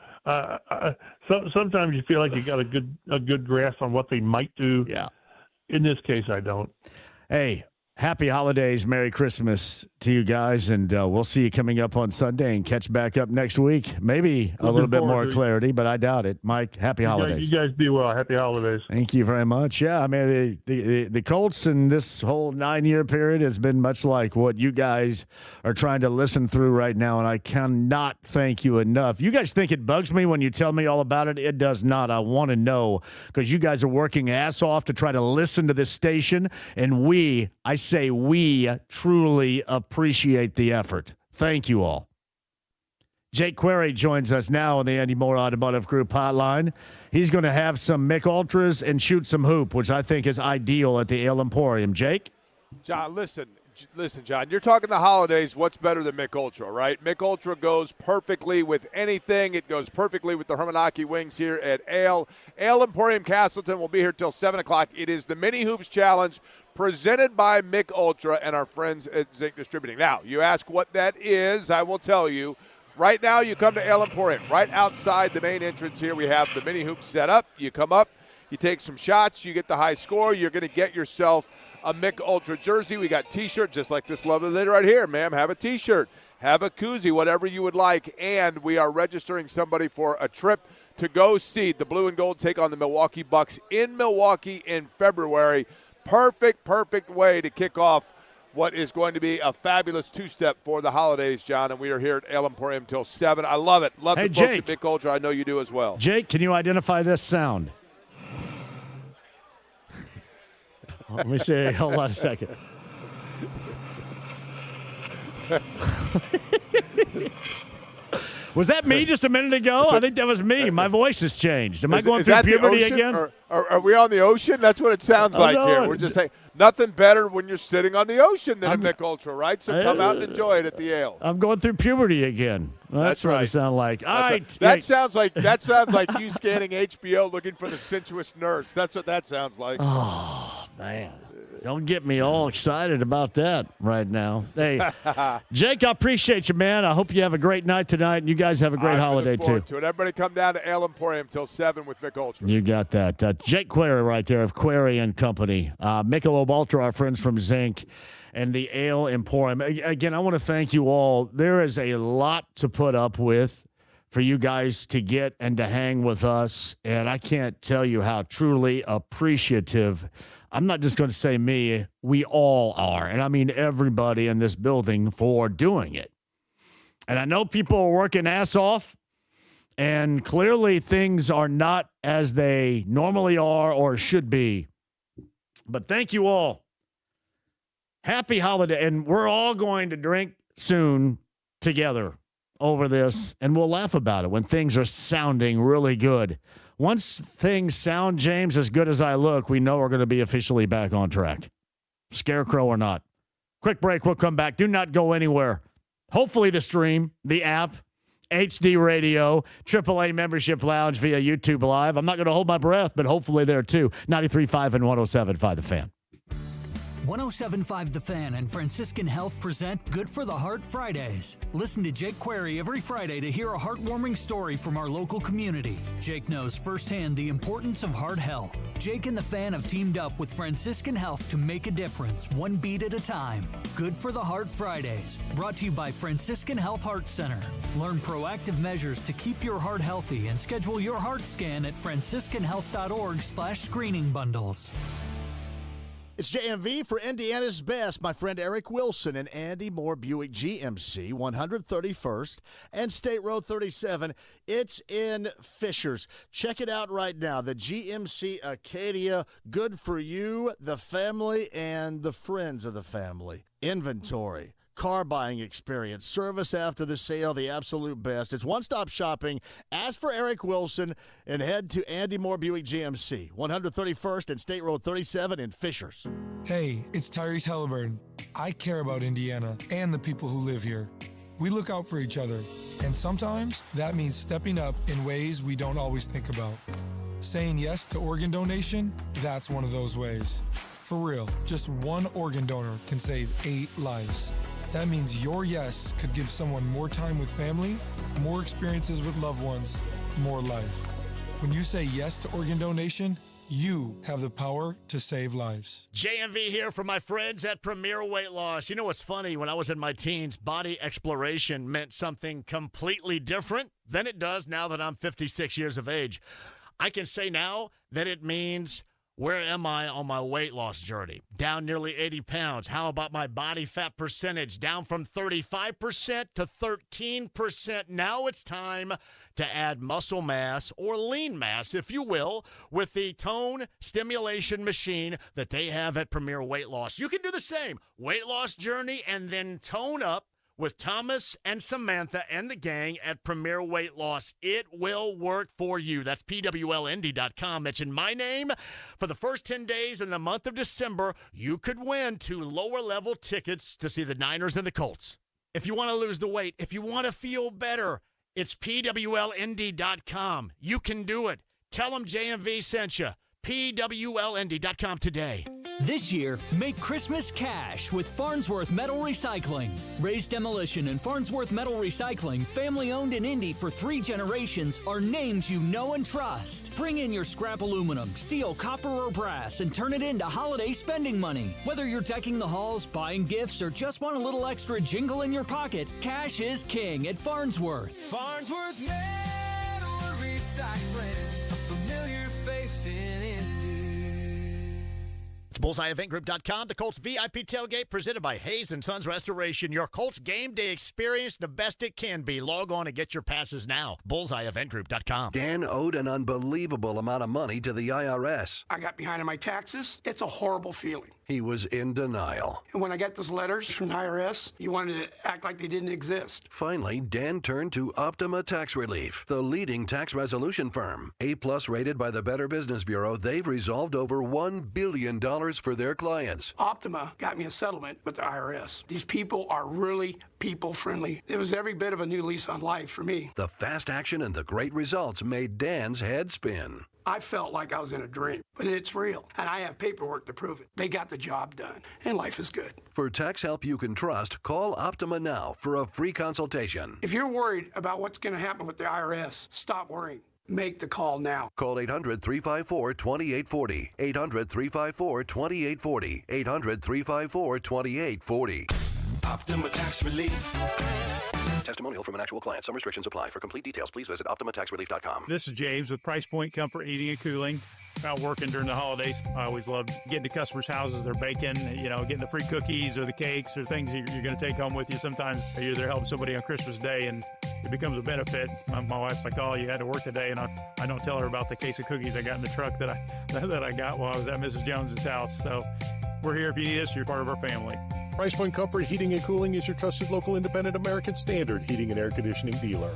Sometimes you feel like you got a good grasp on what they might do. Yeah. In this case, I don't. Hey, happy holidays, Merry Christmas to you guys, and we'll see you coming up on Sunday and catch back up next week. Maybe a little bit more clarity, but I doubt it. Mike, happy holidays. You guys be well. Happy holidays. Thank you very much. Yeah, I mean, the Colts in this whole 9-year period has been much like what you guys are trying to listen through right now, and I cannot thank you enough. You guys think it bugs me when you tell me all about it? It does not. I want to know, because you guys are working ass off to try to listen to this station, and we truly appreciate the effort. Thank you all. Jake Query joins us now on the Andy Moore Automotive Group hotline. He's going to have some Mick Ultras and shoot some hoop, which I think is ideal at the Ale Emporium. Jake? John, listen, John, you're talking the holidays. What's better than Mick Ultra, right? Mick Ultra goes perfectly with anything. It goes perfectly with the Hermanaki wings here at Ale Emporium Castleton. We'll be here till 7 o'clock. It is the Mini Hoops Challenge presented by Mick Ultra and our friends at Zink Distributing. Now, you ask what that is, I will tell you. Right now, you come to Ale Emporium. Right outside the main entrance here, we have the Mini Hoops set up. You come up, you take some shots, you get the high score. You're going to get yourself a Mick Ultra jersey. We got T-shirt just like this lovely lady right here. Ma'am, have a T-shirt, have a koozie, whatever you would like. And we are registering somebody for a trip to go see the Blue and Gold take on the Milwaukee Bucks in Milwaukee in February. Perfect way to kick off what is going to be a fabulous two-step for the holidays, John, and we are here at Ale Emporium till 7. I love it. Love the folks at Mick Ultra. I know you do as well. Jake, can you identify this sound? Let me see. Hold on a second. Was that me just a minute ago? I think that was me. My voice has changed. Am I going through puberty again? Are we on the ocean? That's what it sounds like here. We're just saying nothing better when you're sitting on the ocean than a Mick Ultra, right? So come out and enjoy it at the Ale. I'm going through puberty again. That's what I sound like. All right. That sounds like you scanning HBO looking for the sensuous nurse. That's what that sounds like. Oh, man. Don't get me all excited about that right now. Hey, Jake, I appreciate you, man. I hope you have a great night tonight, and you guys have a great holiday, too. To it. Everybody come down to Ale Emporium till 7 with Mick Ultra. You got that. Jake Query right there of Query and Company. Michelob Ultra, our friends from Zinc, and the Ale Emporium. Again, I want to thank you all. There is a lot to put up with for you guys to get and to hang with us, and I can't tell you how truly appreciative I'm not just going to say me, we all are. And I mean everybody in this building for doing it. And I know people are working ass off, and clearly things are not as they normally are or should be. But thank you all. Happy holiday. And we're all going to drink soon together over this, and we'll laugh about it when things are sounding really good. Once things sound, James, as good as I look, we know we're going to be officially back on track. Scarecrow or not. Quick break. We'll come back. Do not go anywhere. Hopefully the stream, the app, HD Radio, AAA Membership Lounge via YouTube Live. I'm not going to hold my breath, but hopefully there too. 93.5 and 107.5 The Fan. 107.5 The Fan and Franciscan Health present Good for the Heart Fridays. Listen to Jake Query every Friday to hear a heartwarming story from our local community. Jake knows firsthand the importance of heart health. Jake and The Fan have teamed up with Franciscan Health to make a difference, one beat at a time. Good for the Heart Fridays, brought to you by Franciscan Health Heart Center. Learn proactive measures to keep your heart healthy and schedule your heart scan at franciscanhealth.org/screening bundles. It's JMV for Indiana's Best. My friend Eric Wilson and Andy Moore Buick GMC, 131st and State Road 37. It's in Fishers. Check it out right now. The GMC Acadia, good for you, the family, and the friends of the family. Inventory, car buying experience, service after the sale, the absolute best. It's one-stop shopping. Ask for Eric Wilson and head to Andy Moore Buick GMC, 131st and State Road 37 in Fishers. Hey, it's Tyrese Halliburton. I care about Indiana and the people who live here. We look out for each other, and sometimes that means stepping up in ways we don't always think about. Saying yes to organ donation, that's one of those ways. For real, just one organ donor can save 8 lives. That means your yes could give someone more time with family, more experiences with loved ones, more life. When you say yes to organ donation, you have the power to save lives. JMV here for my friends at Premier Weight Loss. You know what's funny? When I was in my teens, body exploration meant something completely different than it does now that I'm 56 years of age. I can say now that it means, where am I on my weight loss journey? Down nearly 80 pounds. How about my body fat percentage? Down from 35% to 13%. Now it's time to add muscle mass, or lean mass, if you will, with the tone stimulation machine that they have at Premier Weight Loss. You can do the same. Weight loss journey and then tone up with Thomas and Samantha and the gang at Premier Weight Loss. It will work for you. That's PWLND.com. Mention my name. For the first 10 days in the month of December, you could win 2 lower-level tickets to see the Niners and the Colts. If you want to lose the weight, if you want to feel better, it's PWLND.com. You can do it. Tell them JMV sent you. PWLND.com today. This year, make Christmas cash with Farnsworth Metal Recycling. Ray's Demolition and Farnsworth Metal Recycling, family-owned in Indy for 3 generations, are names you know and trust. Bring in your scrap aluminum, steel, copper, or brass and turn it into holiday spending money. Whether you're decking the halls, buying gifts, or just want a little extra jingle in your pocket, cash is king at Farnsworth. Farnsworth Metal Recycling, a familiar face in Indy. BullseyeEventGroup.com, the Colts VIP tailgate presented by Hayes & Sons Restoration. Your Colts game day experience the best it can be. Log on and get your passes now. BullseyeEventGroup.com. Dan owed an unbelievable amount of money to the IRS. I got behind on my taxes. It's a horrible feeling. He was in denial. And when I got those letters from the IRS, you wanted to act like they didn't exist. Finally, Dan turned to Optima Tax Relief, the leading tax resolution firm. A-plus rated by the Better Business Bureau, they've resolved over $1 billion for their clients. Optima got me a settlement with the IRS. These people are really people-friendly. It was every bit of a new lease on life for me. The fast action and the great results made Dan's head spin. I felt like I was in a dream, but it's real, and I have paperwork to prove it. They got the job done, and life is good. For tax help you can trust, call Optima now for a free consultation. If you're worried about what's going to happen with the IRS, stop worrying. Make the call now. Call 800-354-2840. 800-354-2840. 800-354-2840. Optima Tax Relief. Testimonial from an actual client. Some restrictions apply. For complete details, please visit OptimaTaxRelief.com. This is James with Price Point Comfort Heating and Cooling. Out working during the holidays, I always love getting to customers' houses, they're baking, getting the free cookies or the cakes or things you're going to take home with you. Sometimes you're there helping somebody on Christmas Day, and it becomes a benefit. My wife's like, "Oh, you had to work today," and I don't tell her about the case of cookies I got in the truck that I got while I was at Mrs. Jones's house. So we're here if you need us. You're part of our family. Price Point Comfort Heating and Cooling is your trusted local independent American Standard heating and air conditioning dealer.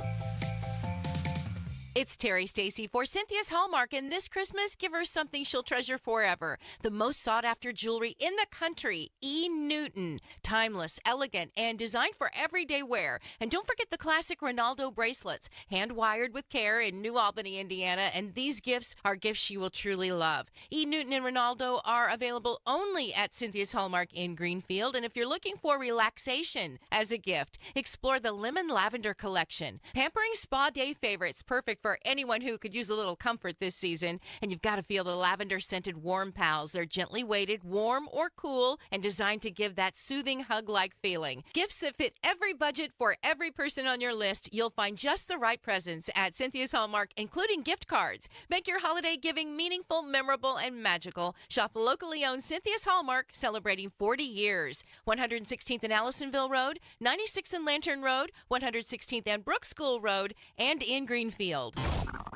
It's Terry Stacy for Cynthia's Hallmark, and this Christmas, give her something she'll treasure forever. The most sought-after jewelry in the country, E. Newton. Timeless, elegant, and designed for everyday wear. And don't forget the classic Ronaldo bracelets, hand-wired with care in New Albany, Indiana, and these gifts are gifts she will truly love. E. Newton and Ronaldo are available only at Cynthia's Hallmark in Greenfield, and if you're looking for relaxation as a gift, explore the Lemon Lavender Collection. Pampering spa day favorites, perfect for anyone who could use a little comfort this season. And you've got to feel the lavender-scented Warm Pals. They're gently weighted, warm or cool, and designed to give that soothing hug-like feeling. Gifts that fit every budget for every person on your list. You'll find just the right presents at Cynthia's Hallmark, including gift cards. Make your holiday giving meaningful, memorable, and magical. Shop locally owned Cynthia's Hallmark, celebrating 40 years. 116th and Allisonville Road, 96th and Lantern Road, 116th and Brook School Road, and in Greenfield.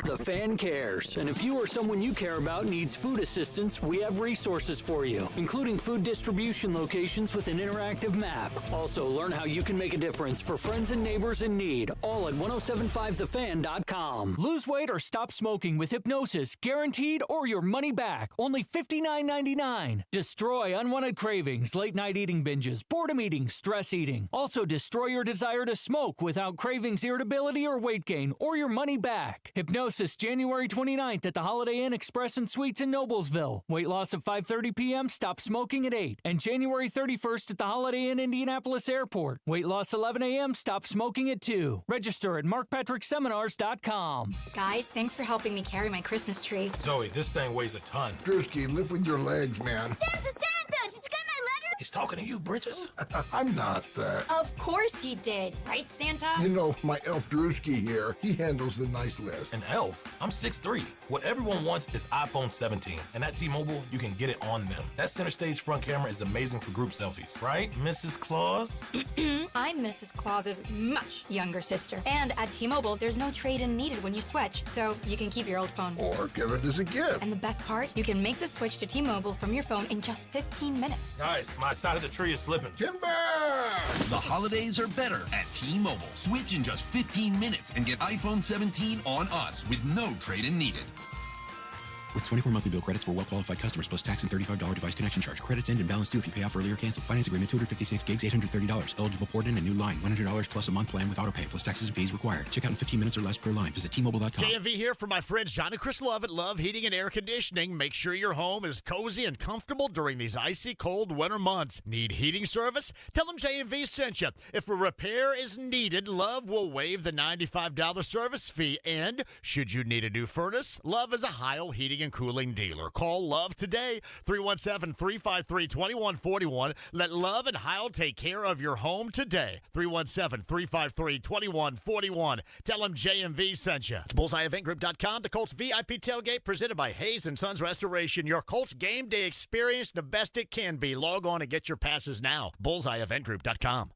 The Fan cares, and if you or someone you care about needs food assistance, we have resources for you, including food distribution locations with an interactive map. Also, learn how you can make a difference for friends and neighbors in need, all at 1075thefan.com. Lose weight or stop smoking with hypnosis, guaranteed or your money back, only $59.99. Destroy unwanted cravings, late night eating binges, boredom eating, stress eating. Also, destroy your desire to smoke without cravings, irritability, or weight gain, or your money back. Hypnosis, January 29th at the Holiday Inn Express and Suites in Noblesville. Weight loss at 5:30 p.m., stop smoking at 8. And January 31st at the Holiday Inn Indianapolis Airport. Weight loss 11 a.m., stop smoking at 2. Register at markpatrickseminars.com. Guys, thanks for helping me carry my Christmas tree. Zoe, this thing weighs a ton. Drewski, lift with your legs, man. Santa! Did you get my letter? He's talking to you, Bridges. I'm not. Of course he did, right, Santa? You know, my elf Drewski here, he handles the nice list. An elf? I'm 6'3". What everyone wants is iPhone 17. And at T-Mobile, you can get it on them. That center stage front camera is amazing for group selfies, right, Mrs. Claus? I'm Mrs. Claus's much younger sister. And at T-Mobile, there's no trade-in needed when you switch, so you can keep your old phone. Or give it as a gift. And the best part, you can make the switch to T-Mobile from your phone in just 15 minutes. Nice. My side of the tree is slipping. Timber! The holidays are better at T-Mobile. Switch in just 15 minutes and get iPhone 17 on us with no trade-in needed. With 24 monthly bill credits for well-qualified customers plus tax and $35 device connection charge. Credits end and balance due if you pay off early or cancel. Finance agreement, 256 gigs, $830. Eligible port in a new line. $100 plus a month plan with auto pay plus taxes and fees required. Check out in 15 minutes or less per line. Visit T-Mobile.com. JMV here for my friends John and Chris Love at Love Heating and Air Conditioning. Make sure your home is cozy and comfortable during these icy cold winter months. Need heating service? Tell them JMV sent you. If a repair is needed, Love will waive the $95 service fee. And should you need a new furnace, Love is a Heil Heating and Cooling dealer. Call Love today, 317-353-2141. Let Love and Heil take care of your home today, 317-353-2141. Tell them JMV sent you. It's BullseyeEventGroup.com, the Colts VIP tailgate presented by Hayes & Sons Restoration. Your Colts game day experience the best it can be. Log on and get your passes now, BullseyeEventGroup.com.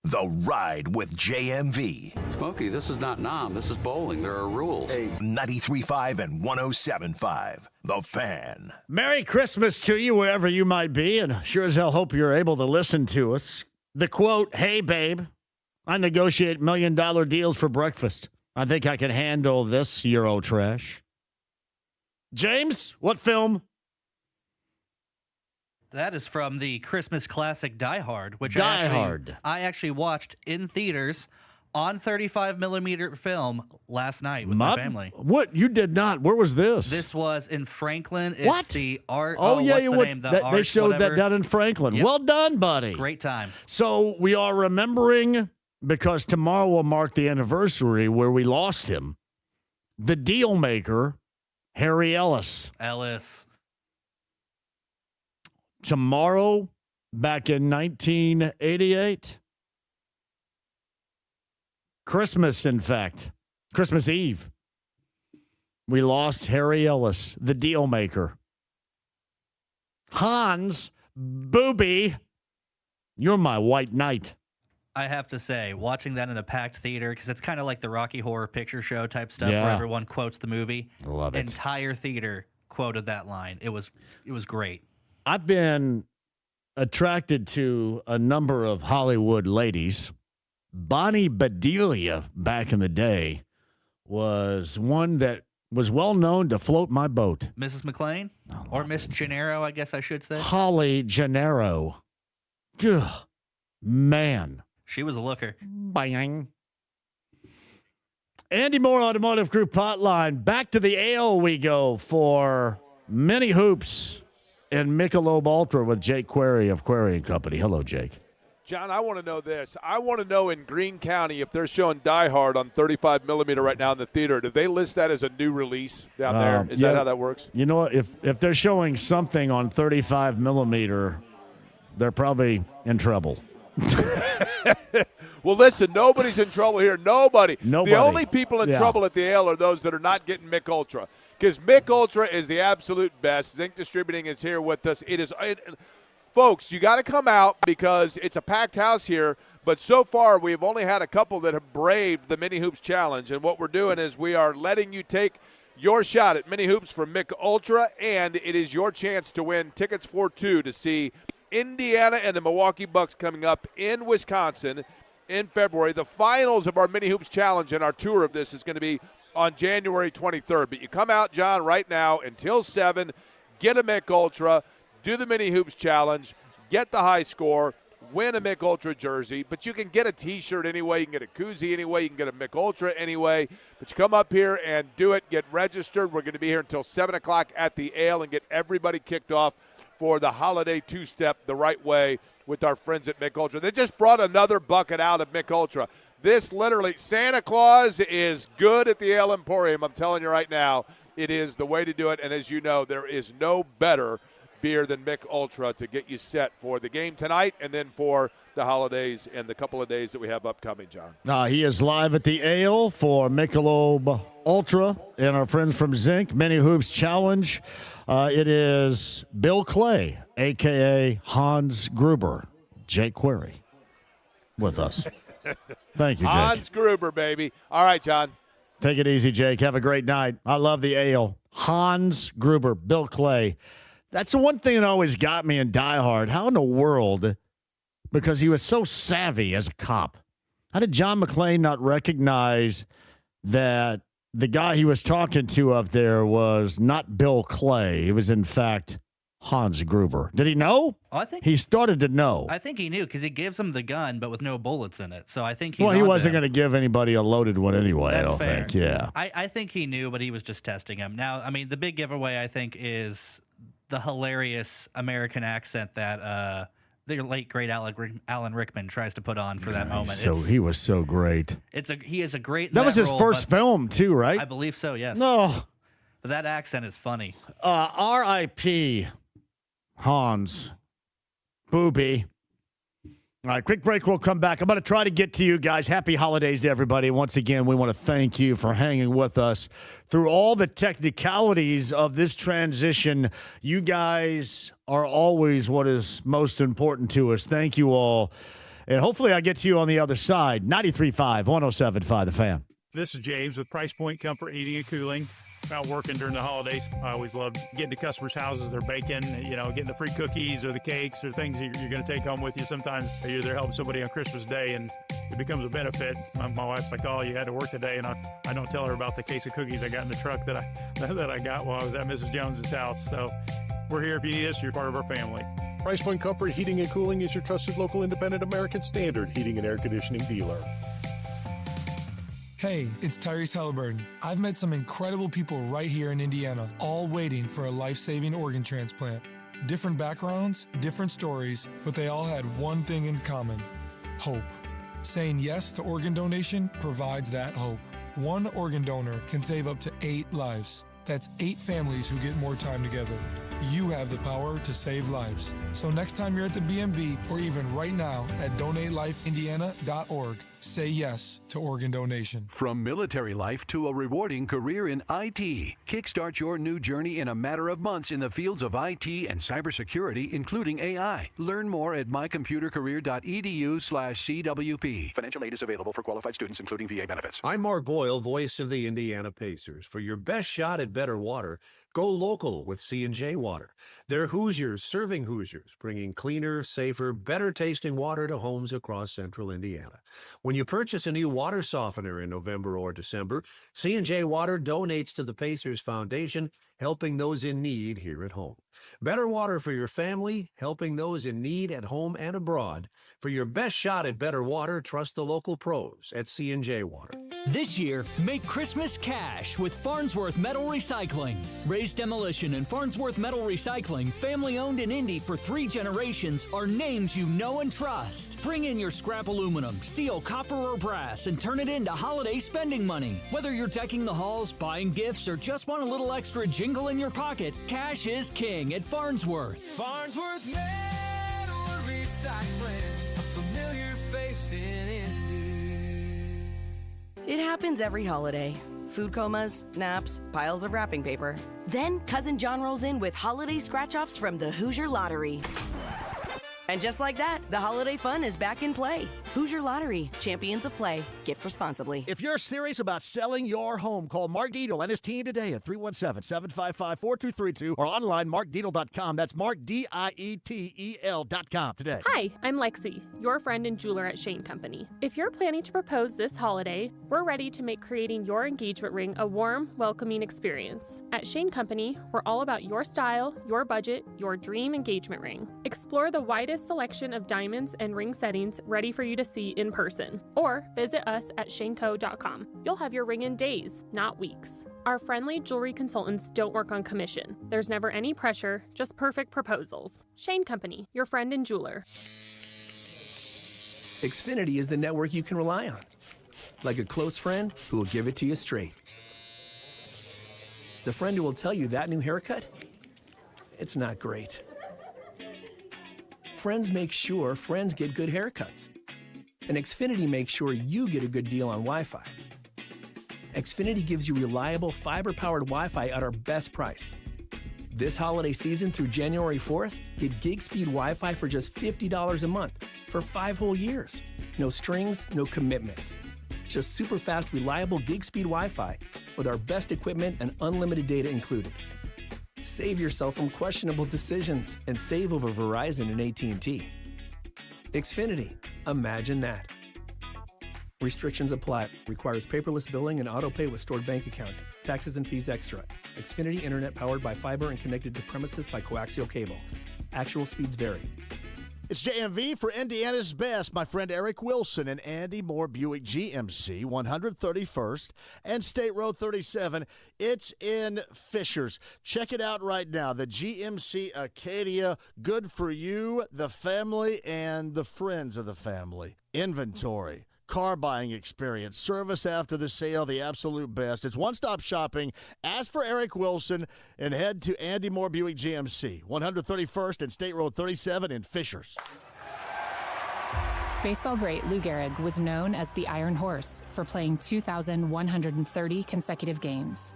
The Ride with JMV. Smokey, this is not Nam. This is bowling. There are rules. 93.5 and 107.5. The Fan. Merry Christmas to you wherever you might be, and sure as hell hope you're able to listen to us. The quote, "Hey, babe, I negotiate $1 million deals for breakfast. I think I can handle this Euro trash." James, what film? That is from the Christmas classic Die Hard, which I actually watched in theaters on 35mm film last night with my family. What? You did not? Where was this? This was in Franklin. It's What? the art. Oh, yeah, what's the name? The they Arch, showed whatever. that down in Franklin. Yep. Well done, buddy. Great time. So we are remembering, because tomorrow will mark the anniversary where we lost him, the deal maker, Harry Ellis. Tomorrow, back in 1988, Christmas, in fact, Christmas Eve, we lost Harry Ellis, the deal maker. Hans, booby, you're my white knight. I have to say, watching that in a packed theater, because it's kind of like the Rocky Horror Picture Show type stuff Yeah. where everyone quotes the movie. I love it. Entire theater quoted that line. It was great. I've been attracted to a number of Hollywood ladies. Bonnie Bedelia, back in the day, was one that was well known to float my boat. Mrs. McLean? Or Miss Gennaro, I guess I should say. Holly Gennaro. Good man. She was a looker. Bang. Andy Moore Automotive Group Hotline. Back to the ale we go for Mini Hoops and Michelob Ultra with Jake Query of Query & Company. Hello, Jake. John, I want to know this. I want to know in Greene County if they're showing Die Hard on 35 millimeter right now in the theater. Do they list that as a new release down there? Is that how that works? You know what? If they're showing something on 35 millimeter, they're probably in trouble. Well, listen, nobody's in trouble here. Nobody. The only people in trouble at the ale are those that are not getting Mick Ultra, because Mick Ultra is the absolute best. Zinc Distributing is here with us. Folks, you got to come out because it's a packed house here. But so far, we've only had a couple that have braved the Mini Hoops Challenge. And what we're doing is we are letting you take your shot at Mini Hoops from Mick Ultra, and it is your chance to win tickets for two to see Indiana and the Milwaukee Bucks coming up in Wisconsin in February. The finals of our Mini Hoops Challenge and our tour of this is going to be on January 23rd. But you come out, John, right now until 7, get a Mick Ultra, do the Mini Hoops Challenge, get the high score, win a Mick Ultra jersey. But you can get a T-shirt anyway. You can get a koozie anyway. You can get a Mick Ultra anyway. But you come up here and do it. Get registered. We're going to be here until 7 o'clock at the Ale and get everybody kicked off for the holiday two-step the right way with our friends at Mick Ultra. They just brought another bucket out of Mick Ultra. This literally, Santa Claus is good at the Ale Emporium. I'm telling you right now, it is the way to do it. And as you know, there is no better beer than Mick Ultra to get you set for the game tonight and then for the holidays and the couple of days that we have upcoming, John. He is live at the Ale for Michelob Ultra and our friends from Zinc Mini Hoops Challenge. It is Bill Clay, a.k.a. Hans Gruber, Jake Query, with us. Thank you, Jake. Hans Gruber, baby. All right, John. Take it easy, Jake. Have a great night. I love the Ale. Hans Gruber, Bill Clay. That's the one thing that always got me in Die Hard. How in the world, because he was so savvy as a cop, how did John McClane not recognize that the guy he was talking to up there was not Bill Clay? It was, in fact, Hans Gruber. Did he know? I think he started to know. I think he knew because he gives him the gun, but with no bullets in it. So I think he's well, he wasn't going to give anybody a loaded one anyway. That's I don't fair. think. Yeah. I think he knew, but he was just testing him. Now, I mean, the big giveaway I think is the hilarious American accent that the late great Alan Rickman tries to put on for that moment. So he was so great. He is a great. That was his role, first film too, right? I believe so. Yes. No. But that accent is funny. R.I.P. Hans. Booby. All right, quick break. We'll come back. I'm going to try to get to you guys. Happy holidays to everybody. Once again, we want to thank you for hanging with us through all the technicalities of this transition. You guys are always what is most important to us. Thank you all. And hopefully I get to you on the other side. 93.5, 107.5 The Fan. This is James with Price Point Comfort Heating and Cooling. Out working during the holidays. I always love getting to customers' houses, they're baking, getting the free cookies or the cakes or things that you're going to take home with you. Sometimes you're there helping somebody on Christmas Day and it becomes a benefit. My wife's like, oh, you had to work today, and I don't tell her about the case of cookies I got in the truck that I got while I was at Mrs. Jones's house. So we're here if you need us. You're part of our family. Price Point Comfort Heating and Cooling is your trusted local independent American Standard heating and air conditioning dealer. Hey, it's Tyrese Halliburton. I've met some incredible people right here in Indiana, all waiting for a life-saving organ transplant. Different backgrounds, different stories, but they all had one thing in common: hope. Saying yes to organ donation provides that hope. One organ donor can save up to 8 lives. That's 8 families who get more time together. You have the power to save lives. So next time you're at the BMV, or even right now at donatelifeindiana.org, say yes to organ donation. From military life to a rewarding career in IT, kickstart your new journey in a matter of months in the fields of IT and cybersecurity, including AI. Learn more at mycomputercareer.edu/CWP. Financial aid is available for qualified students, including VA benefits. I'm Mark Boyle, voice of the Indiana Pacers. For your best shot at better water, go local with C&J Water. Water. They're Hoosiers serving Hoosiers, bringing cleaner, safer, better-tasting water to homes across central Indiana. When you purchase a new water softener in November or December, C&J Water donates to the Pacers Foundation, helping those in need here at home. Better water for your family, helping those in need at home and abroad. For your best shot at better water, trust the local pros at C&J Water. This year, make Christmas cash with Farnsworth Metal Recycling. Raised Demolition and Farnsworth Metal Recycling, family owned in Indy for 3 generations, are names you know and trust. Bring in your scrap aluminum, steel, copper, or brass and turn it into holiday spending money. Whether you're decking the halls, buying gifts, or just want a little extra jingle in your pocket, cash is king at Farnsworth. Farnsworth Metal Recycling, a familiar face in Indy. It happens every holiday. Food comas, naps, piles of wrapping paper. Then Cousin John rolls in with holiday scratch-offs from the Hoosier Lottery. And just like that, the holiday fun is back in play. Hoosier Lottery, champions of play. Gift responsibly. If you're serious about selling your home, call Mark Dietel and his team today at 317-755-4232 or online markdietel.com. That's markdietel.com today. Hi, I'm Lexi, your friend and jeweler at Shane Company. If you're planning to propose this holiday, we're ready to make creating your engagement ring a warm, welcoming experience. At Shane Company, we're all about your style, your budget, your dream engagement ring. Explore the widest selection of diamonds and ring settings ready for you to see in person, or visit us at shaneco.com. You'll have your ring in days, not weeks. Our friendly jewelry consultants don't work on commission. There's never any pressure, just perfect proposals. Shane Company, your friend and jeweler. Xfinity is the network you can rely on. Like a close friend who will give it to you straight. The friend who will tell you that new haircut, it's not great. Friends make sure friends get good haircuts. And Xfinity makes sure you get a good deal on Wi-Fi. Xfinity gives you reliable fiber-powered Wi-Fi at our best price. This holiday season through January 4th, get gig speed Wi-Fi for just $50 a month for 5 whole years. No strings, no commitments. Just super fast, reliable gig speed Wi-Fi with our best equipment and unlimited data included. Save yourself from questionable decisions and save over Verizon and AT&T. Xfinity, imagine that. Restrictions apply. Requires paperless billing and auto pay with stored bank account. Taxes and fees extra. Xfinity Internet powered by fiber and connected to premises by coaxial cable. Actual speeds vary. It's JMV for Indiana's Best. My friend Eric Wilson and Andy Moore Buick GMC, 131st and State Road 37. It's in Fishers. Check it out right now. The GMC Acadia, good for you, the family, and the friends of the family. Inventory, car buying experience, service after the sale, the absolute best. It's one-stop shopping. Ask for Eric Wilson and head to Andy Moore Buick GMC, 131st and State Road 37 in Fishers. Baseball great Lou Gehrig was known as the Iron Horse for playing 2,130 consecutive games.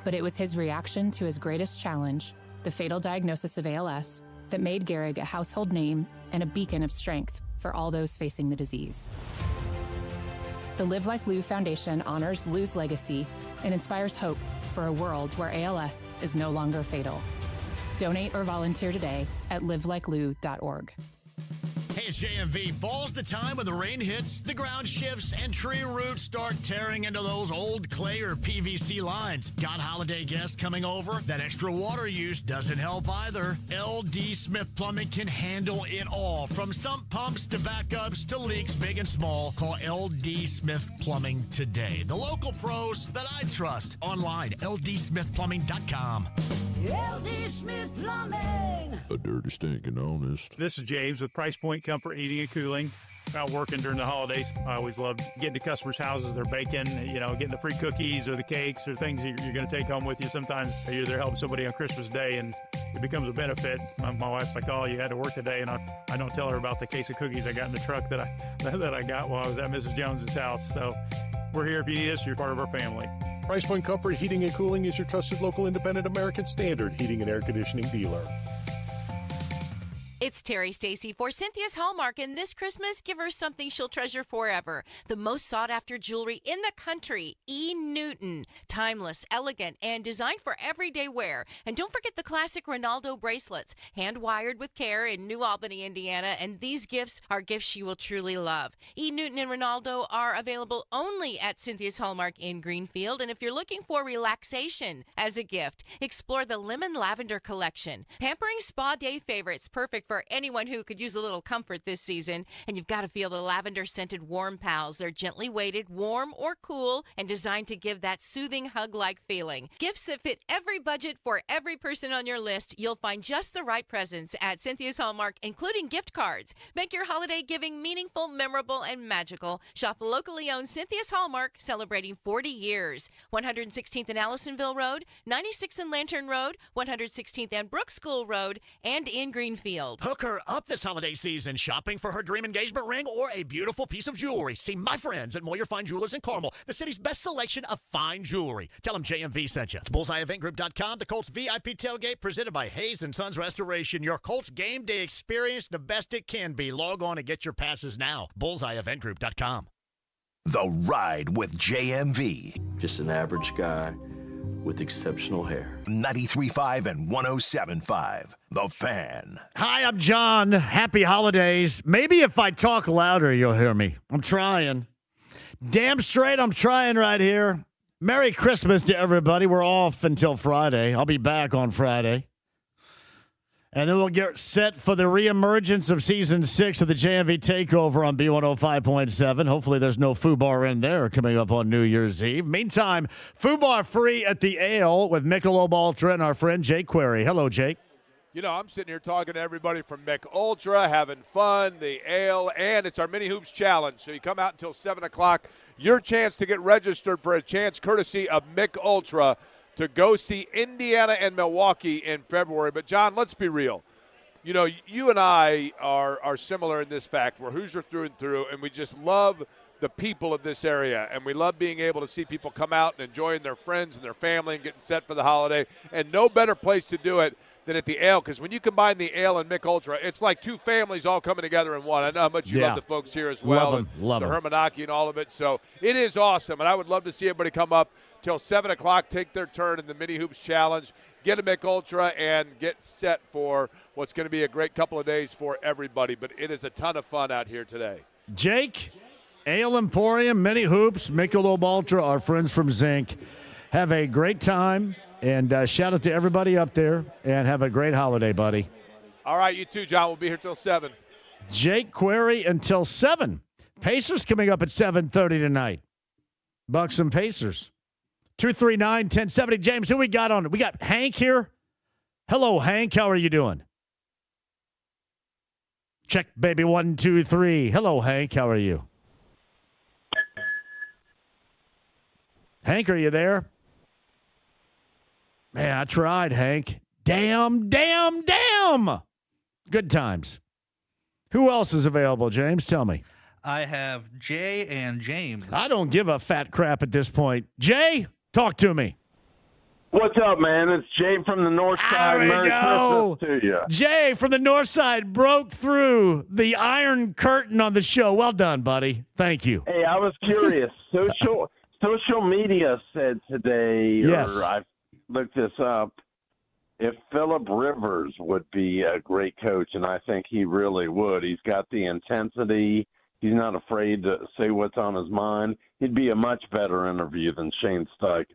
But it was his reaction to his greatest challenge, the fatal diagnosis of ALS, that made Gehrig a household name and a beacon of strength for all those facing the disease. The Live Like Lou Foundation honors Lou's legacy and inspires hope for a world where ALS is no longer fatal. Donate or volunteer today at livelikeLou.org. Hey, it's JMV. Fall's the time when the rain hits, the ground shifts, and tree roots start tearing into those old clay or PVC lines. Got holiday guests coming over? That extra water use doesn't help either. LD Smith Plumbing can handle it all, from sump pumps to backups to leaks big and small. Call LD Smith Plumbing today. The local pros that I trust. Online, ldsmithplumbing.com. LD Smith Plumbing. A dirty, stinking honest. This is James with Price Point Comfort Heating and Cooling. Out working during the holidays, I always love getting to customers' houses. They're baking, getting the free cookies or the cakes or things you're going to take home with you. Sometimes you're there helping somebody on Christmas Day, and it becomes a benefit. My wife's like, "Oh, you had to work today," and I don't tell her about the case of cookies I got in the truck that I got while I was at Mrs. Jones's house. So we're here if you need us. You're part of our family. Price Point Comfort Heating and Cooling is your trusted local independent American Standard heating and air conditioning dealer. It's Terry Stacy for Cynthia's Hallmark, and this Christmas, give her something she'll treasure forever. The most sought-after jewelry in the country, E. Newton. Timeless, elegant, and designed for everyday wear. And don't forget the classic Ronaldo bracelets, hand-wired with care in New Albany, Indiana, and these gifts are gifts she will truly love. E. Newton and Ronaldo are available only at Cynthia's Hallmark in Greenfield, and if you're looking for relaxation as a gift, explore the Lemon Lavender Collection. Pampering spa day favorites, perfect for anyone who could use a little comfort this season. And you've got to feel the lavender-scented Warm Pals. They're gently weighted, warm or cool, and designed to give that soothing hug-like feeling. Gifts that fit every budget for every person on your list. You'll find just the right presents at Cynthia's Hallmark, including gift cards. Make your holiday giving meaningful, memorable, and magical. Shop locally owned Cynthia's Hallmark, celebrating 40 years. 116th and Allisonville Road, 96th and Lantern Road, 116th and Brook School Road, and in Greenfield. Hook her up this holiday season, shopping for her dream engagement ring or a beautiful piece of jewelry. See my friends at Moyer Fine Jewelers in Carmel, the city's best selection of fine jewelry. Tell them JMV sent you. It's BullseyeEventGroup.com, the Colts VIP tailgate presented by Hayes & Sons Restoration. Your Colts game day experience the best it can be. Log on and get your passes now. BullseyeEventGroup.com. The Ride with JMV. Just an average guy with exceptional hair. 93.5 and 107.5. The Fan. Hi, I'm John. Happy holidays. Maybe if I talk louder, you'll hear me. I'm trying. Damn straight, I'm trying right here. Merry Christmas to everybody. We're off until Friday. I'll be back on Friday. And then we'll get set for the reemergence of Season 6 of the JMV Takeover on B105.7. Hopefully there's no FUBAR in there coming up on New Year's Eve. Meantime, FUBAR free at the Ale with Michelob Ultra and our friend Jake Query. Hello, Jake. You know, I'm sitting here talking to everybody from Mick Ultra, having fun, the Ale, and it's our Mini Hoops Challenge. So you come out until 7 o'clock. Your chance to get registered for a chance courtesy of Mick Ultra to go see Indiana and Milwaukee in February. But, John, let's be real. You know, you and I are similar in this fact. We're Hoosier through and through, and we just love the people of this area. And we love being able to see people come out and enjoying their friends and their family and getting set for the holiday. And no better place to do it than at the Ale, because when you combine the Ale and Mick Ultra, it's like two families all coming together in one. I know how much you love the folks here as well. Love the them. Hermanaki and all of it. So it is awesome, and I would love to see everybody come up till 7 o'clock, take their turn in the Mini Hoops Challenge, get a Mick Ultra, and get set for what's going to be a great couple of days for everybody. But it is a ton of fun out here today. Jake, Ale Emporium, Mini Hoops, Michelob Ultra, our friends from Zinc. Have a great time, and shout out to everybody up there, and have a great holiday, buddy. All right, you too, John. We'll be here till 7. Jake Query until 7. Pacers coming up at 7:30 tonight. Bucks and Pacers. 239-1070. James, who we got on it? We got Hank here. Hello, Hank. How are you doing? Check, baby. 1, 2, 3. Hello, Hank. How are you? Hank, are you there? Man, I tried, Hank. Damn. Good times. Who else is available, James? Tell me. I have Jay and James. I don't give a fat crap at this point. Jay, talk to me. What's up, man? It's Jay from the North Side. Merry Christmas to you. Jay from the North Side broke through the Iron Curtain on the show. Well done, buddy. Thank you. Hey, I was curious. Social media said today, yes. or I looked this up, if Phillip Rivers would be a great coach, and I think he really would. He's got the intensity. He's not afraid to say what's on his mind. He'd be a much better interview than Shane Steichen.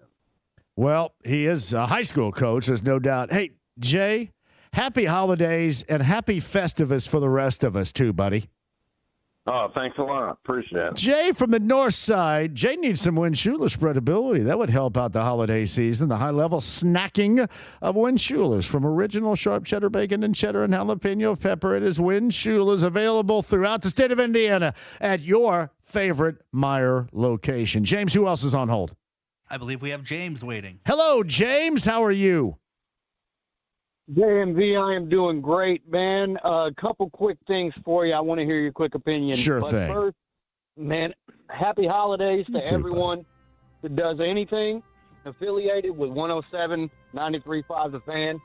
Well, he is a high school coach, there's no doubt. Hey, Jay, happy holidays and happy Festivus for the rest of us too, buddy. Oh, thanks a lot. Appreciate it. Jay from the North Side. Jay needs some Win Schuler spreadability. That would help out the holiday season. The high-level snacking of Win Schuler's from original sharp cheddar bacon and cheddar and jalapeno pepper. It is Win Schuler's, available throughout the state of Indiana at your favorite Meijer location. James, who else is on hold? I believe we have James waiting. Hello, James. How are you? JMV, I am doing great, man. A couple quick things for you. I want to hear your quick opinion. Sure thing. First, man, happy holidays to everyone that does anything affiliated with 107, 93.5 The Fan.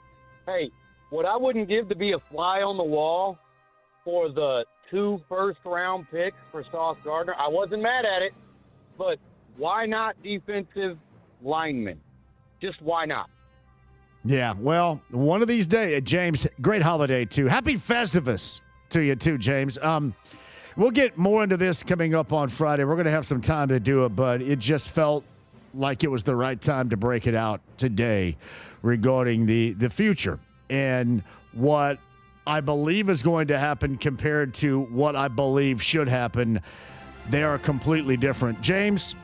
Hey, what I wouldn't give to be a fly on the wall for the 2 first-round picks for Sauce Gardner, I wasn't mad at it, but why not defensive linemen? Just why not? Yeah, well, one of these days, James, great holiday, too. Happy Festivus to you, too, James. We'll get more into this coming up on Friday. We're going to have some time to do it, but it just felt like it was the right time to break it out today regarding the future and what I believe is going to happen compared to what I believe should happen. They are completely different. James,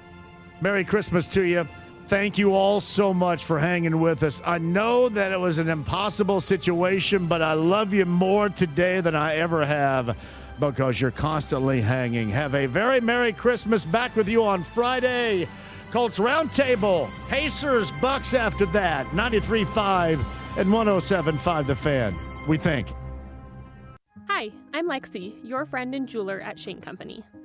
Merry Christmas to you. Thank you all so much for hanging with us. I know that it was an impossible situation, but I love you more today than I ever have because you're constantly hanging. Have a very Merry Christmas. Back with you on Friday. Colts Roundtable, Pacers, Bucks after that. 93.5 and 107.5 The Fan. We think. Hi, I'm Lexi, your friend and jeweler at Shane Company.